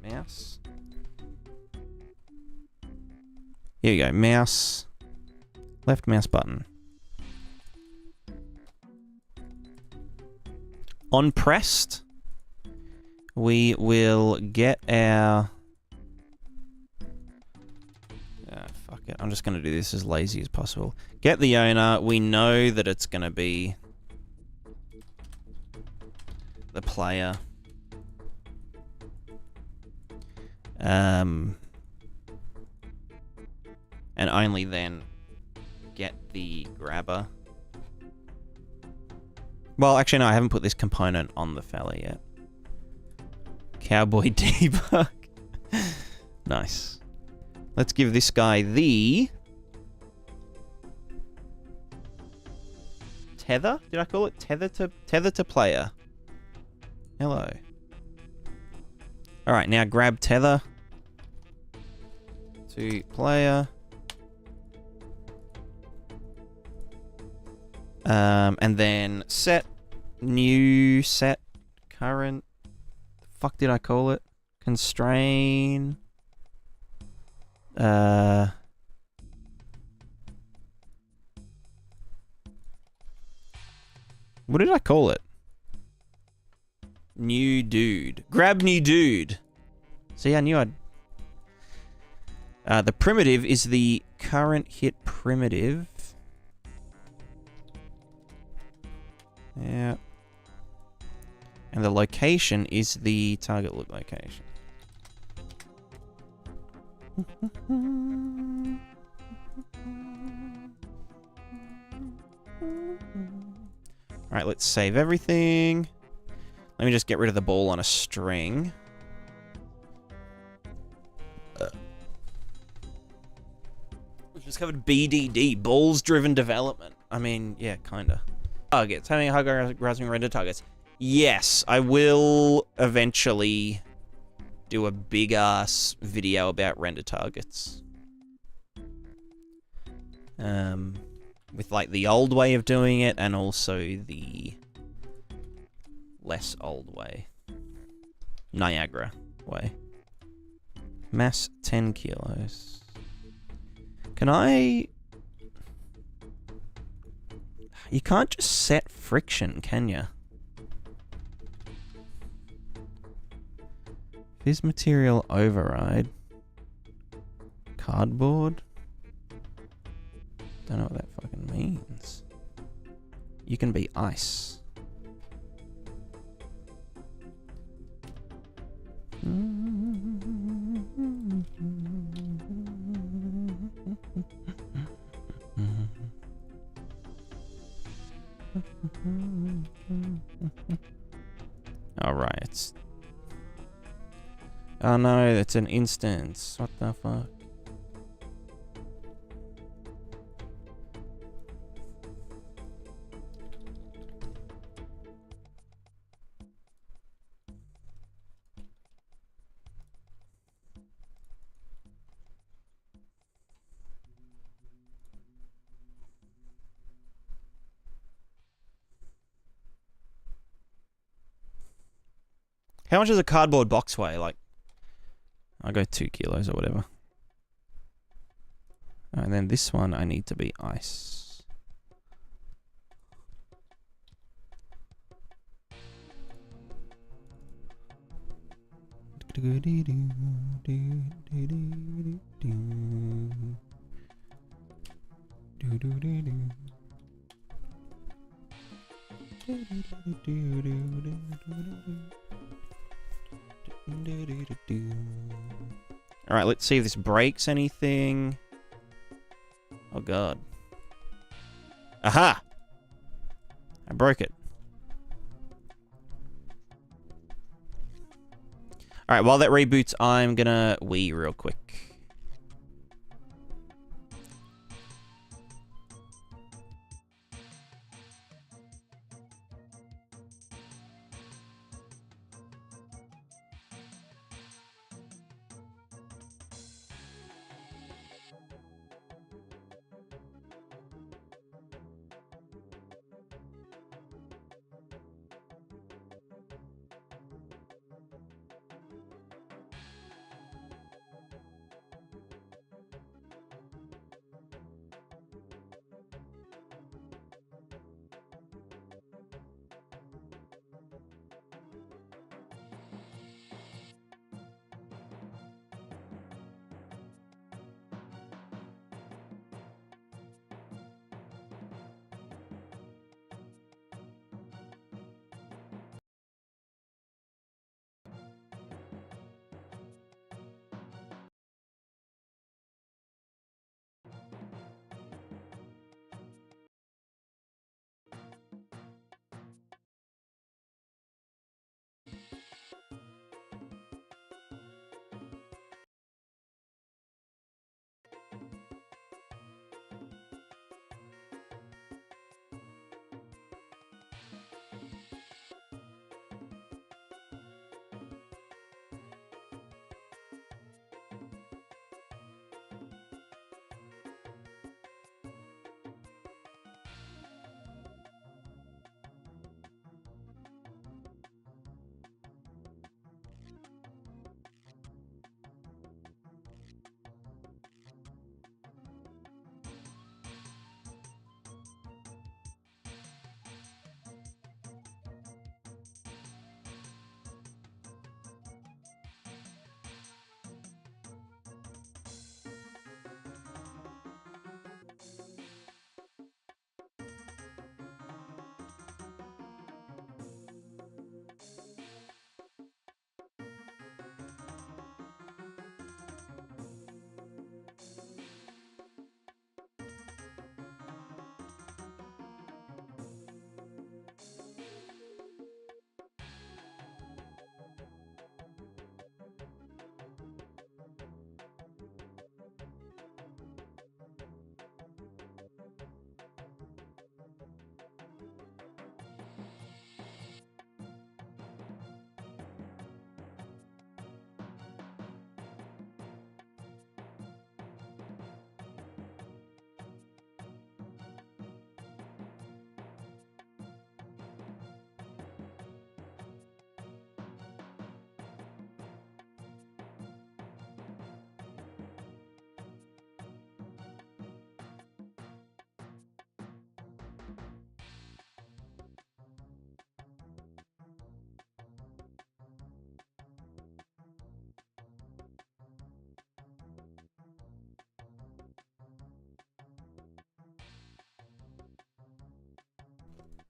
Mouse. Here we go. Mouse. Left mouse button. On pressed, we will get our... fuck it. I'm just going to do this as lazy as possible. Get the owner. We know that it's going to be the player. And only then get the grabber. Well, actually, no, I haven't put this component on the fella yet. Cowboy debug. Nice. Let's give this guy the tether? Did I call it tether to player? Hello. All right, now grab tether to player. And then set new set current. The fuck did I call it? Constrain. What did I call it? New dude. Grab new dude. See, I knew I'd... the primitive is the current hit primitive. Yeah. And the location is the target look location. Alright, let's save everything. Let me just get rid of the ball on a string. We've discovered BDD, balls-driven development. I mean, yeah, kinda. Targets, having a high grasping render targets. Yes, I will eventually do a big-ass video about render targets. With, like, the old way of doing it, and also the less old way. Niagara way. Mass 10 kilos. Can I... You can't just set friction, can you? Fizz material override. Cardboard? Don't know what that fucking means. You can be ice. Alright. Oh no, it's an instance. What the fuck? How much does a cardboard box weigh? Like, I'll go 2 kilos or whatever. And then this one, I need to be ice. Alright, let's see if this breaks anything. Oh god. Aha! I broke it. Alright, while that reboots, I'm gonna wee real quick.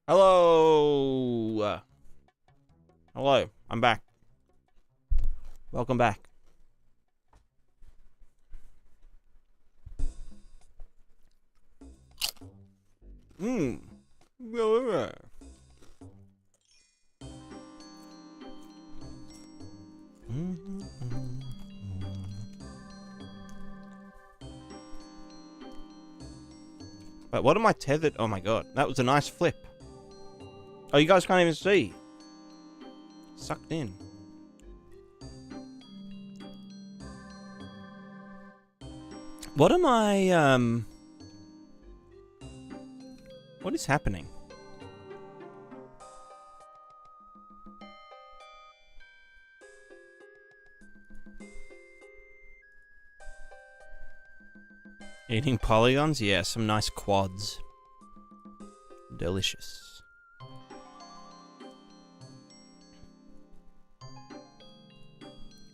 Hello. Hello. I'm back. Welcome back. Mmm. Wait, what am I tethered? Oh my god, that was a nice flip. Oh, you guys can't even see. Sucked in. What am I, what is happening? Eating polygons? Yeah, some nice quads. Delicious.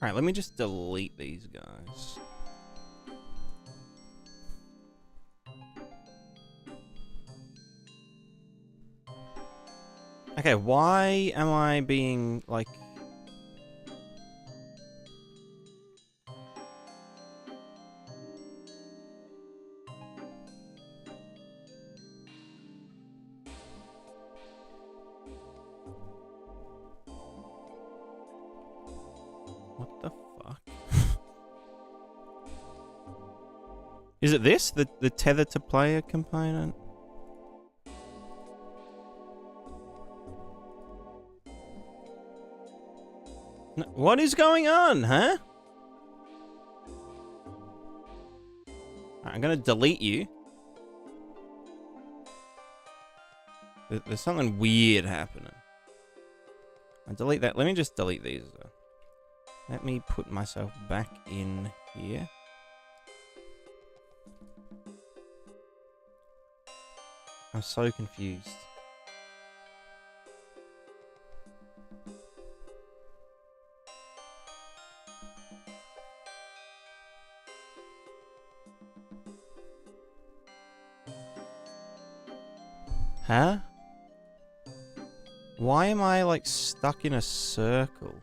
Alright, let me just delete these guys. Okay, why am I being, like... What the fuck? Is it this? The tether to player component? No, what is going on, huh? I'm gonna delete you. There's something weird happening. I delete that. Let me just delete these. Let me put myself back in here. I'm so confused. Huh? Why am I, like, stuck in a circle?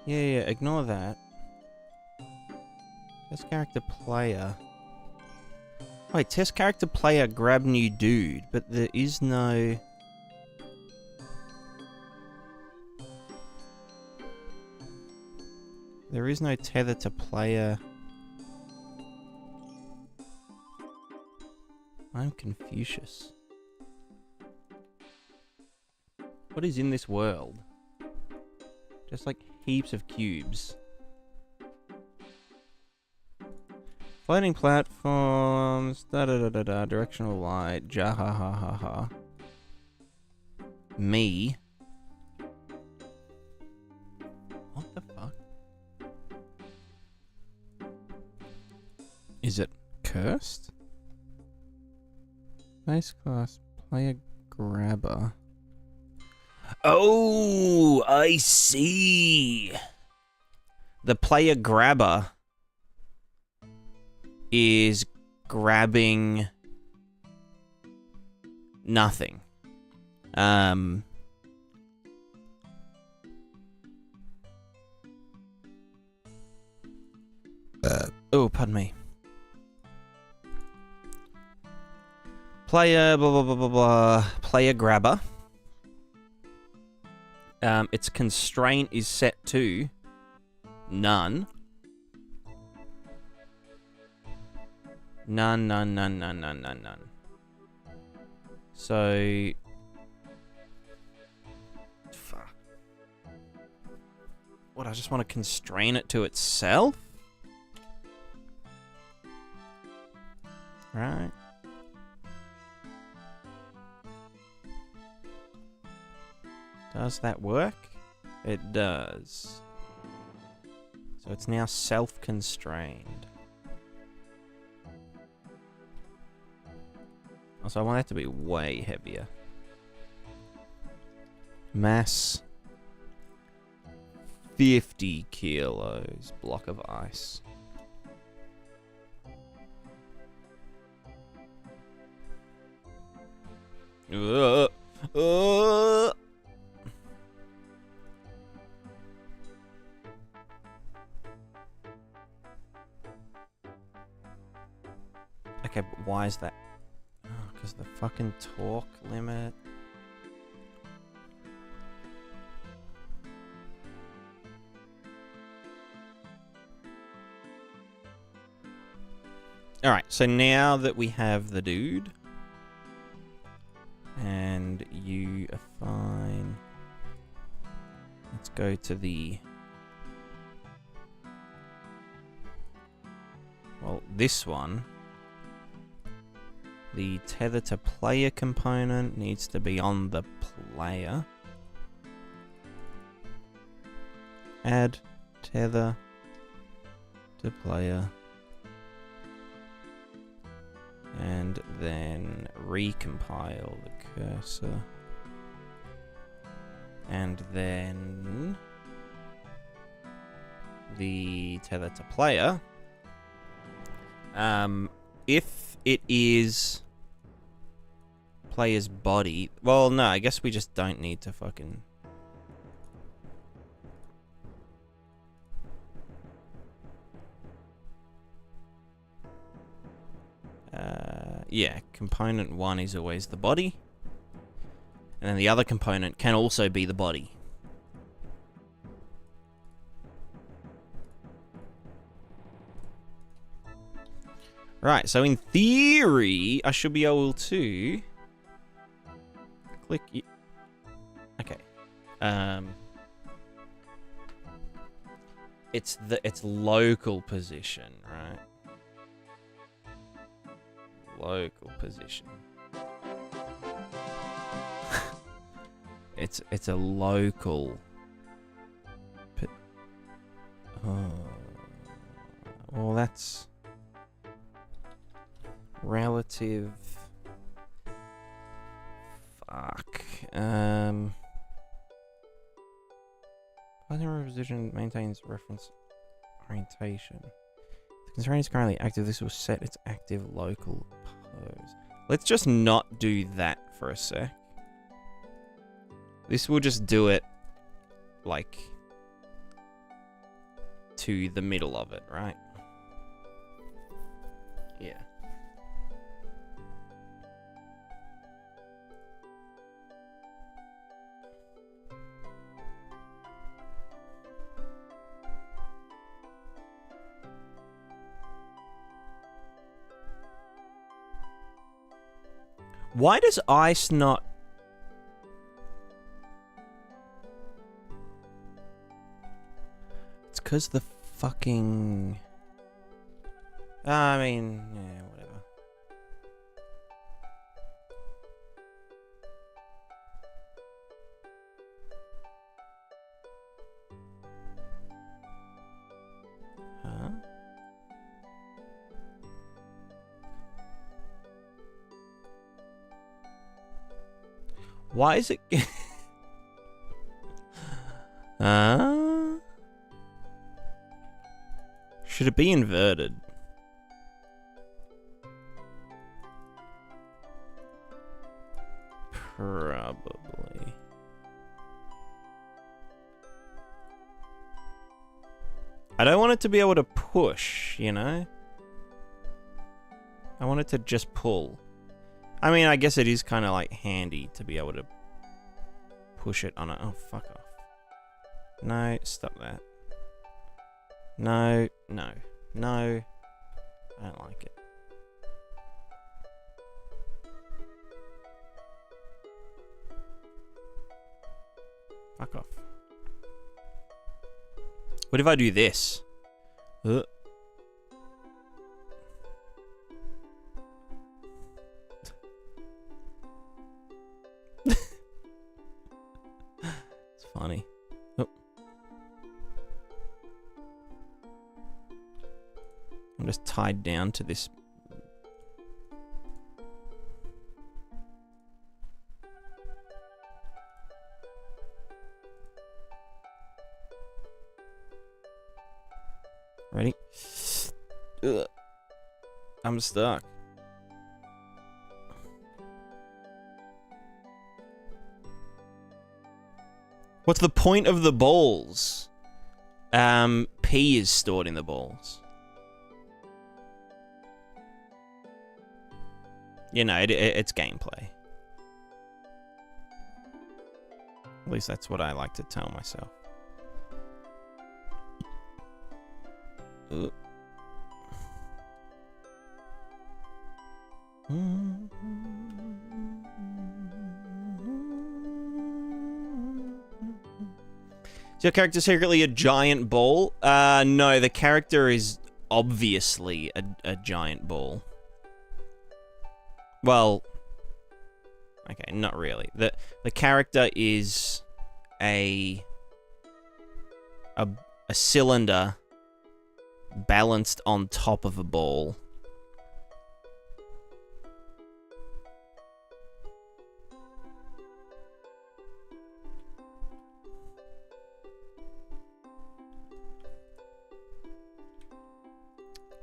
Yeah, ignore that. Test character player. Wait, test character player grab new dude, but there is no... There is no tether to player. I'm Confucius. What is in this world? Just like heaps of cubes. Floating platforms, directional light, jahahaha. Me. What the fuck? Is it cursed? Base class, player grabber. Oh, I see. The player grabber is grabbing nothing. Oh, pardon me. Player blah blah blah blah blah. Player grabber. Its constraint is set to none. None. So... Fuck. What, I just want to constrain it to itself? Right. Does that work? It does. So it's now self-constrained. Also, I want that to be way heavier. Mass 50 kilos. Block of ice. Okay, but why is that? Oh, because the fucking torque limit. Alright, so now that we have the dude, and you are fine, let's go to the... Well, this one, the tether to player component needs to be on the player. Add tether to player. And then recompile the cursor. And then the tether to player. If it is player's body, well, no, I guess we just don't need to fucking... yeah, component 1 is always the body. And then the other component can also be the body. Right, so in theory, I should be able to click... Okay. It's local position, right? Local position. it's a local. Oh, well, that's relative. Fuck. Primary position maintains reference orientation. The constraint is currently active. This will set its active local pose. Let's just not do that for a sec. This will just do it, like, to the middle of it, right? Yeah. Why does ice not... It's because the fucking... I mean, yeah, whatever. Huh? Why is it... Should it be inverted? Probably. I don't want it to be able to push, you know? I want it to just pull. I mean, I guess it is kind of like handy to be able to push it on a... Oh, fuck off. No, stop that. No, no, no. I don't like it. Fuck off. What if I do this? It's funny. Oh. I'm just tied down to this. Ready? Ugh. I'm stuck. What's the point of the balls? P is stored in the balls. You know, it's gameplay. At least that's what I like to tell myself. Is your character secretly a giant ball? No, the character is obviously a giant ball. Well, okay, not really. The character is a cylinder balanced on top of a ball.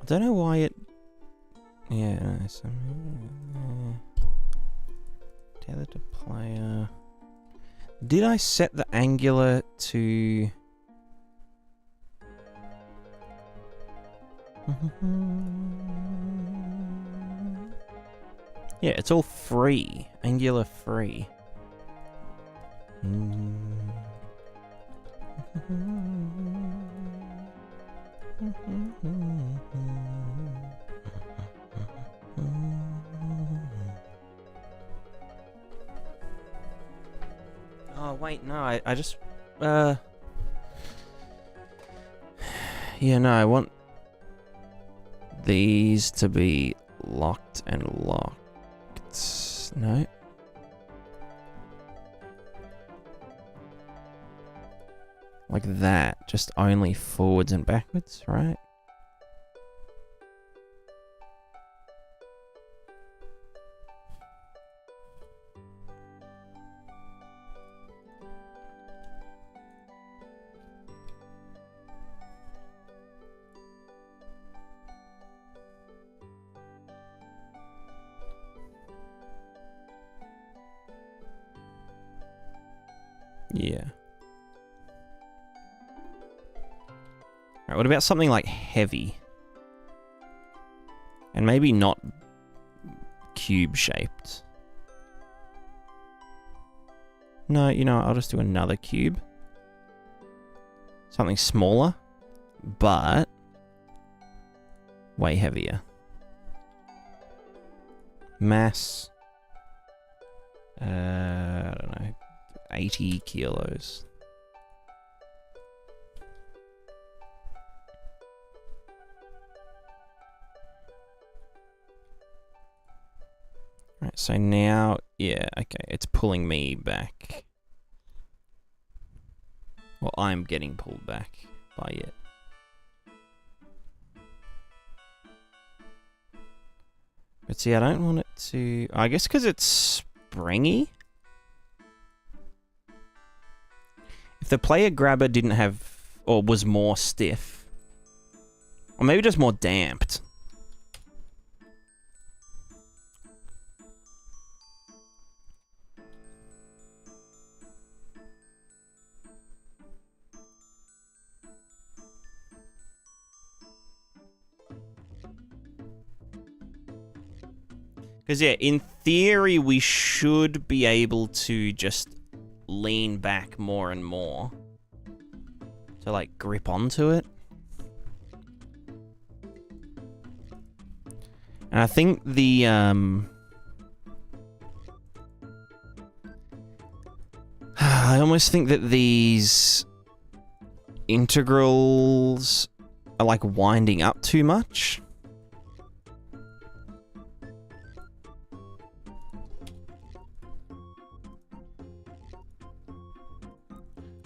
I don't know why it... Yeah, tether to player. Did I set the angular to... Yeah, it's all free. Angular free. Oh, wait, no, I just... Yeah, no, I want these to be locked and locked. No. Like that, just only forwards and backwards, right? Yeah. Alright, what about something like heavy? And maybe not cube-shaped. No, you know what, I'll just do another cube. Something smaller, but way heavier. Mass. I don't know. 80 kilos. Right, so now, yeah, okay, it's pulling me back. Well, I'm getting pulled back by it. But see, I don't want it to... I guess because it's springy? If the player grabber didn't have... or was more stiff. Or maybe just more damped. Because, yeah, in theory, we should be able to just lean back more and more to, like, grip onto it. And I think the, I almost think that these integrals are, like, winding up too much.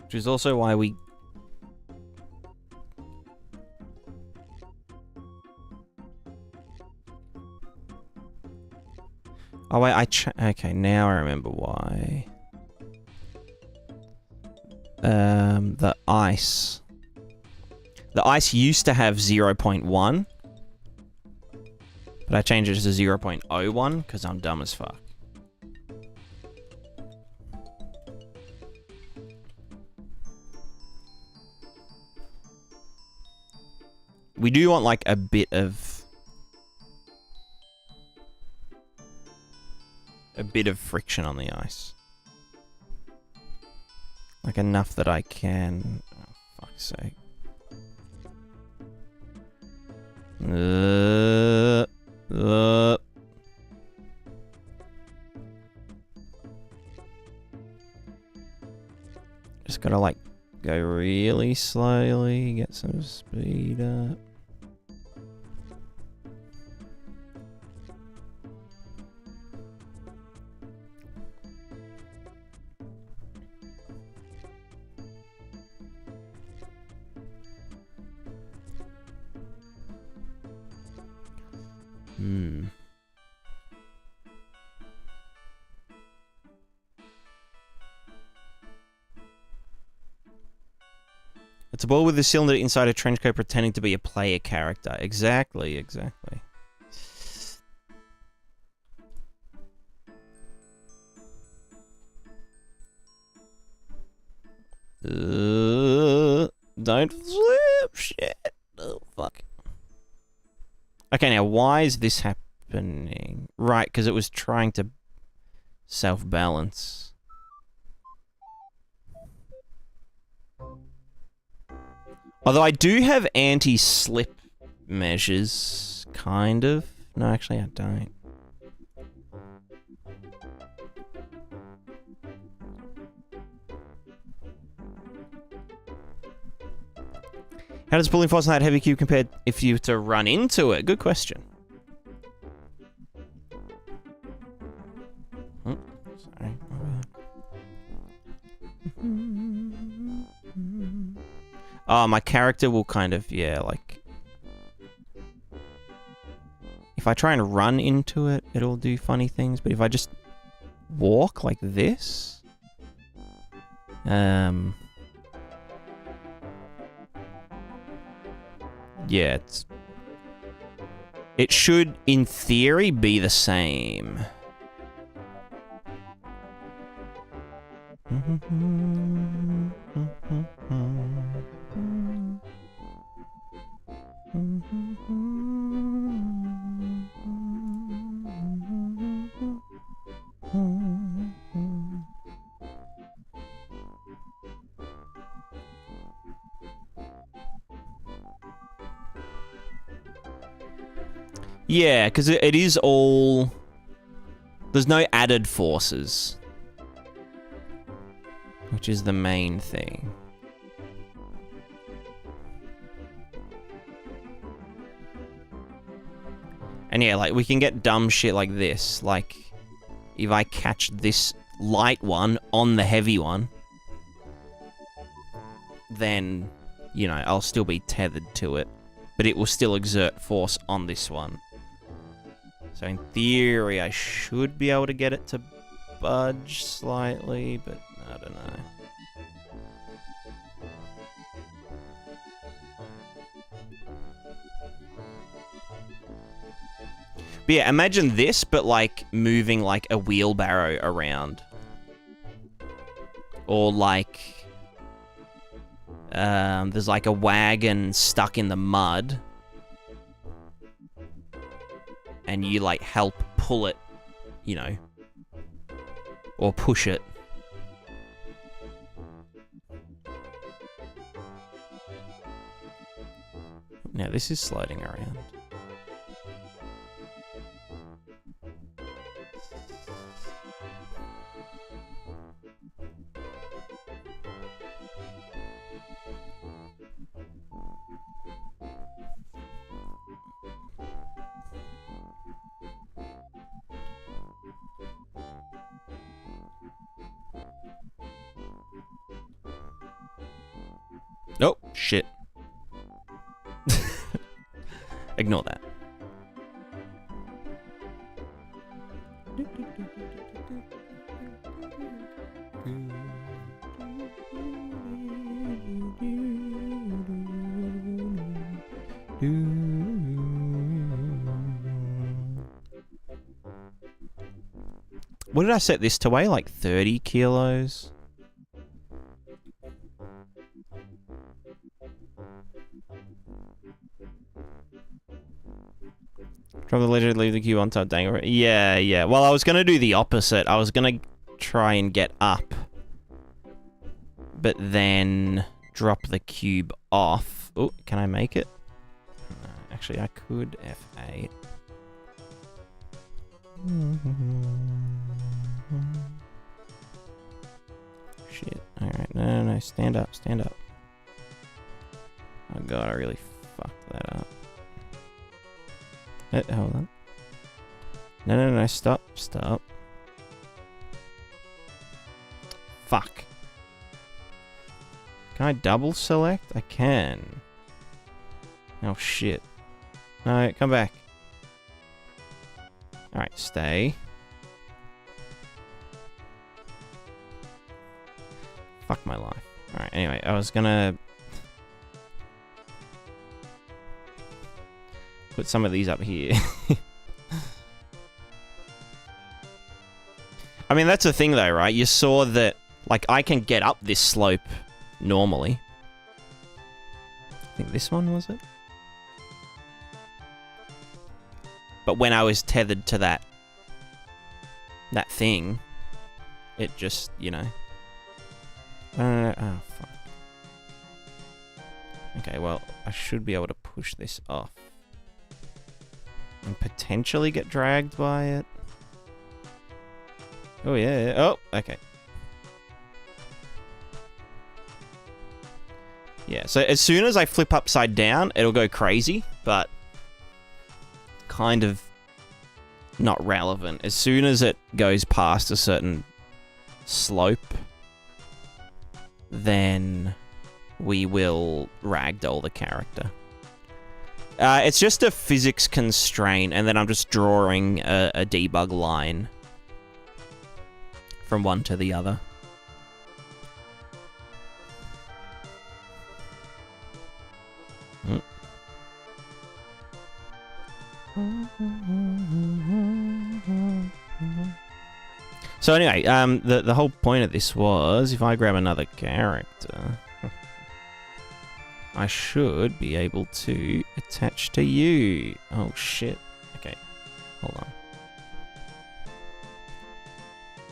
Which is also why we... Oh wait, okay, now I remember why. The ice. The ice used to have 0.1. But I changed it to 0.01 because I'm dumb as fuck. We do want like a bit of friction on the ice. Like enough that I can... Oh, fuck's sake. Just gotta like go really slowly, get some speed up. It's a ball with a cylinder inside a trench coat pretending to be a player character. Exactly, exactly. Don't flip shit. Oh, fuck. Okay, now, why is this happening? Right, because it was trying to self-balance. Although I do have anti-slip measures, kind of. No, actually I don't. How does pulling force on that heavy cube compare if you were to run into it? Good question. Oh, sorry. Oh, my character will kind of, yeah, like... If I try and run into it, it'll do funny things, but if I just walk like this... Yeah, it should, in theory, be the same. Yeah, because it is all... There's no added forces. Which is the main thing. And yeah, like, we can get dumb shit like this. Like, if I catch this light one on the heavy one, then, you know, I'll still be tethered to it. But it will still exert force on this one. So in theory, I should be able to get it to budge slightly, but I don't know. But yeah, imagine this, but like moving like a wheelbarrow around. Or like, there's like a wagon stuck in the mud. And you like help pull it, you know, or push it. Now this is sliding around. Oh, shit. Ignore that. What did I set this to weigh? Like 30 kilos? Grab the ledger, leave the cube on top, dang it. Yeah, yeah. Well, I was going to do the opposite. I was going to try and get up. But then drop the cube off. Oh, can I make it? No, actually, I could F8. Shit. Alright, no, stand up, stand up. Oh god, I really fucked that up. Hold on. No, stop. Fuck. Can I double select? I can. Oh shit. No, come back. Alright, stay. Fuck my life. Alright, anyway, I was gonna put some of these up here. I mean, that's the thing though, right? You saw that, like, I can get up this slope normally. I think this one was it? But when I was tethered to that thing, it just, you know. Oh, fuck. Okay, well, I should be able to push this off. And potentially get dragged by it. Oh, yeah. Oh, okay. Yeah, so as soon as I flip upside down, it'll go crazy, but kind of not relevant. As soon as it goes past a certain slope, then we will ragdoll the character. It's just a physics constraint, and then I'm just drawing a debug line from one to the other. So anyway, the whole point of this was, if I grab another character, I should be able to attach to you. Oh shit. Okay, hold on.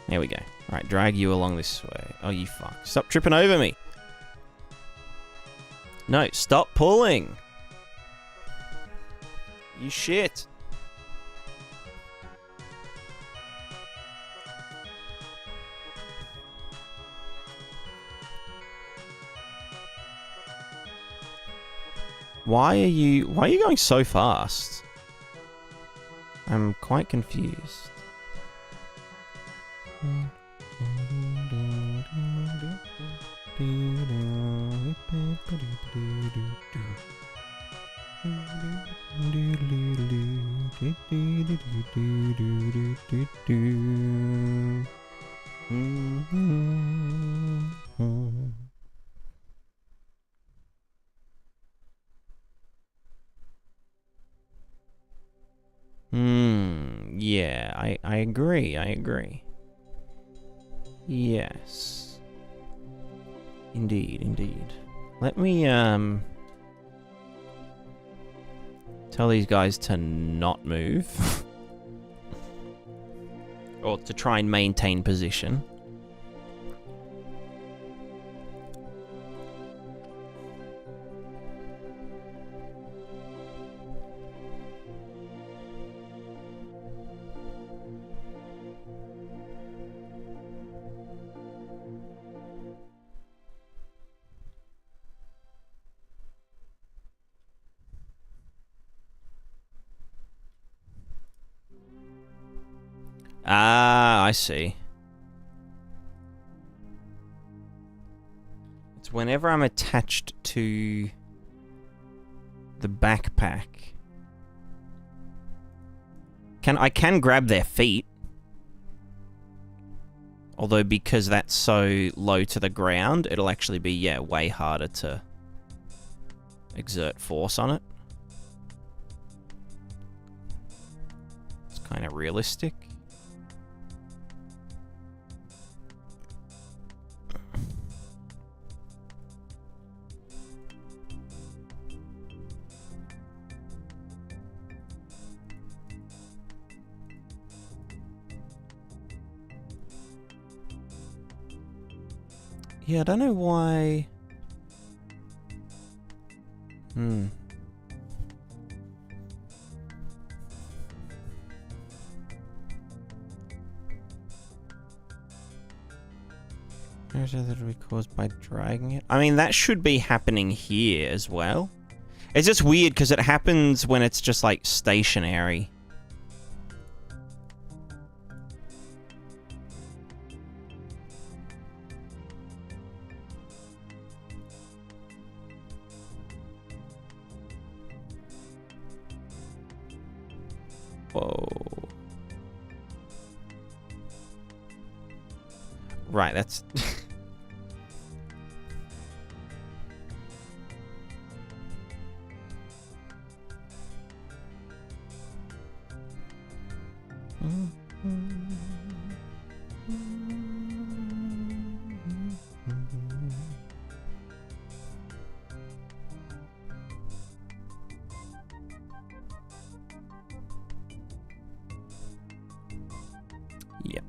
There we go. Alright, drag you along this way. Oh, you fuck. Stop tripping over me. No, stop pulling. You shit. Why are you going so fast? I'm quite confused. Yeah, I agree. Yes. Indeed. Let me, tell these guys to not move. Or to try and maintain position. Ah, I see. It's whenever I'm attached to the backpack. I can grab their feet. Although because that's so low to the ground, it'll actually be, yeah, way harder to exert force on it. It's kind of realistic. Yeah, I don't know why. That would be caused by dragging it. I mean, that should be happening here as well. It's just weird because it happens when it's just like stationary. Whoa. Right, that's... Yep.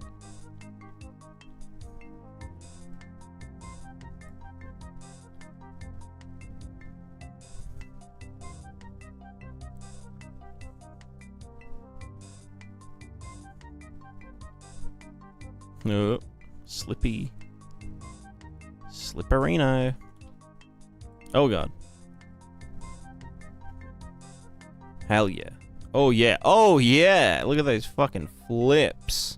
Oh, slippy. Slipperino. Oh god. Hell yeah. Oh yeah. Oh yeah! Look at those fucking flips.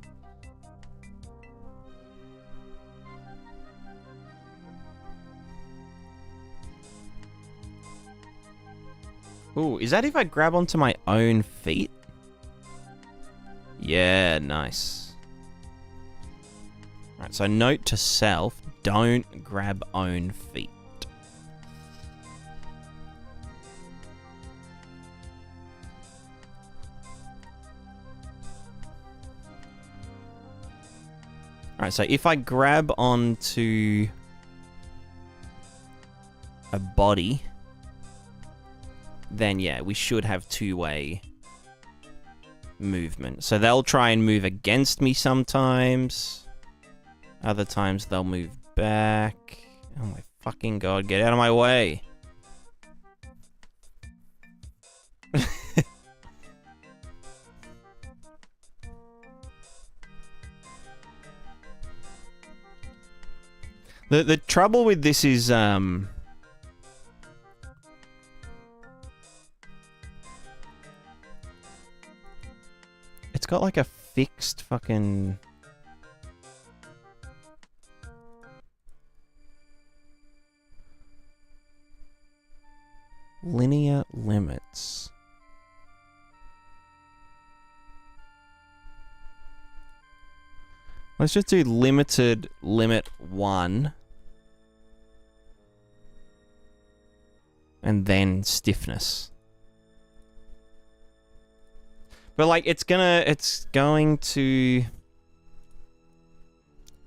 Ooh, is that if I grab onto my own feet? Yeah, nice. Alright, so note to self, don't grab own feet. Alright, so if I grab onto a body, then yeah, we should have two-way movement. So they'll try and move against me sometimes. Other times they'll move back. Oh my fucking god, get out of my way. The trouble with this is it's got like a fixed fucking linear limits. Let's just do limited limit 1. And then stiffness. But like it's going to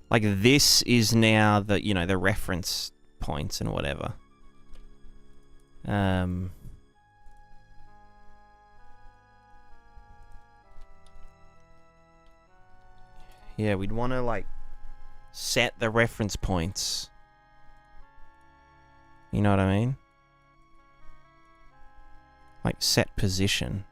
like this is now the, you know, the reference points and whatever. Yeah, we'd want to like set the reference points. You know what I mean? Like set position.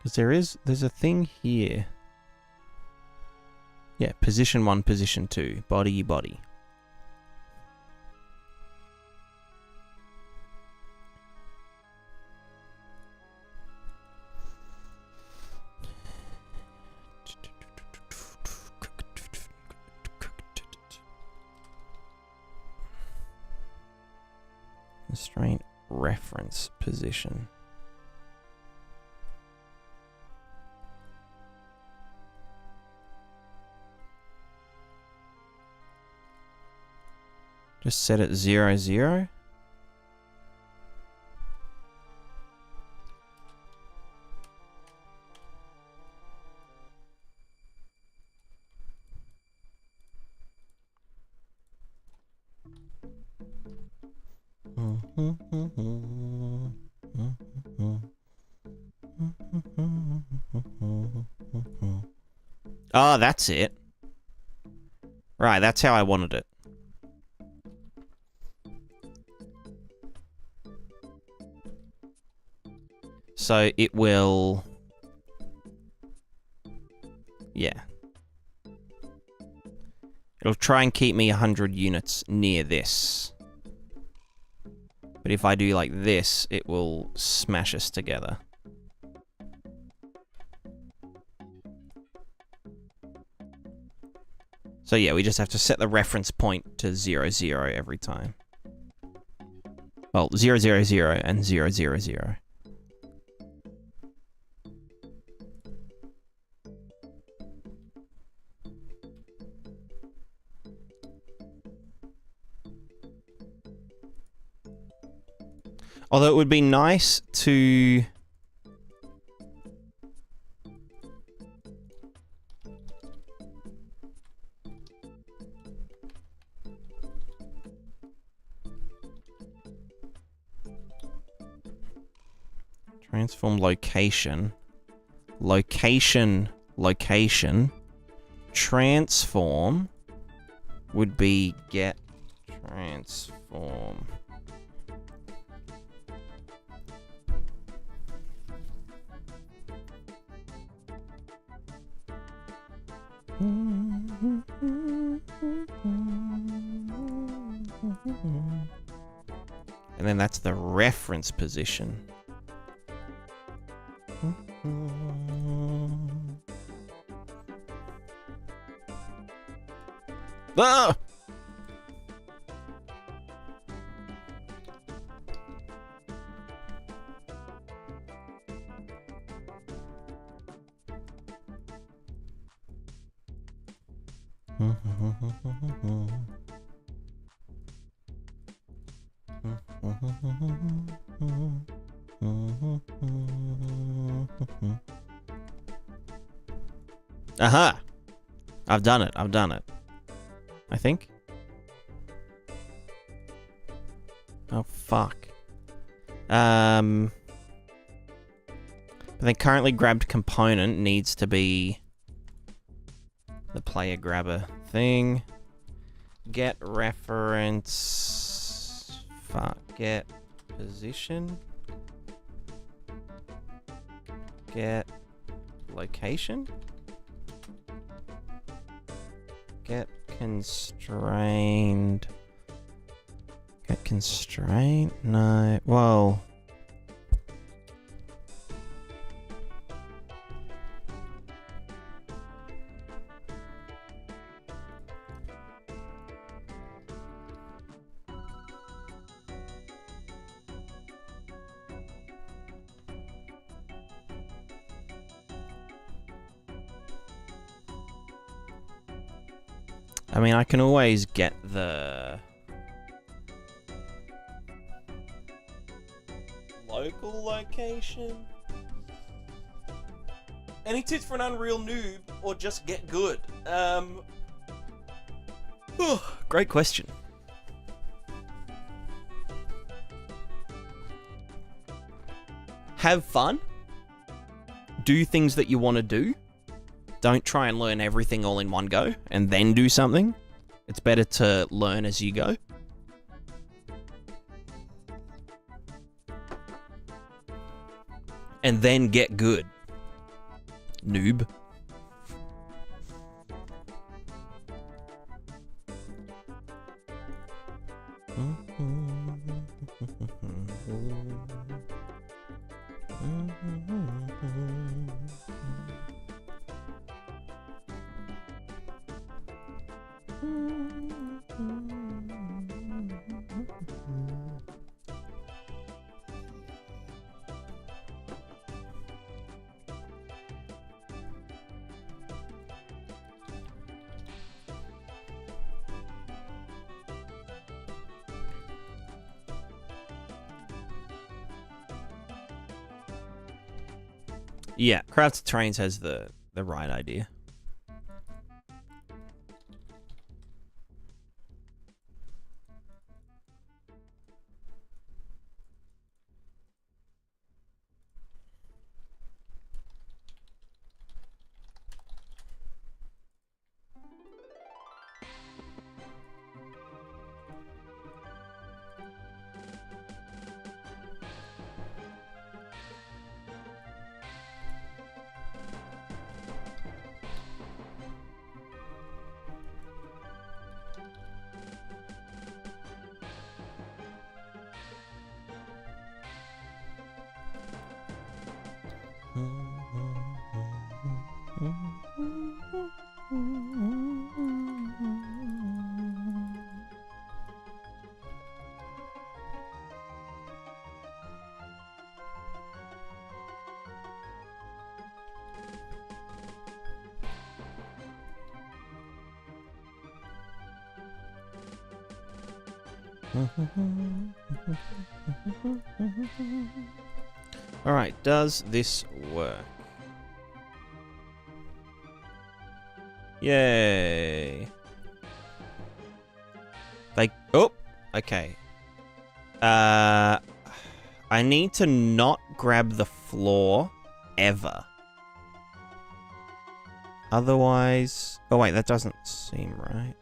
Because there's a thing here. Yeah, position 1, position 2, body, body. Constraint reference position. Just set it 0, 0. Oh, that's it. Right, that's how I wanted it. So it will... Yeah. It'll try and keep me 100 units near this. But if I do like this, it will smash us together. So yeah, we just have to set the reference point to 0, 0 every time. Well, 0, 0, 0 and 0, 0, 0. Although it would be nice to... Transform location. Location. Location. Transform would be get transform. And then that's the reference position. Ah! Aha! I've done it. I've done it. I think. Oh, fuck. But the currently grabbed component needs to be the player grabber thing. Get reference. Fuck. Get position. Get location. Get constrained. Get constraint? No. Whoa. I mean, I can always get the local location. Any tips for an Unreal noob, or just get good? Great question. Have fun. Do things that you want to do. Don't try and learn everything all in one go and then do something. It's better to learn as you go. And then get good. Noob. Yeah, Crafted Trains has the right idea. Alright, does this work? Yay. Like, oh, okay. I need to not grab the floor ever. Otherwise, oh wait, that doesn't seem right.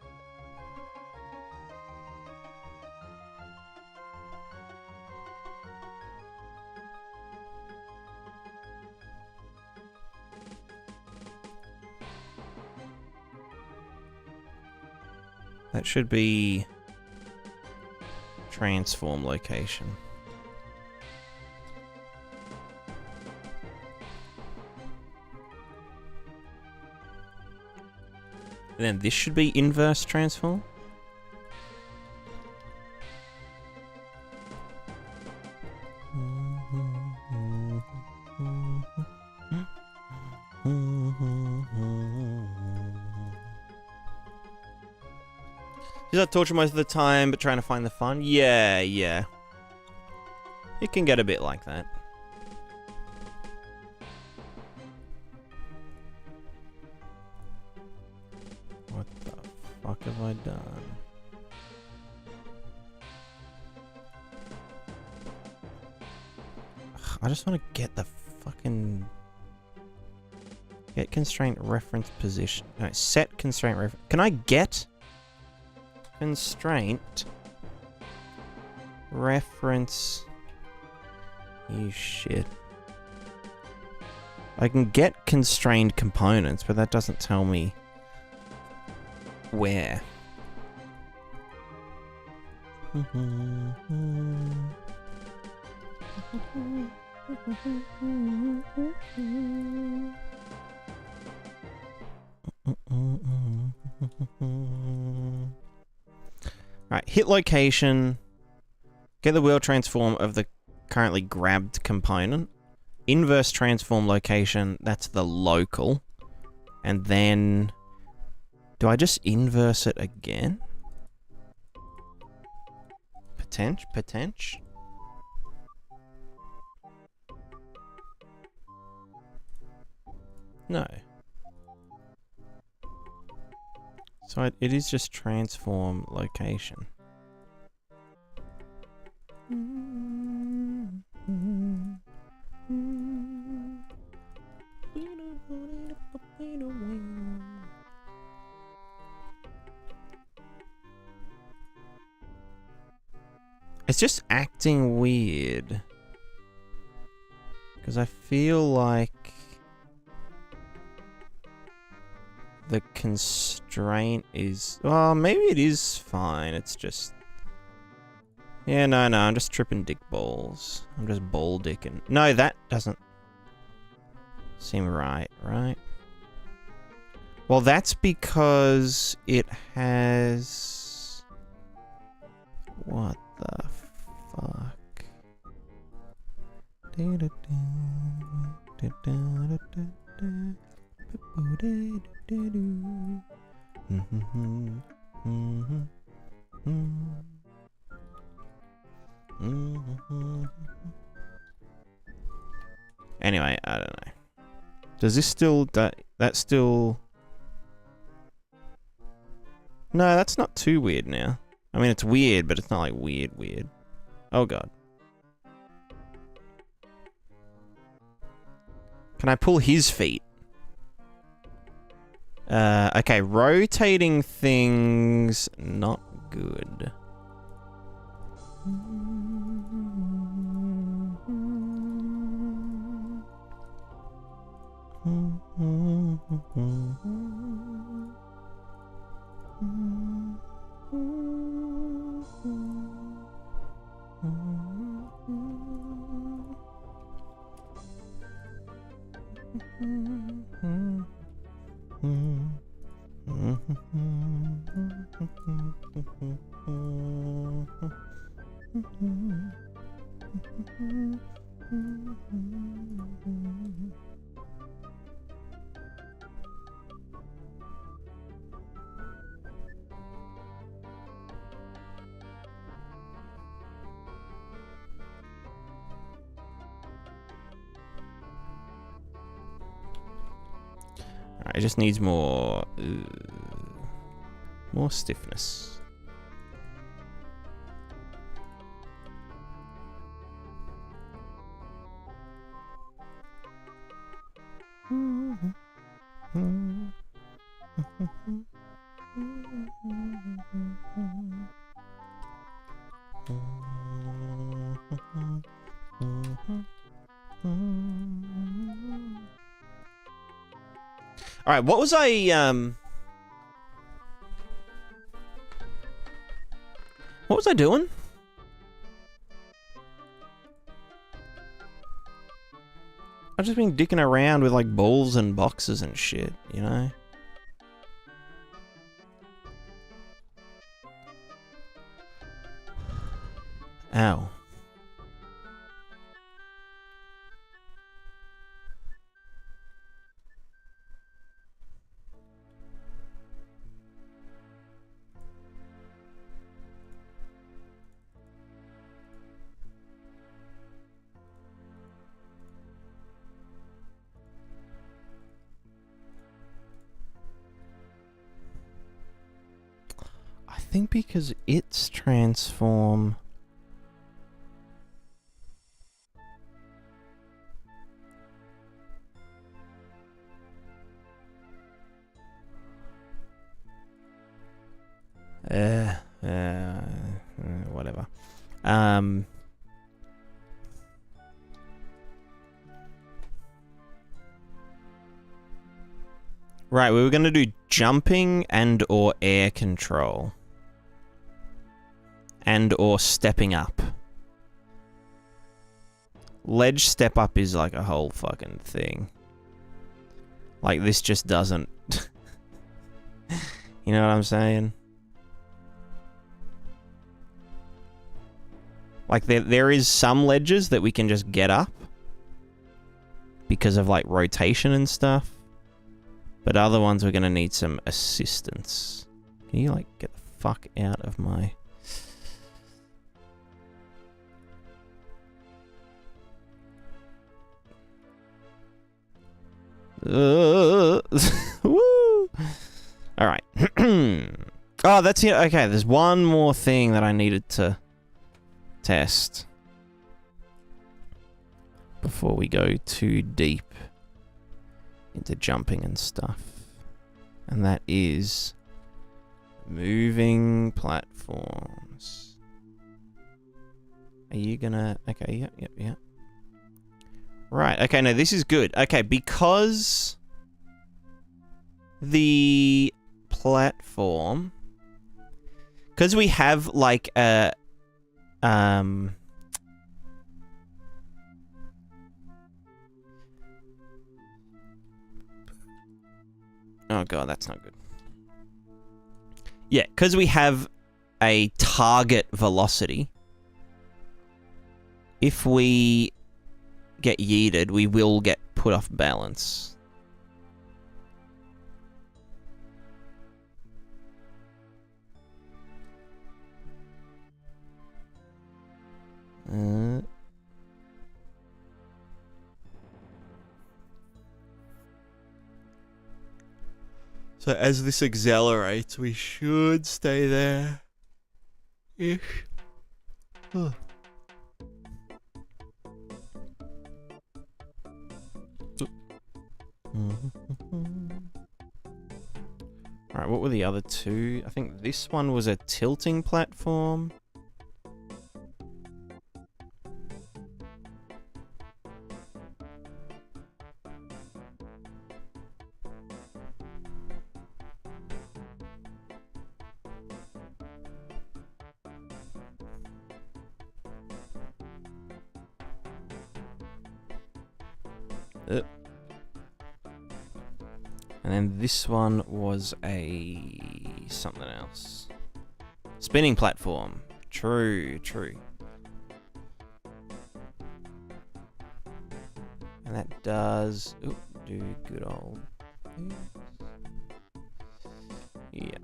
That should be transform location. And then this should be inverse transform. Does that torture most of the time, but trying to find the fun? Yeah, yeah. It can get a bit like that. What the fuck have I done? Ugh, I just want to get the fucking... Get constraint reference position. No, set constraint reference. Can I get... Constraint reference, you shit. I can get constrained components, but that doesn't tell me where. Alright, hit location, get the wheel transform of the currently grabbed component, inverse transform location, that's the local, and then, do I just inverse it again? Potential? No. So it is just transform location. It's just acting weird. Because I feel like the constraint is... Well, maybe it is fine. It's just... Yeah, no, I'm just tripping dick balls. I'm just ball dicking. No, that doesn't seem right? Well, that's because it has... What the fuck? Anyway, I don't know. Does this still... That still... No, that's not too weird now. I mean, it's weird, but it's not like weird. Oh god. Can I pull his feet? Okay, rotating things, not good. Alright, it just needs more stiffness. All right, what was I doing? I've just been dicking around with like balls and boxes and shit, you know? Ow. I think because its transform... whatever. Right, we were going to do jumping and or air control. And or stepping up. Ledge step up is like a whole fucking thing. Like this just doesn't... You know what I'm saying? Like there is some ledges that we can just get up because of like rotation and stuff. But other ones we're gonna need some assistance. Can you like get the fuck out of my... Woo! Alright. Oh, that's it. Okay, there's one more thing that I needed to test before we go too deep into jumping and stuff. And that is moving platforms. Are you gonna... Okay, yep. Right, okay, no, this is good. Okay, because the platform... Because we have, like, a... Oh god, that's not good. Yeah, because we have a target velocity. If we get yeeted, we will get put off balance. So as this accelerates, we should stay there. Ish. Huh. Alright, what were the other two? I think this one was a tilting platform. And then this one was a something else. Spinning platform. True, true. And that does do good old. Yeah.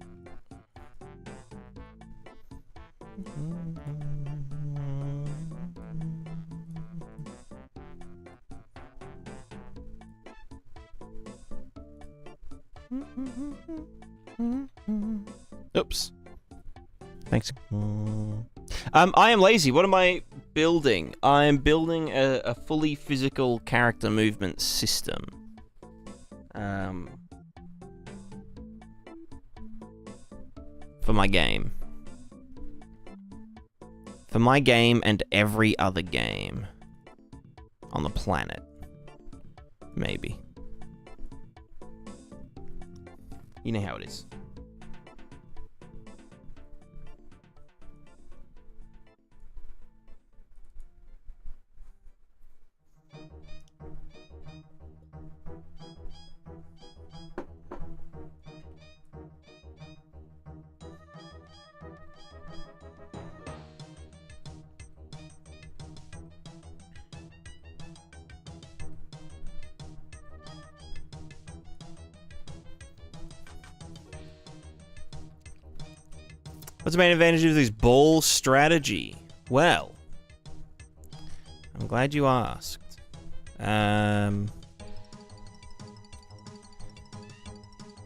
Oops. Thanks. I am lazy. What am I building? I'm building a fully physical character movement system. For my game. For my game and every other game on the planet. Maybe. You know how it is. What's the main advantage of this ball strategy? Well, I'm glad you asked.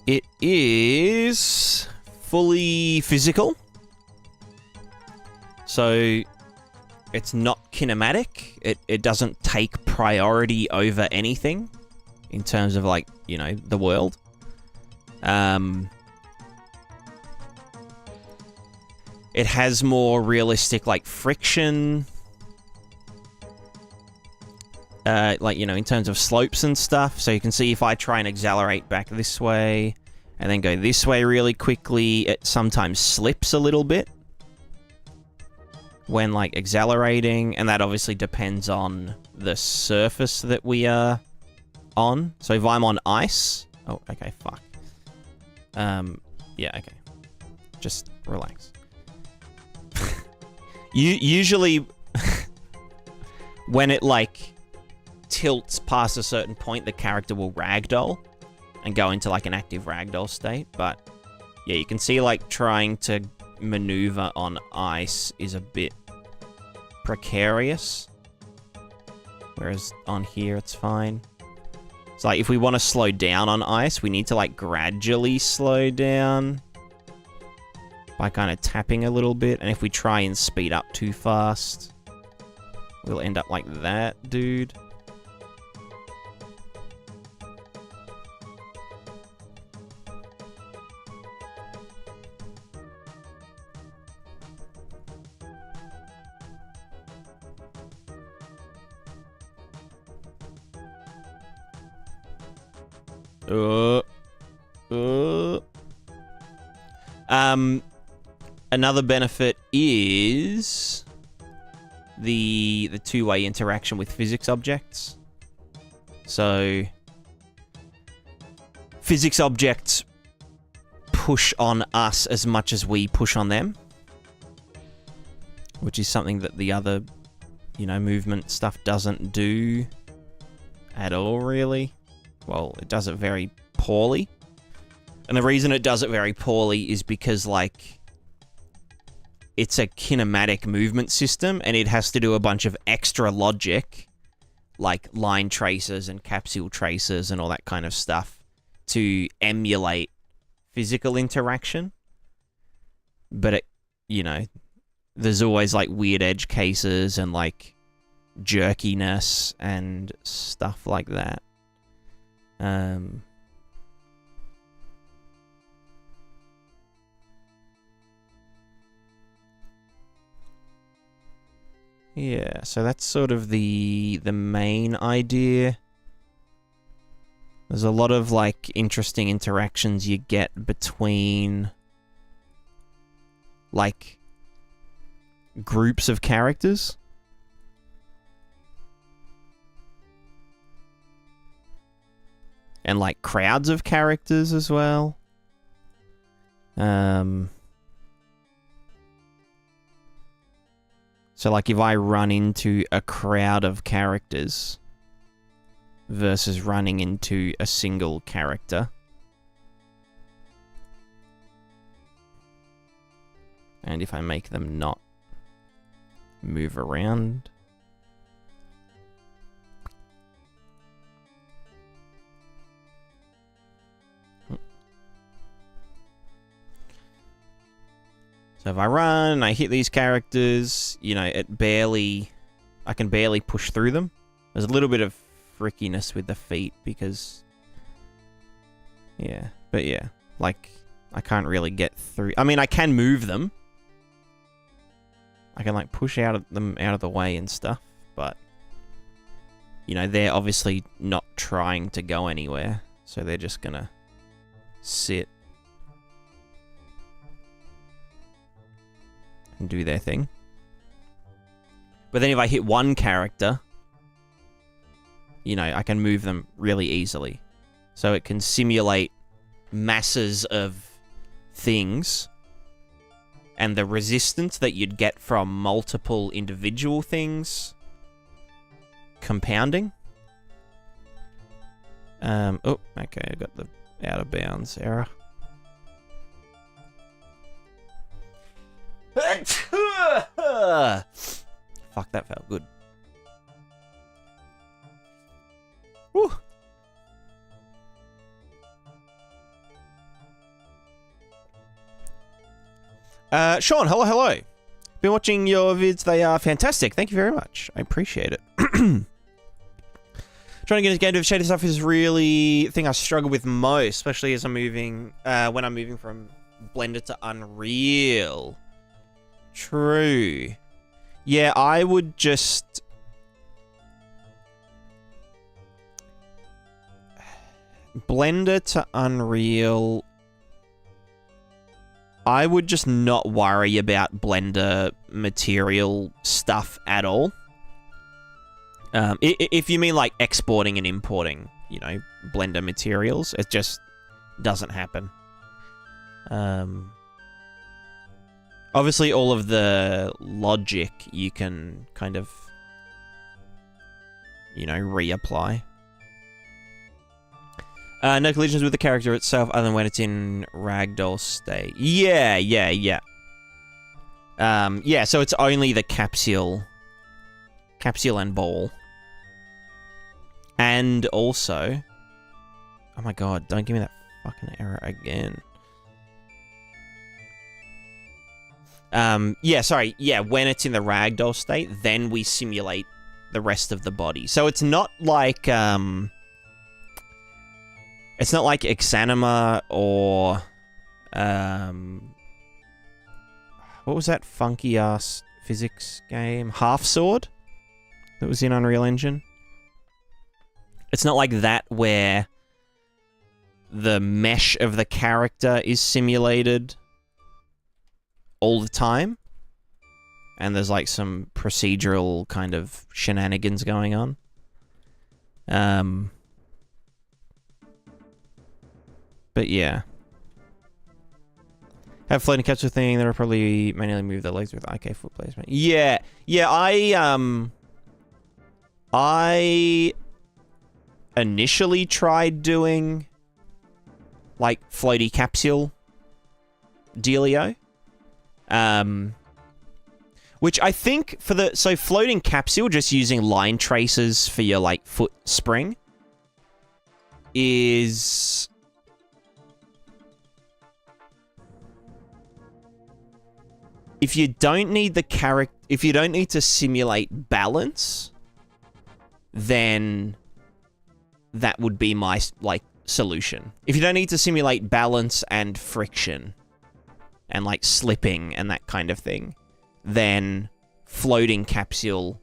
It is fully physical. So it's not kinematic. It doesn't take priority over anything in terms of, like, you know, the world. It has more realistic, like, friction. Like, you know, in terms of slopes and stuff. So you can see if I try and accelerate back this way and then go this way really quickly, it sometimes slips a little bit when, like, accelerating. And that obviously depends on the surface that we are on. So if I'm on ice... Oh, okay, fuck. Yeah, okay. Just relax. Usually, when it, like, tilts past a certain point, the character will ragdoll and go into, like, an active ragdoll state. But, yeah, you can see, like, trying to maneuver on ice is a bit precarious. Whereas on here, it's fine. So, like, if we want to slow down on ice, we need to, like, gradually slow down by kind of tapping a little bit. And if we try and speed up too fast, we'll end up like that, dude. Another benefit is the two-way interaction with physics objects. So physics objects push on us as much as we push on them, which is something that the other, you know, movement stuff doesn't do at all, really. Well, it does it very poorly. And the reason it does it very poorly is because, like, it's a kinematic movement system, and it has to do a bunch of extra logic, like line traces and capsule traces and all that kind of stuff, to emulate physical interaction. But it, you know, there's always, like, weird edge cases and, like, jerkiness and stuff like that. Yeah, so that's sort of the main idea. There's a lot of, like, interesting interactions you get between, like, groups of characters. and like crowds of characters as well. So like if I run into a crowd of characters versus running into a single character. And if I make them not move around. So if I run, I hit these characters, you know, I can barely push through them. There's a little bit of frickiness with the feet because, yeah, but yeah, like, I can't really get through. I mean, I can move them. I can, like, push them out of the way and stuff, but, you know, they're obviously not trying to go anywhere, so they're just gonna sit and do their thing. But then if I hit one character, you know, I can move them really easily. So it can simulate masses of things and the resistance that you'd get from multiple individual things compounding. Oh, okay, I got the out of bounds error. Fuck, that felt good. Woo. Sean, hello. Been watching your vids. They are fantastic. Thank you very much. I appreciate it. Trying to get into GameDev shaded stuff is really the thing I struggle with most, especially as I'm moving, when I'm moving from Blender to Unreal. True. Yeah, I would just... Blender to Unreal... I would just not worry about Blender material stuff at all. If you mean, like, exporting and importing, you know, Blender materials, it just doesn't happen. Obviously, all of the logic you can kind of, you know, reapply. No collisions with the character itself other than when it's in ragdoll state. Yeah. Yeah, so it's only the capsule and ball. And also... Oh my god, don't give me that fucking error again. Yeah, sorry. Yeah, when it's in the ragdoll state, then we simulate the rest of the body. So it's not like, it's not like Exanima or, what was that funky-ass physics game? Half Sword? That was in Unreal Engine? It's not like that where the mesh of the character is simulated all the time, and there's like some procedural kind of shenanigans going on. But yeah. Have floating capsule thing that'll probably manually move their legs with IK foot placement. Yeah, I initially tried doing like floaty capsule dealio. Which I think for the... So floating capsule, just using line traces for your, like, foot spring is... If you don't need the if you don't need to simulate balance, then that would be my, like, solution. If you don't need to simulate balance and friction and, like, slipping and that kind of thing, then floating capsule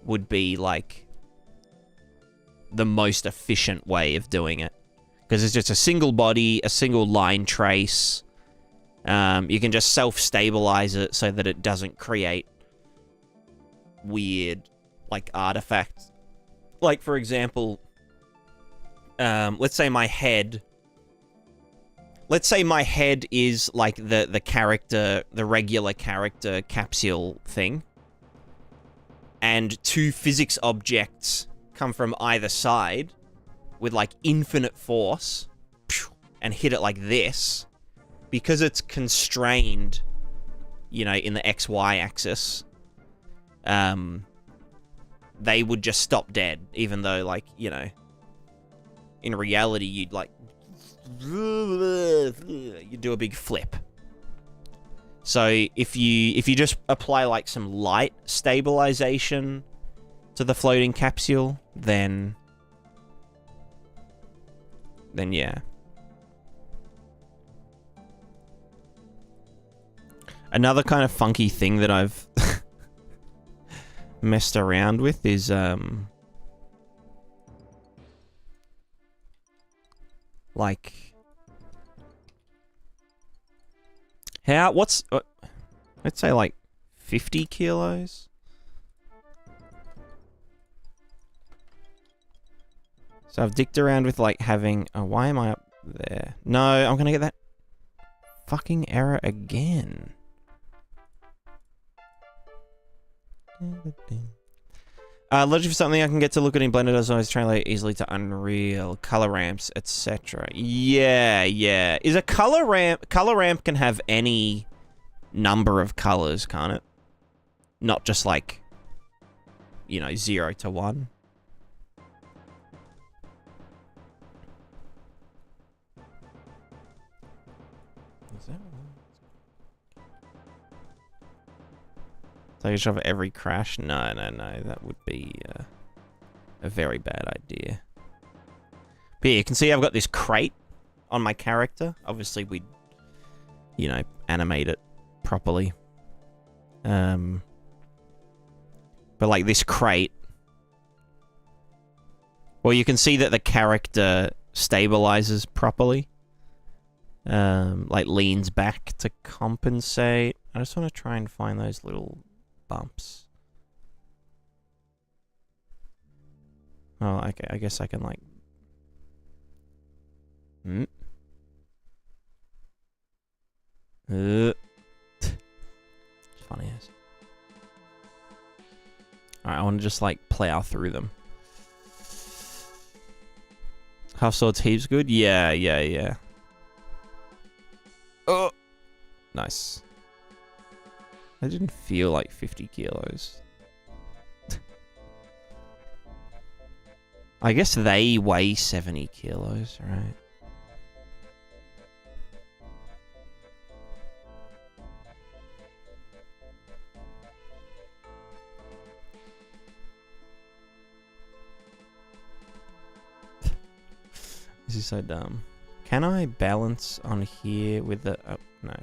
would be, like, the most efficient way of doing it. Because it's just a single body, a single line trace. You can just self-stabilize it so that it doesn't create weird, like, artifacts. Like, for example, let's say my head. Let's say my head is like the character, the regular character capsule thing. And two physics objects come from either side with like infinite force and hit it like this. Because it's constrained, you know, in the XY axis, they would just stop dead, even though, like, you know, in reality, you'd like, you do a big flip. So if you just apply like some light stabilization to the floating capsule, then yeah. Another kind of funky thing that I've messed around with is like let's say like 50 kilos. So I've dicked around with like having, why am I up there? No, I'm gonna get that fucking error again. Logic for something I can get to look at in Blender doesn't always translate easily to Unreal, color ramps, etc. Yeah. Is a color ramp can have any number of colors, can't it? Not just like, you know, 0 to 1. Is that one? Take a shot of every crash? No. That would be a very bad idea. But yeah, you can see I've got this crate on my character. Obviously, we'd, you know, animate it properly. But like this crate, well, you can see that the character stabilizes properly. Like leans back to compensate. I just want to try and find those little bumps. Oh, okay. I guess I can like. It's funny as. Alright, I want to just like plow through them. Half swords heaps good? Yeah. Oh! Nice. I didn't feel like 50 kilos. I guess they weigh 70 kilos, right? This is so dumb. Can I balance on here with the... Oh, no.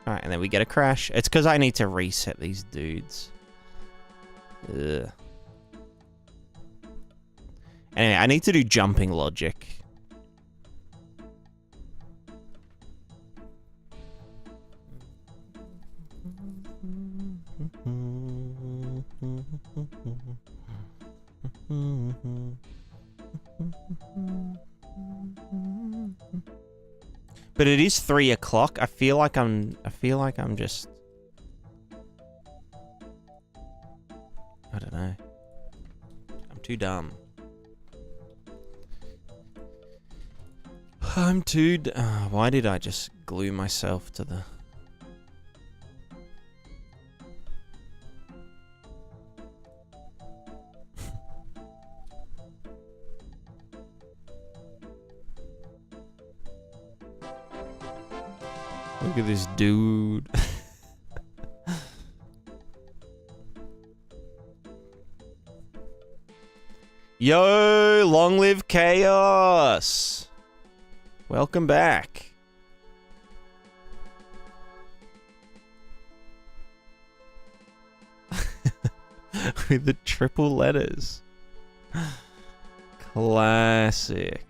Alright, and then we get a crash. It's because I need to reset these dudes. Ugh. Anyway, I need to do jumping logic. But it is 3 o'clock. I feel like I'm just... I don't know. I'm too dumb. I'm too... why did I just glue myself to the... Look at this dude. Yo, long live chaos. Welcome back. With the triple letters. Classic.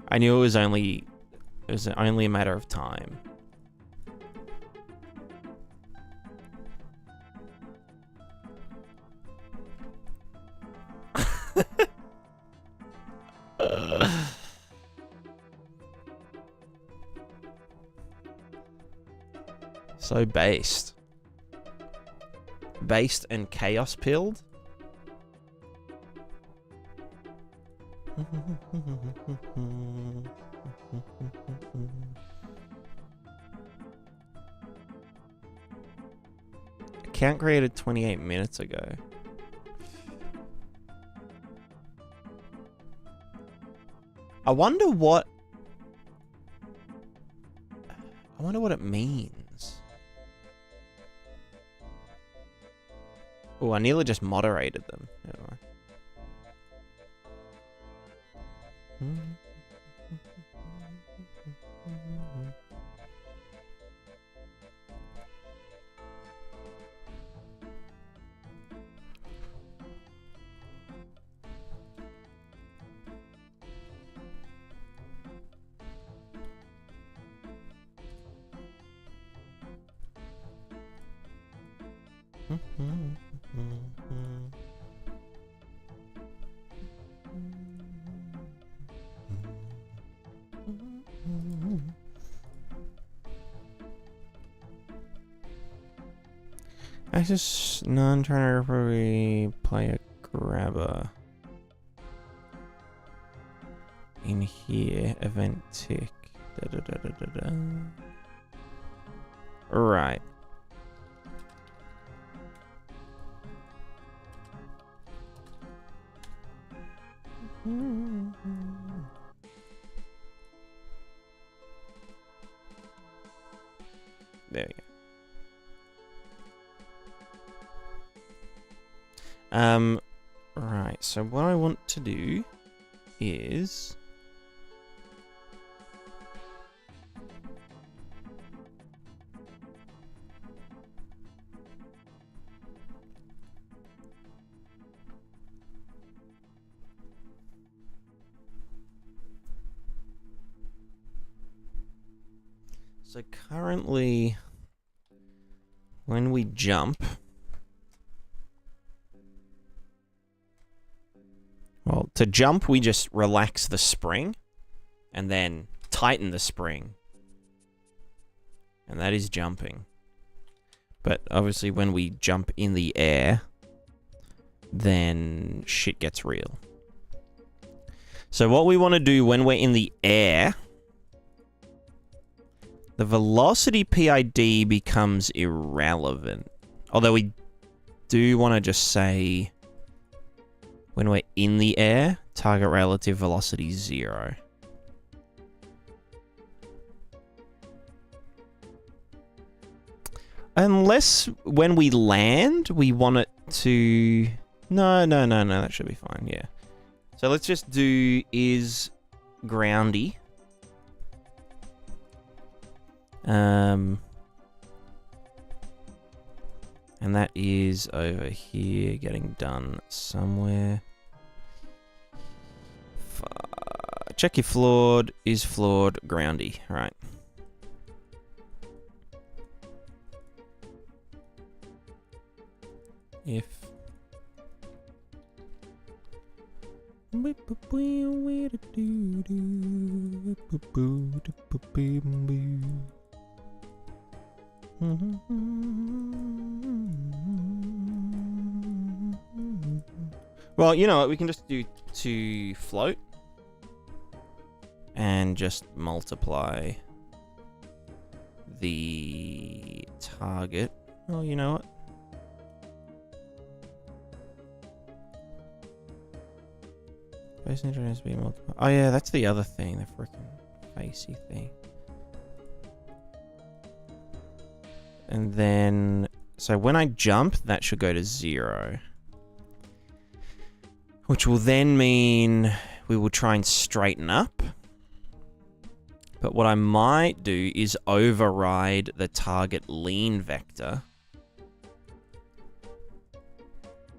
I knew it was only a matter of time. So based. Based and chaos pilled. Account created 28 minutes ago. I wonder what it means. Oh, I nearly just moderated them. Anyway. Access non-turner probably play a grabber. In here, event tick. Da, da, da, da, da, da. Right. There we go. Right, so what I want to do is so currently when we jump, well, to jump, we just relax the spring and then tighten the spring. And that is jumping. But obviously when we jump in the air, then shit gets real. So what we want to do when we're in the air, the velocity PID becomes irrelevant. Although we do want to just say, when we're in the air, target relative velocity 0. Unless when we land, we want it to... No, that should be fine, yeah. So let's just do is groundy. And that is over here, getting done somewhere. Check if flawed is flawed groundy, right? If well, you know what, we can just do to float and just multiply the target. Oh, you know what? Face internet has been multiplied. Oh yeah, that's the other thing, the freaking facey thing. And then, so when I jump, that should go to 0. Which will then mean we will try and straighten up. But what I might do is override the target lean vector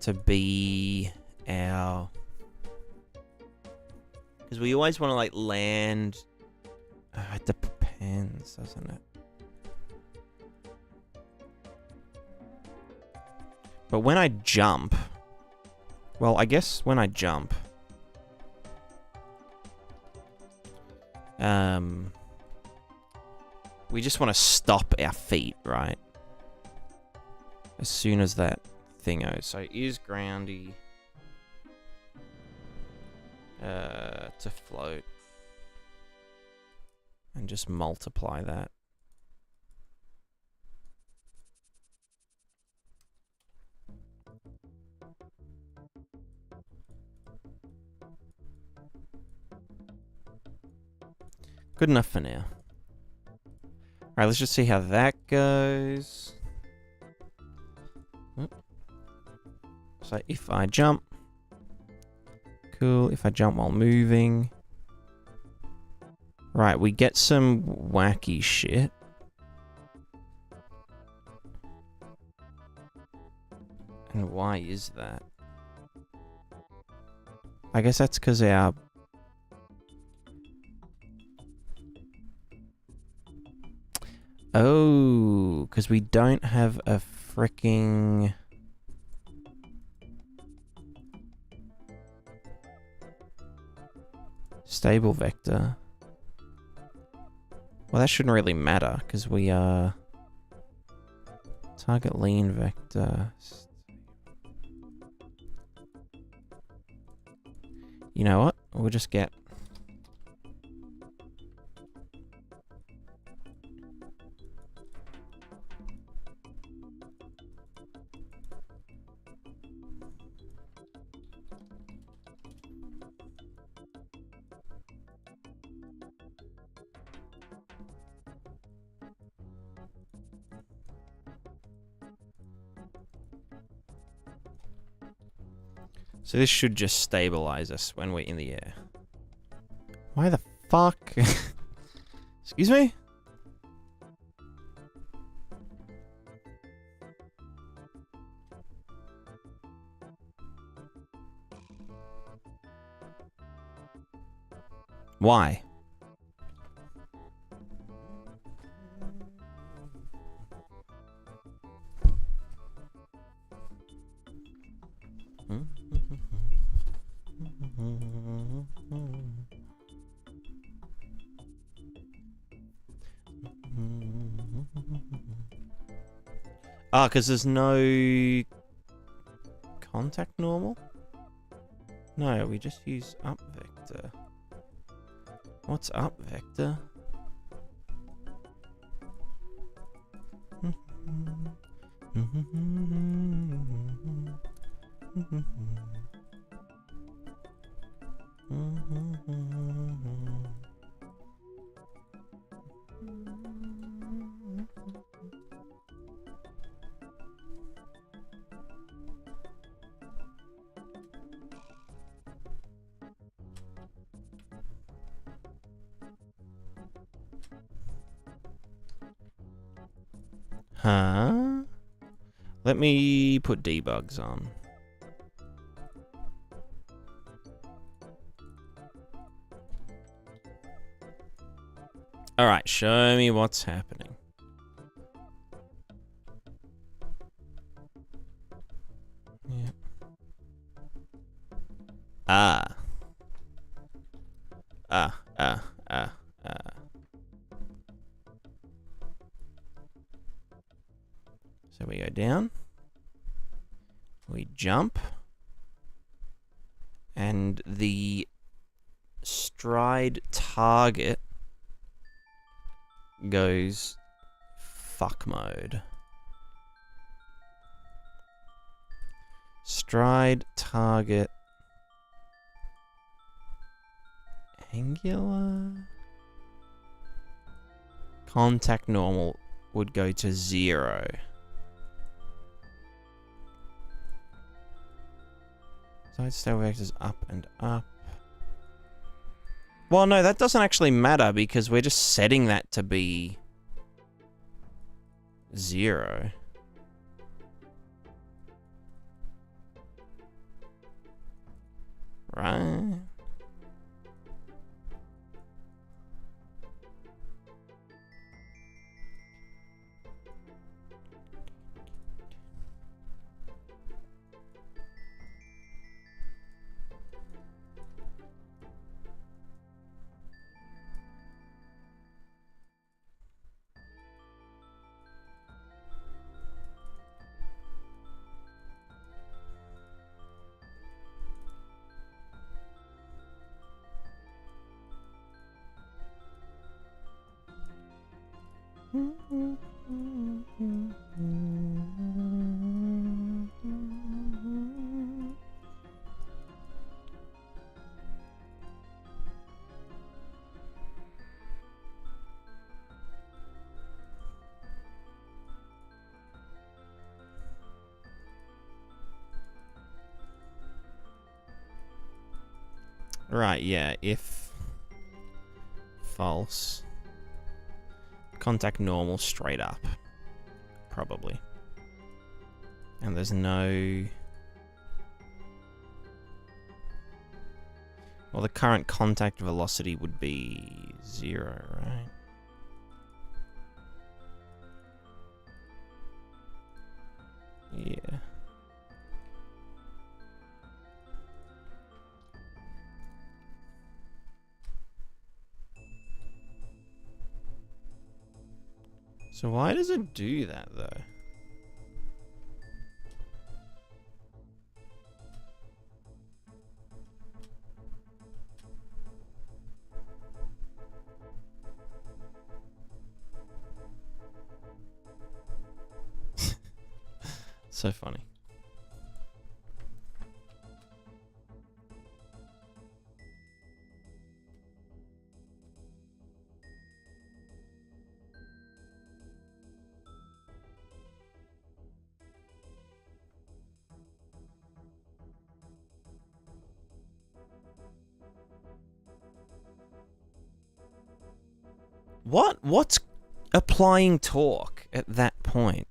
to be our... Because we always want to, like, land... it depends, doesn't it? But when I jump... Well, I guess when I jump... We just want to stop our feet, right? As soon as that thing goes. So is groundy to float. And just multiply that. Good enough for now. Alright, let's just see how that goes. So if I jump. Cool, if I jump while moving. Right, we get some wacky shit. And why is that? I guess that's because our... Oh, because we don't have a fricking... stable vector. Well, that shouldn't really matter, because we are... target lean vector... You know what? We'll just get... So this should just stabilize us when we're in the air. Why the fuck? Excuse me? Why? Ah, because there's no contact normal? No, we just use up vector. What's up vector? Huh? Let me put debugs on. Alright, show me what's happening. Yeah. So we go down. We jump. And the stride target goes fuck mode. Stride target angular contact normal would go to 0. Side stable vectors up and up. Well, no, that doesn't actually matter because we're just setting that to be 0. Right? Right, yeah, if false, contact normal straight up, probably. And there's no... Well, the current contact velocity would be 0, right? Yeah. So why does it do that, though? So funny. What's applying torque at that point?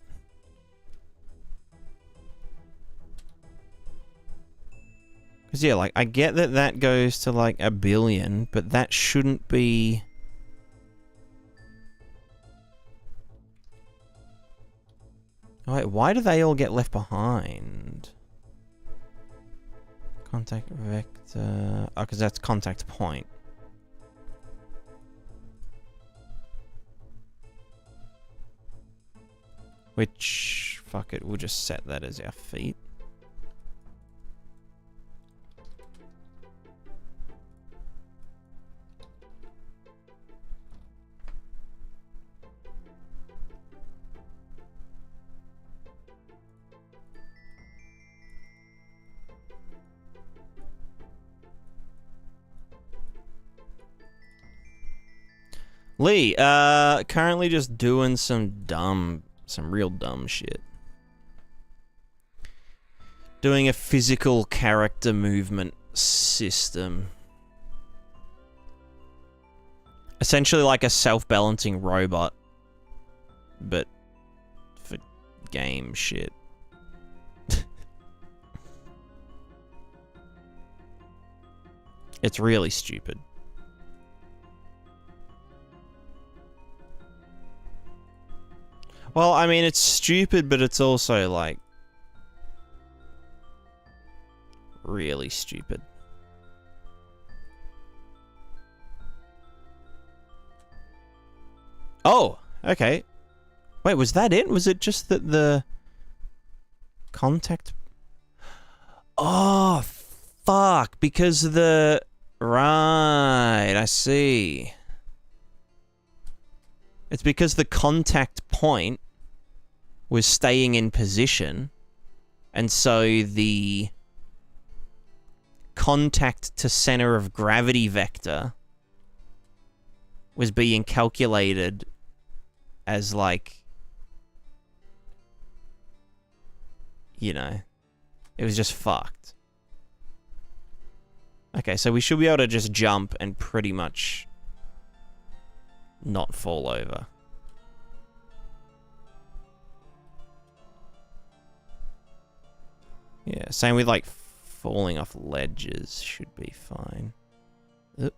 Because, yeah, like, I get that that goes to, like, 1 billion, but that shouldn't be... Wait, why do they all get left behind? Contact vector... Oh, because that's contact point. Which... Fuck it, we'll just set that as our feet. Lee, currently just doing some real dumb shit. Doing a physical character movement system. Essentially like a self-balancing robot, but for game shit. It's really stupid. Well, I mean, it's stupid, but it's also, like, really stupid. Oh, okay. Wait, was that it? Was it just that the contact... Oh, fuck, because the... Right, I see. It's because the contact point was staying in position, and so the contact to center of gravity vector was being calculated as, like, you know, it was just fucked. Okay, so we should be able to just jump and pretty much not fall over. Yeah, same with, like, falling off ledges should be fine. Oop.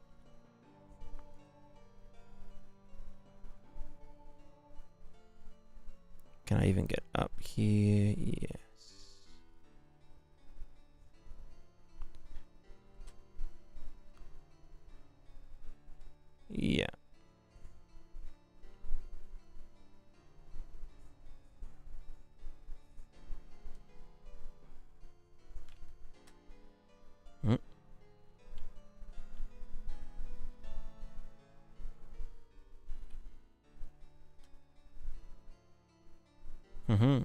Can I even get up here? Yes. Yeah. Mm-hmm.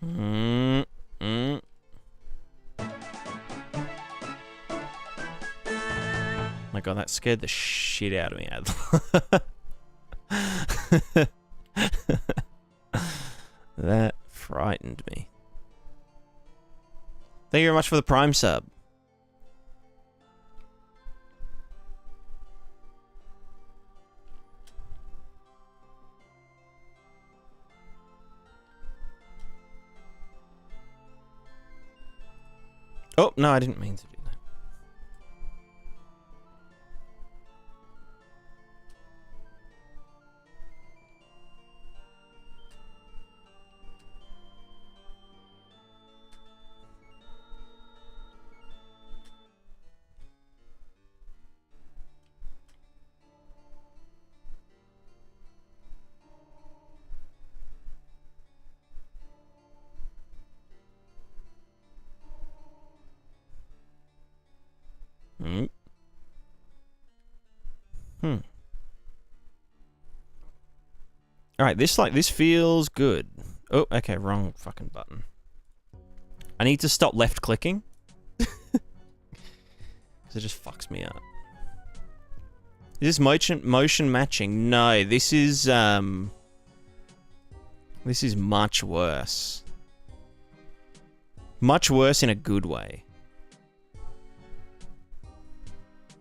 Mm-hmm. My god, that scared the shit out of me. That frightened me. Thank you very much for the Prime sub. Oh, no, I didn't mean to do that. Mm. Alright, this feels good. Oh, okay, wrong fucking button. I need to stop left clicking. Because it just fucks me up. Is this motion matching? No, this is much worse. Much worse in a good way.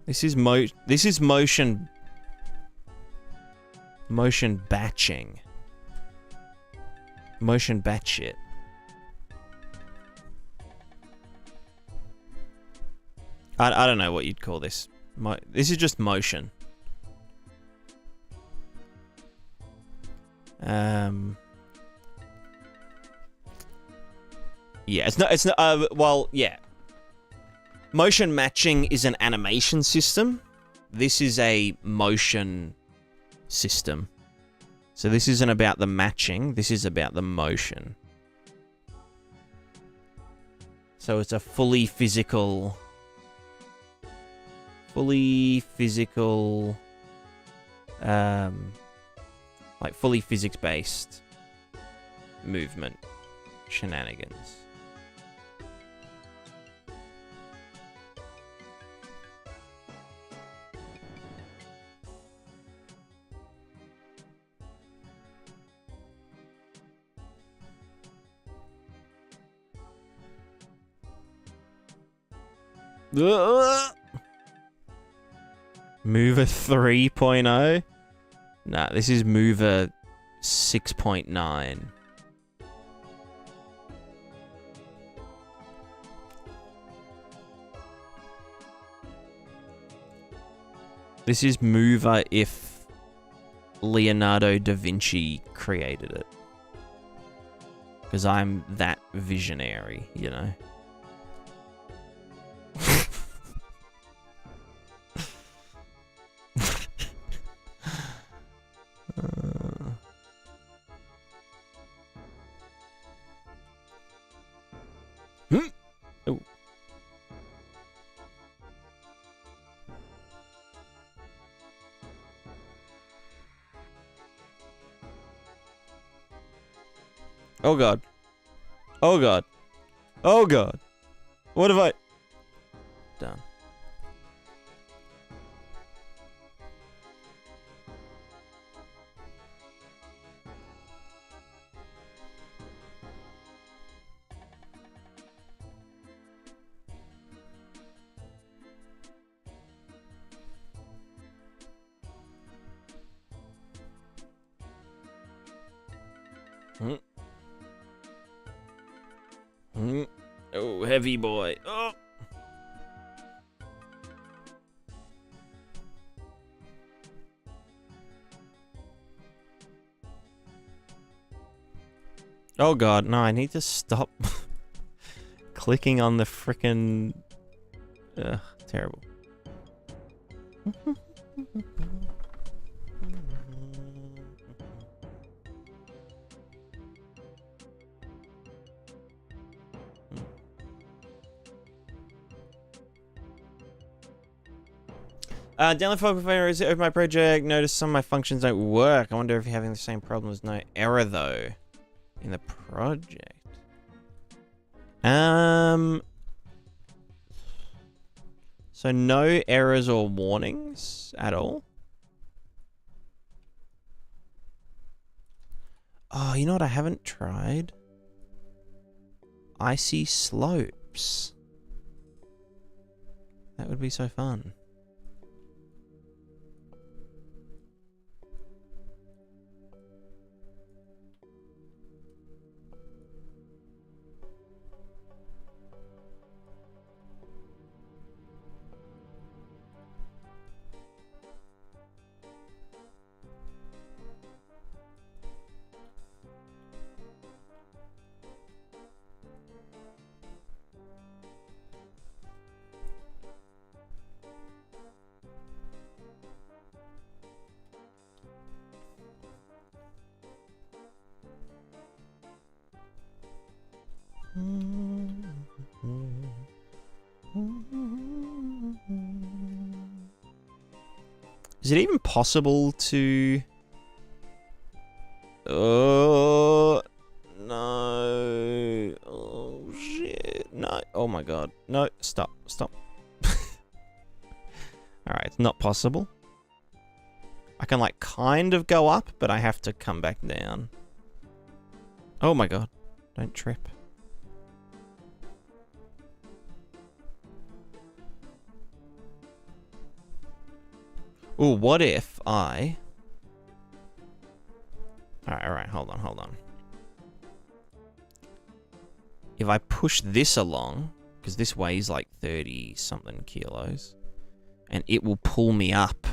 This is motion batching. Motion batshit. I don't know what you'd call this. This is just motion. Yeah, it's not, well, yeah. Motion matching is an animation system. This is a motion system. So this isn't about the matching, this is about the motion. So it's a fully physical, like fully physics-based movement shenanigans. Mover 3.0? Nah, this is Mover 6.9. This is Mover if Leonardo da Vinci created it. Because I'm that visionary, you know? Oh. Oh god. Oh god. Oh god. What have I done? Oh, heavy boy. Oh. Oh god, no, I need to stop clicking on the frickin'... Ugh, terrible. Download file provider is open my project. Notice some of my functions don't work. I wonder if you're having the same problem. There's no error though in the project. So no errors or warnings at all. Oh, you know what I haven't tried? Icy slopes. That would be so fun. Is it even possible to... Oh, no. Oh, shit. No. Oh, my God. No, stop. Stop. Alright, it's not possible. I can, like, kind of go up, but I have to come back down. Oh, my God. Don't trip. Ooh, what if I... Alright, hold on. If I push this along, because this weighs like 30-something kilos, and it will pull me up.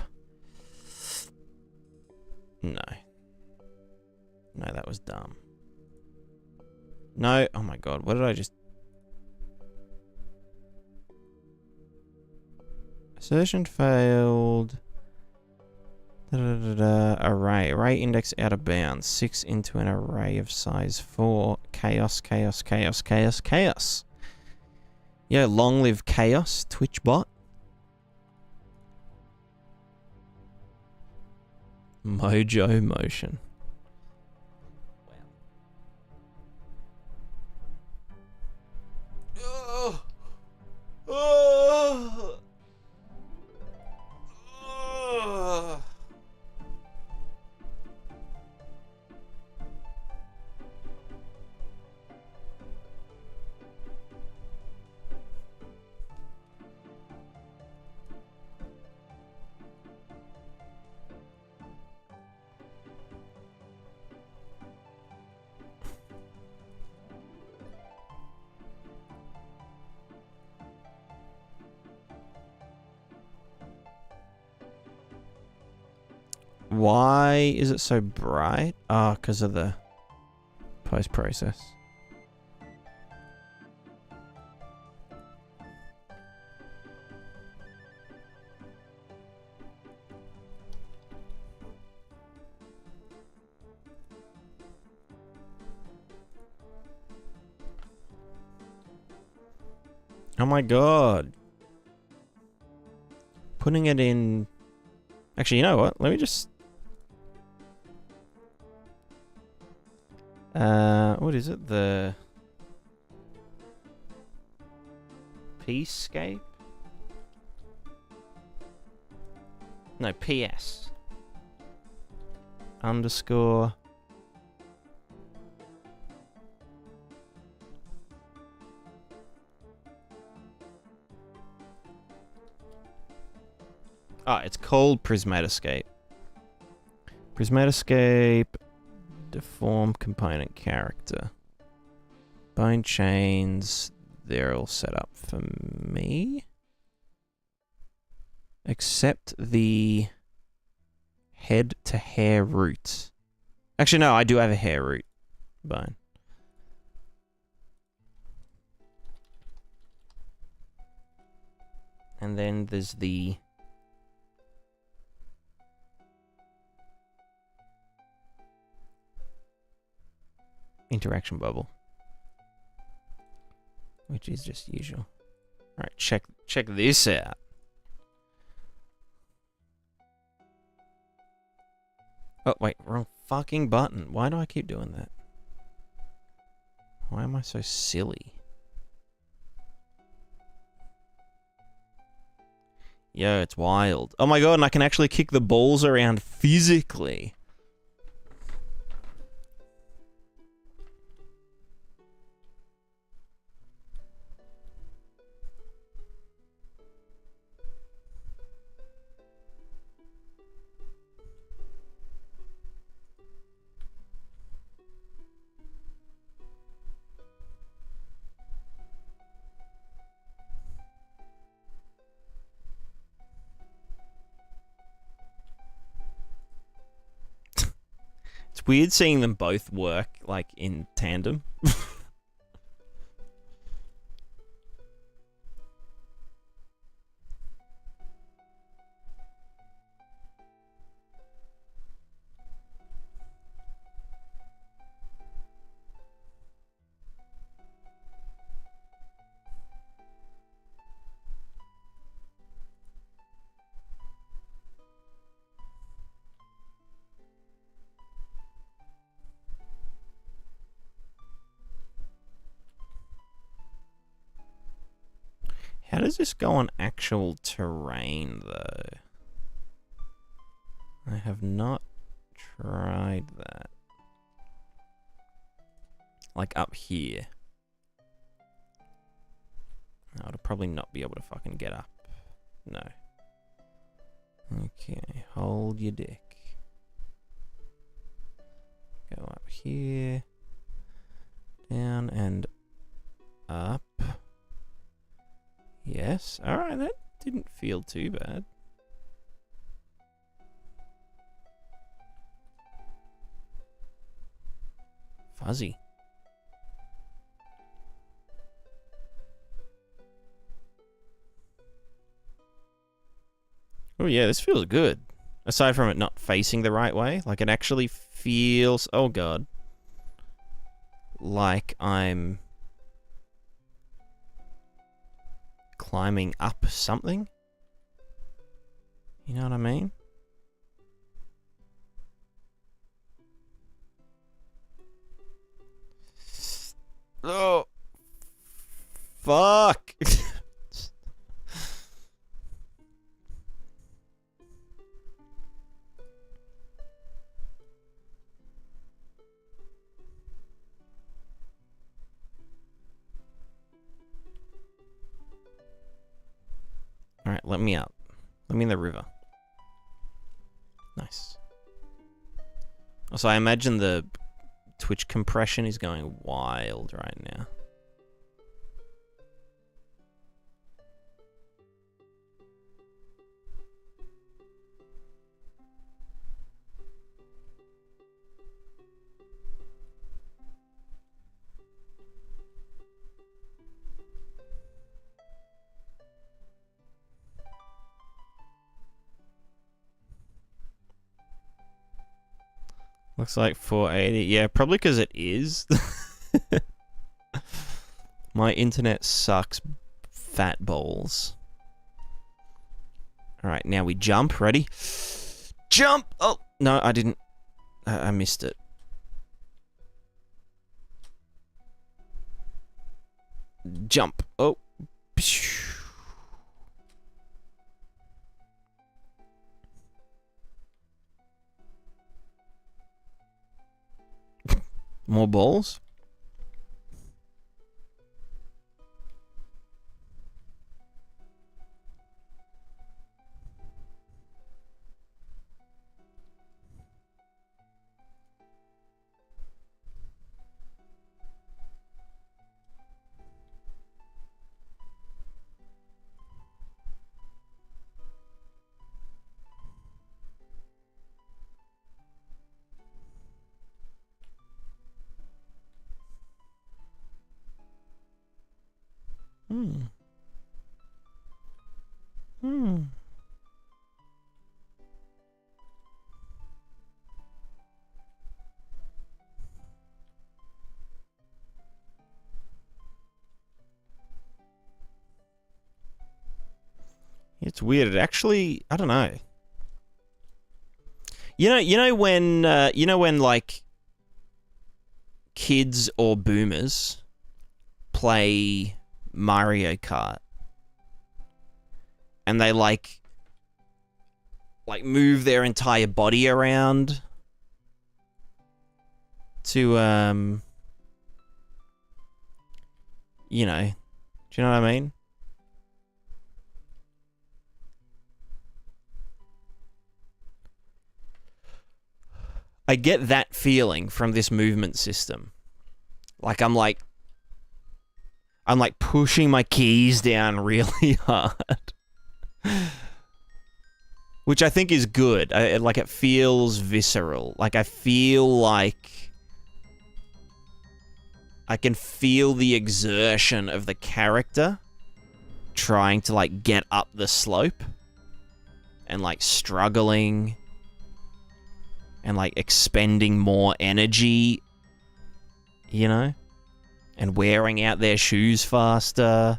No. No, that was dumb. No, oh my God, what did I just... Assertion failed... Array. Array index out of bounds. 6 into an array of size 4. Chaos. Yeah, long live chaos, Twitch bot. Mojo motion. Wow. Why is it so bright? Oh, because of the post-process. Oh my God. Putting it in... Actually, you know what? Let me just... what is it? The... P-scape? No, PS. Underscore... Ah, it's called PrismaticaDev. PrismaticaDev, deform component character. Bone chains, they're all set up for me. Except the head to hair root. Actually, no, I do have a hair root bone. And then there's the... interaction bubble, which is just usual. All right, check this out. Oh, wait, wrong fucking button. Why do I keep doing that? Why am I so silly? Yo, it's wild. Oh my god, and I can actually kick the balls around physically. It's weird seeing them both work, like, in tandem. How does this go on actual terrain, though? I have not tried that. Like up here. I would probably not be able to fucking get up. No. Okay, hold your dick. Go up here. Down and up. Yes. Alright, that didn't feel too bad. Fuzzy. Oh yeah, this feels good. Aside from it not facing the right way, like it actually feels, oh god, like I'm climbing up something. You know what I mean? Oh, fuck. Alright, let me up. Let me in the river. Nice. Also, I imagine the Twitch compression is going wild right now. Looks like 480. Yeah, probably because it is. My internet sucks fat balls. Alright, now we jump. Ready? Jump! Oh, no, I didn't. I missed it. Jump. Oh. More balls? Hmm. Hmm. It's weird. It actually, I don't know. you know when like kids or boomers play Mario Kart and they like move their entire body around to you know, do you know what I mean? I get that feeling from this movement system. Like I'm pushing my keys down really hard. Which I think is good. Like it feels visceral. Like I feel like I can feel the exertion of the character trying to like get up the slope and like struggling and like expending more energy, you know, and wearing out their shoes faster.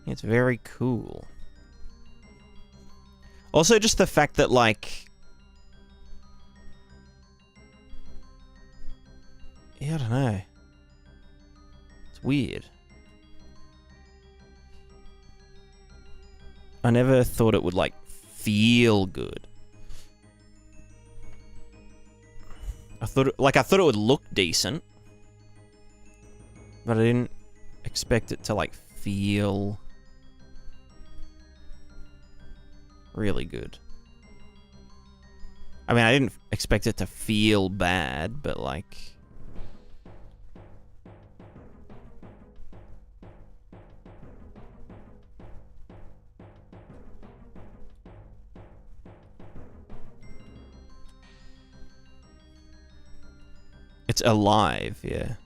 It's very cool. Also, just the fact that, like... Yeah, I don't know. It's weird. I never thought it would, like, feel good. I thought it would look decent. But I didn't expect it to, like, feel really good. I mean, I didn't expect it to feel bad, but, like... It's alive, yeah.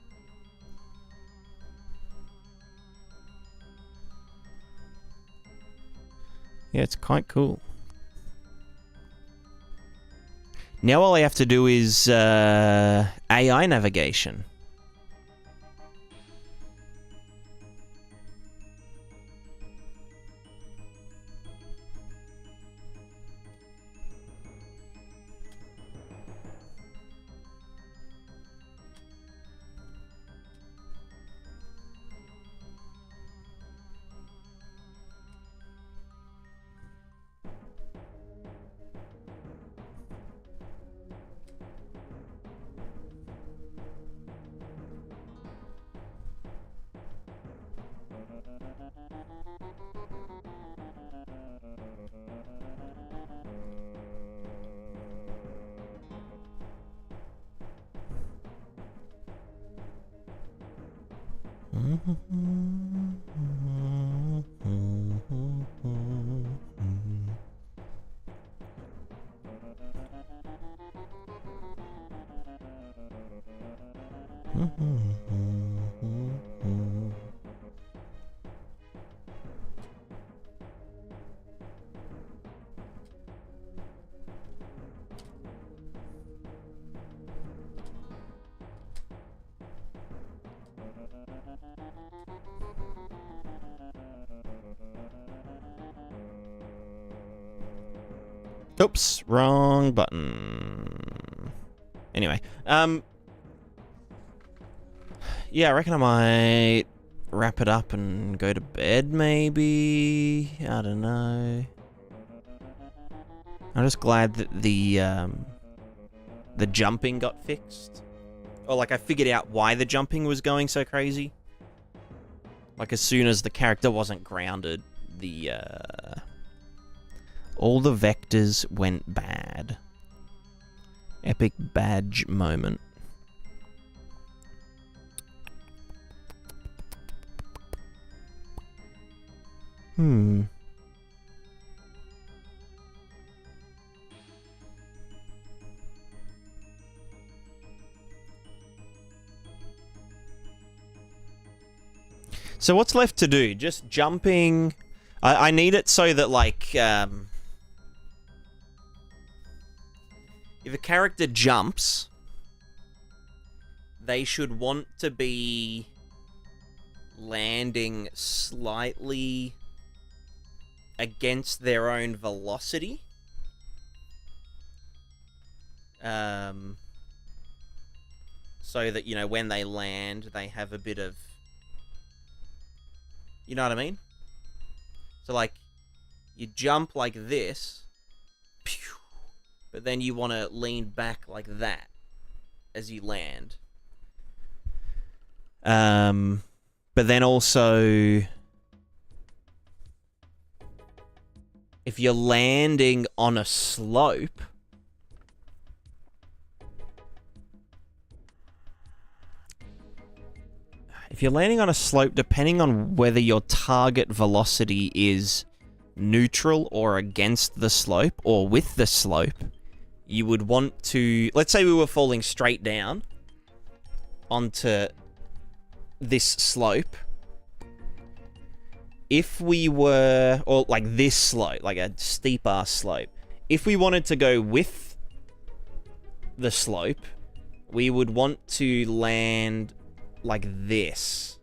Yeah, it's quite cool. Now all I have to do is AI navigation. Oops, wrong button. Anyway, yeah, I reckon I might wrap it up and go to bed, maybe? I don't know. I'm just glad that the jumping got fixed. Or, like, I figured out why the jumping was going so crazy. Like, as soon as the character wasn't grounded, the, all the vectors went bad. Epic badge moment. So what's left to do? Just jumping. I need it so that, like, if a character jumps, they should want to be landing slightly against their own velocity. So that, you know, when they land, they have a bit of... You know what I mean? So, like, you jump like this, but then you want to lean back like that as you land. But then also, if you're landing on a slope, depending on whether your target velocity is neutral or against the slope or with the slope, you would want to... Let's say we were falling straight down onto this slope. If we were... Or like this slope, like a steep-ass slope. If we wanted to go with the slope, we would want to land like this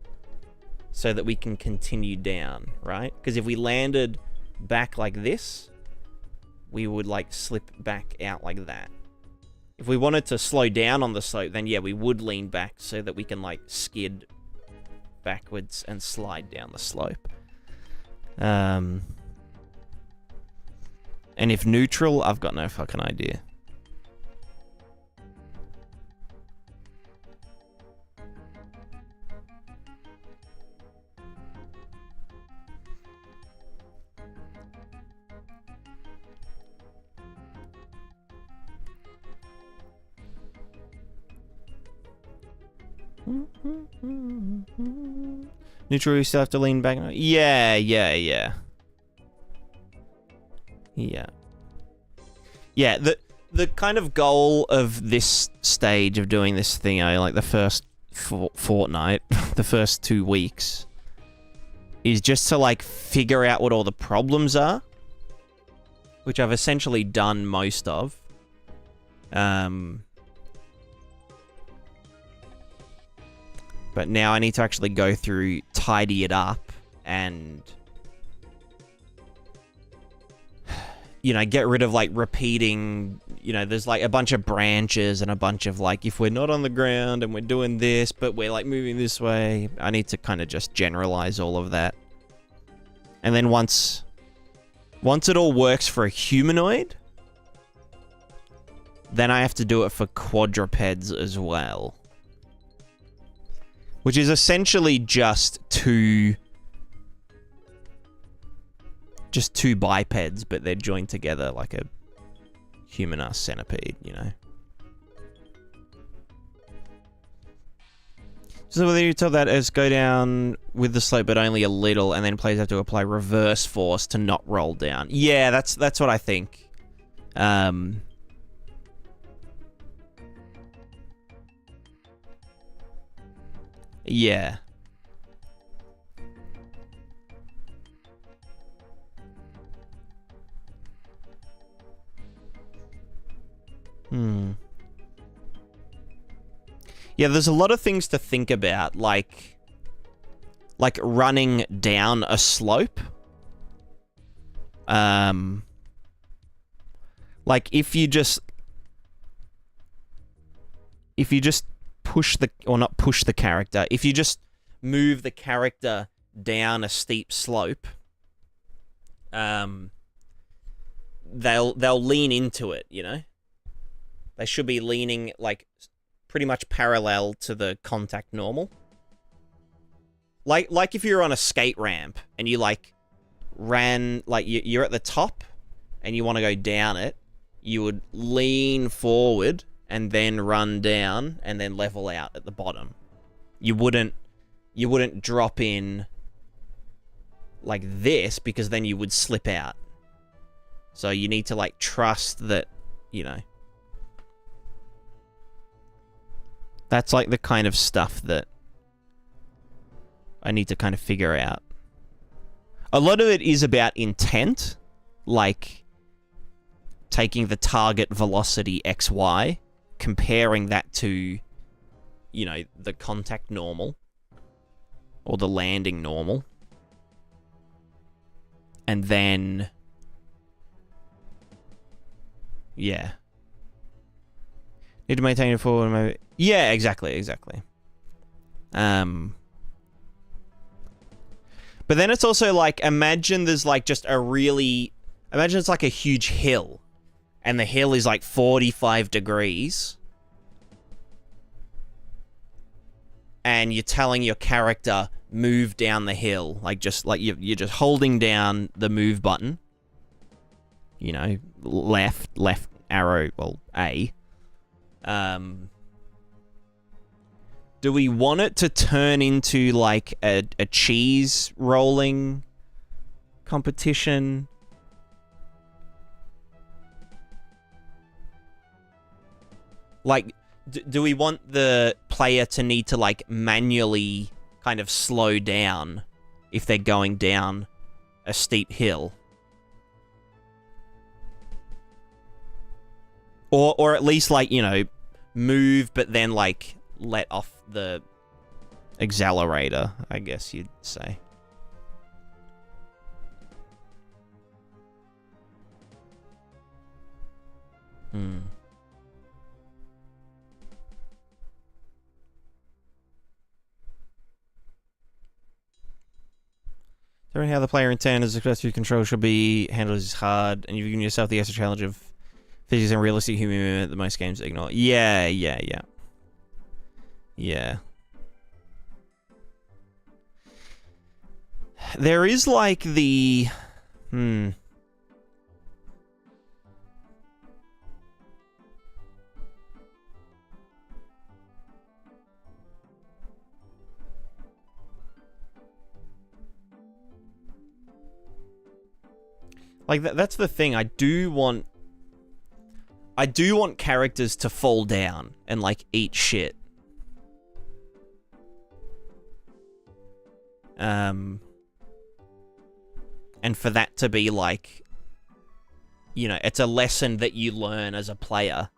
so that we can continue down, right? Because if we landed back like this, we would like slip back out like that. If we wanted to slow down on the slope, then yeah, we would lean back so that we can like skid backwards and slide down the slope. And if neutral, I've got no fucking idea. Neutral, you still have to lean back. Yeah. Yeah, the kind of goal of this stage of doing this thing, like the first fortnight, the first 2 weeks, is just to like figure out what all the problems are, which I've essentially done most of. But now I need to actually go through, tidy it up, and, you know, get rid of, like, repeating, you know, there's, like, a bunch of branches and a bunch of, like, if we're not on the ground and we're doing this, but we're, like, moving this way, I need to kind of just generalize all of that. And then once it all works for a humanoid, then I have to do it for quadrupeds as well. Which is essentially just two bipeds, but they're joined together like a human-ass centipede, you know? So whether you tell that as go down with the slope, but only a little, and then players have to apply reverse force to not roll down. Yeah, that's what I think. Yeah. Yeah, there's a lot of things to think about, like running down a slope. Like if you just push the, or not push the character, if you just move the character down a steep slope, they'll lean into it, you know? They should be leaning like pretty much parallel to the contact normal. Like if you're on a skate ramp and you like ran, like you're at the top and you want to go down it, you would lean forward and then run down and then level out at the bottom. You wouldn't drop in like this, because then you would slip out. So you need to like trust that, you know. That's like the kind of stuff that I need to kind of figure out. A lot of it is about intent, like taking the target velocity XY, comparing that to, you know, the contact normal or the landing normal. And then, yeah. Need to maintain it forward. Maybe. Yeah, exactly. But then it's also like, imagine there's like just imagine it's like a huge hill, and the hill is like 45 degrees, and you're telling your character, move down the hill, like just like you're just holding down the move button, you know, left arrow, well, A. Do we want it to turn into like a cheese rolling competition? Like, do we want the player to need to like manually kind of slow down if they're going down a steep hill? Or at least like, you know, move but then like let off the accelerator, I guess you'd say. Determining how the player intent as successful control should be handled is hard, and you've given yourself the extra challenge of physics and realistic human movement that most games ignore. Yeah. There is like the... Like, that's the thing. I do want characters to fall down and, like, eat shit. And for that to be, like, you know, it's a lesson that you learn as a player.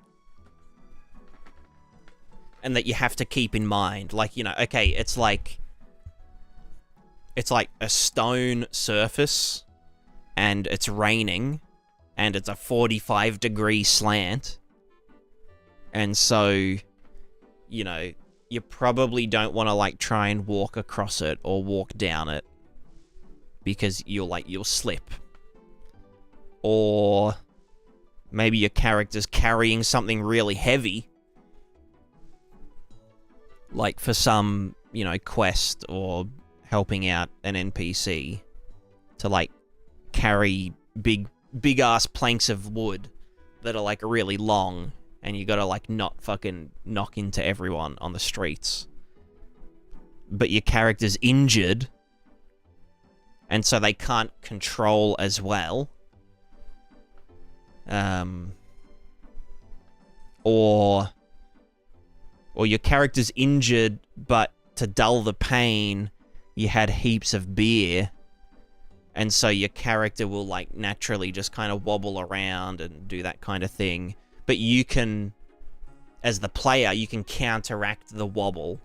And that you have to keep in mind. Like, you know, okay, it's like a stone surface, and it's raining, and it's a 45-degree slant. And so, you know, you probably don't want to, like, try and walk across it or walk down it, because you'll slip. Or maybe your character's carrying something really heavy, like for some, you know, quest or helping out an NPC to, like, carry big ass planks of wood that are, like, really long, and you gotta, like, not fucking knock into everyone on the streets. But your character's injured, and so they can't control as well. Or your character's injured, but to dull the pain, you had heaps of beer, and so your character will, like, naturally just kind of wobble around and do that kind of thing. But you can, as the player, you can counteract the wobble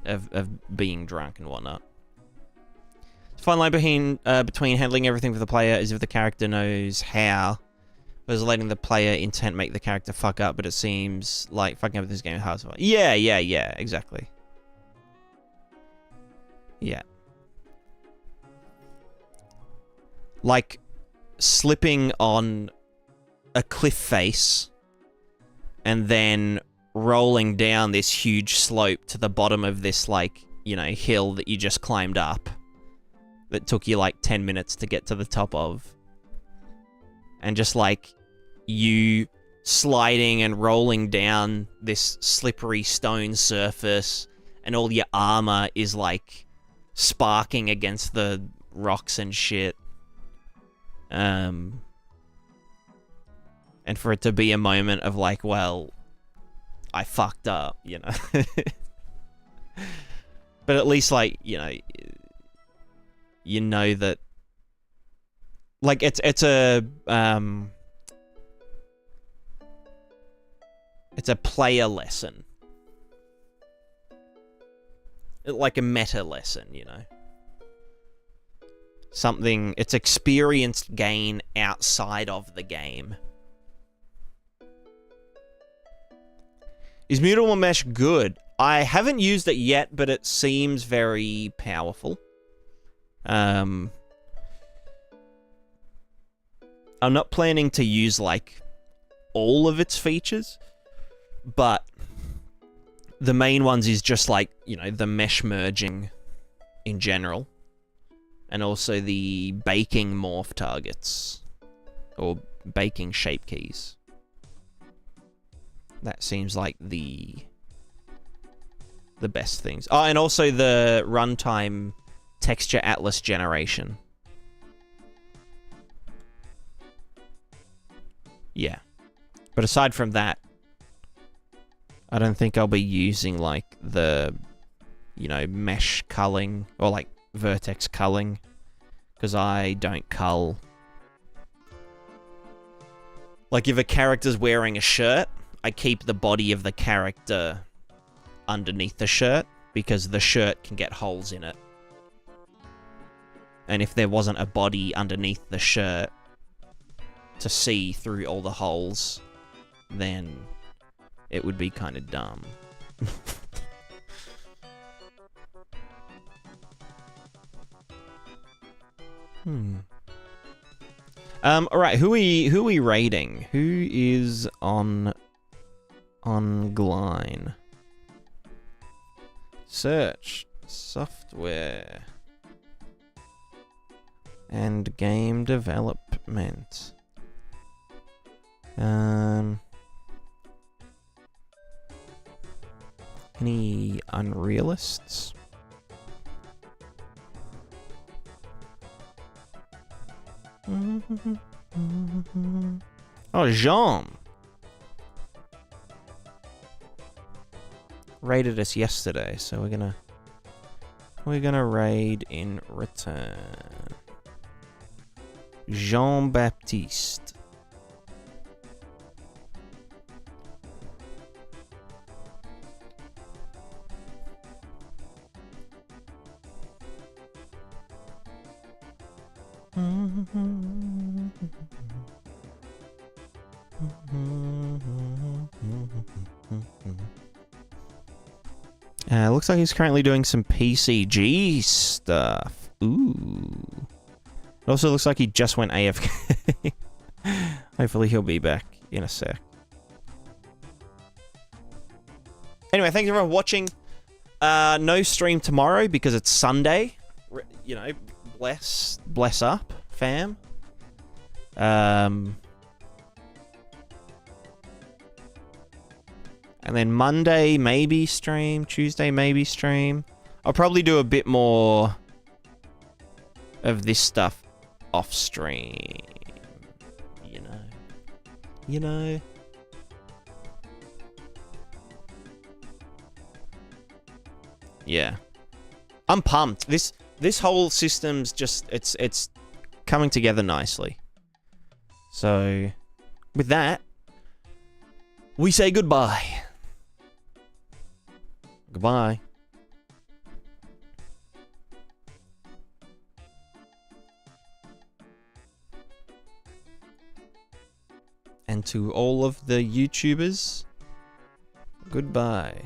of being drunk and whatnot. The fine line between handling everything for the player is if the character knows how, versus letting the player intent make the character fuck up, but it seems like fucking up this game is hard as well. Yeah, exactly. Yeah. Like, slipping on a cliff face and then rolling down this huge slope to the bottom of this, like, you know, hill that you just climbed up that took you, like, 10 minutes to get to the top of. And just, like, you sliding and rolling down this slippery stone surface, and all your armor is, like, sparking against the rocks and shit. And for it to be a moment of, like, well, I fucked up, you know? But at least, like, you know that, like, it's a player lesson. Like a meta lesson, you know. Something, it's experience gain outside of the game. Is Mutable Mesh good? I haven't used it yet, but it seems very powerful. I'm not planning to use, like, all of its features, but the main ones is just, like, the mesh merging in general, and also the baking morph targets, or baking shape keys. That seems like the best things. Oh, and also the runtime texture atlas generation. Yeah. But aside from that, I don't think I'll be using, like, the, mesh culling, or, like, vertex culling, because I don't cull. Like, if a character's wearing a shirt, I keep the body of the character underneath the shirt, because the shirt can get holes in it. And if there wasn't a body underneath the shirt to see through all the holes, then it would be kind of dumb. Alright, who are we rating? Who is on Gline? Search software and game development. Any unrealists? Oh, Jean raided us yesterday, so we're gonna raid in return. Jean-Baptiste. Looks like he's currently doing some PCG stuff. Ooh. It also looks like he just went AFK. Hopefully he'll be back in a sec. Anyway, thanks everyone for watching. No stream tomorrow because it's Sunday. Bless up, fam. And then Monday, maybe stream. Tuesday, maybe stream. I'll probably do a bit more of this stuff off stream. You know. Yeah. I'm pumped. This whole system's just, it's coming together nicely. So, with that, we say goodbye. Goodbye. And to all of the YouTubers, goodbye.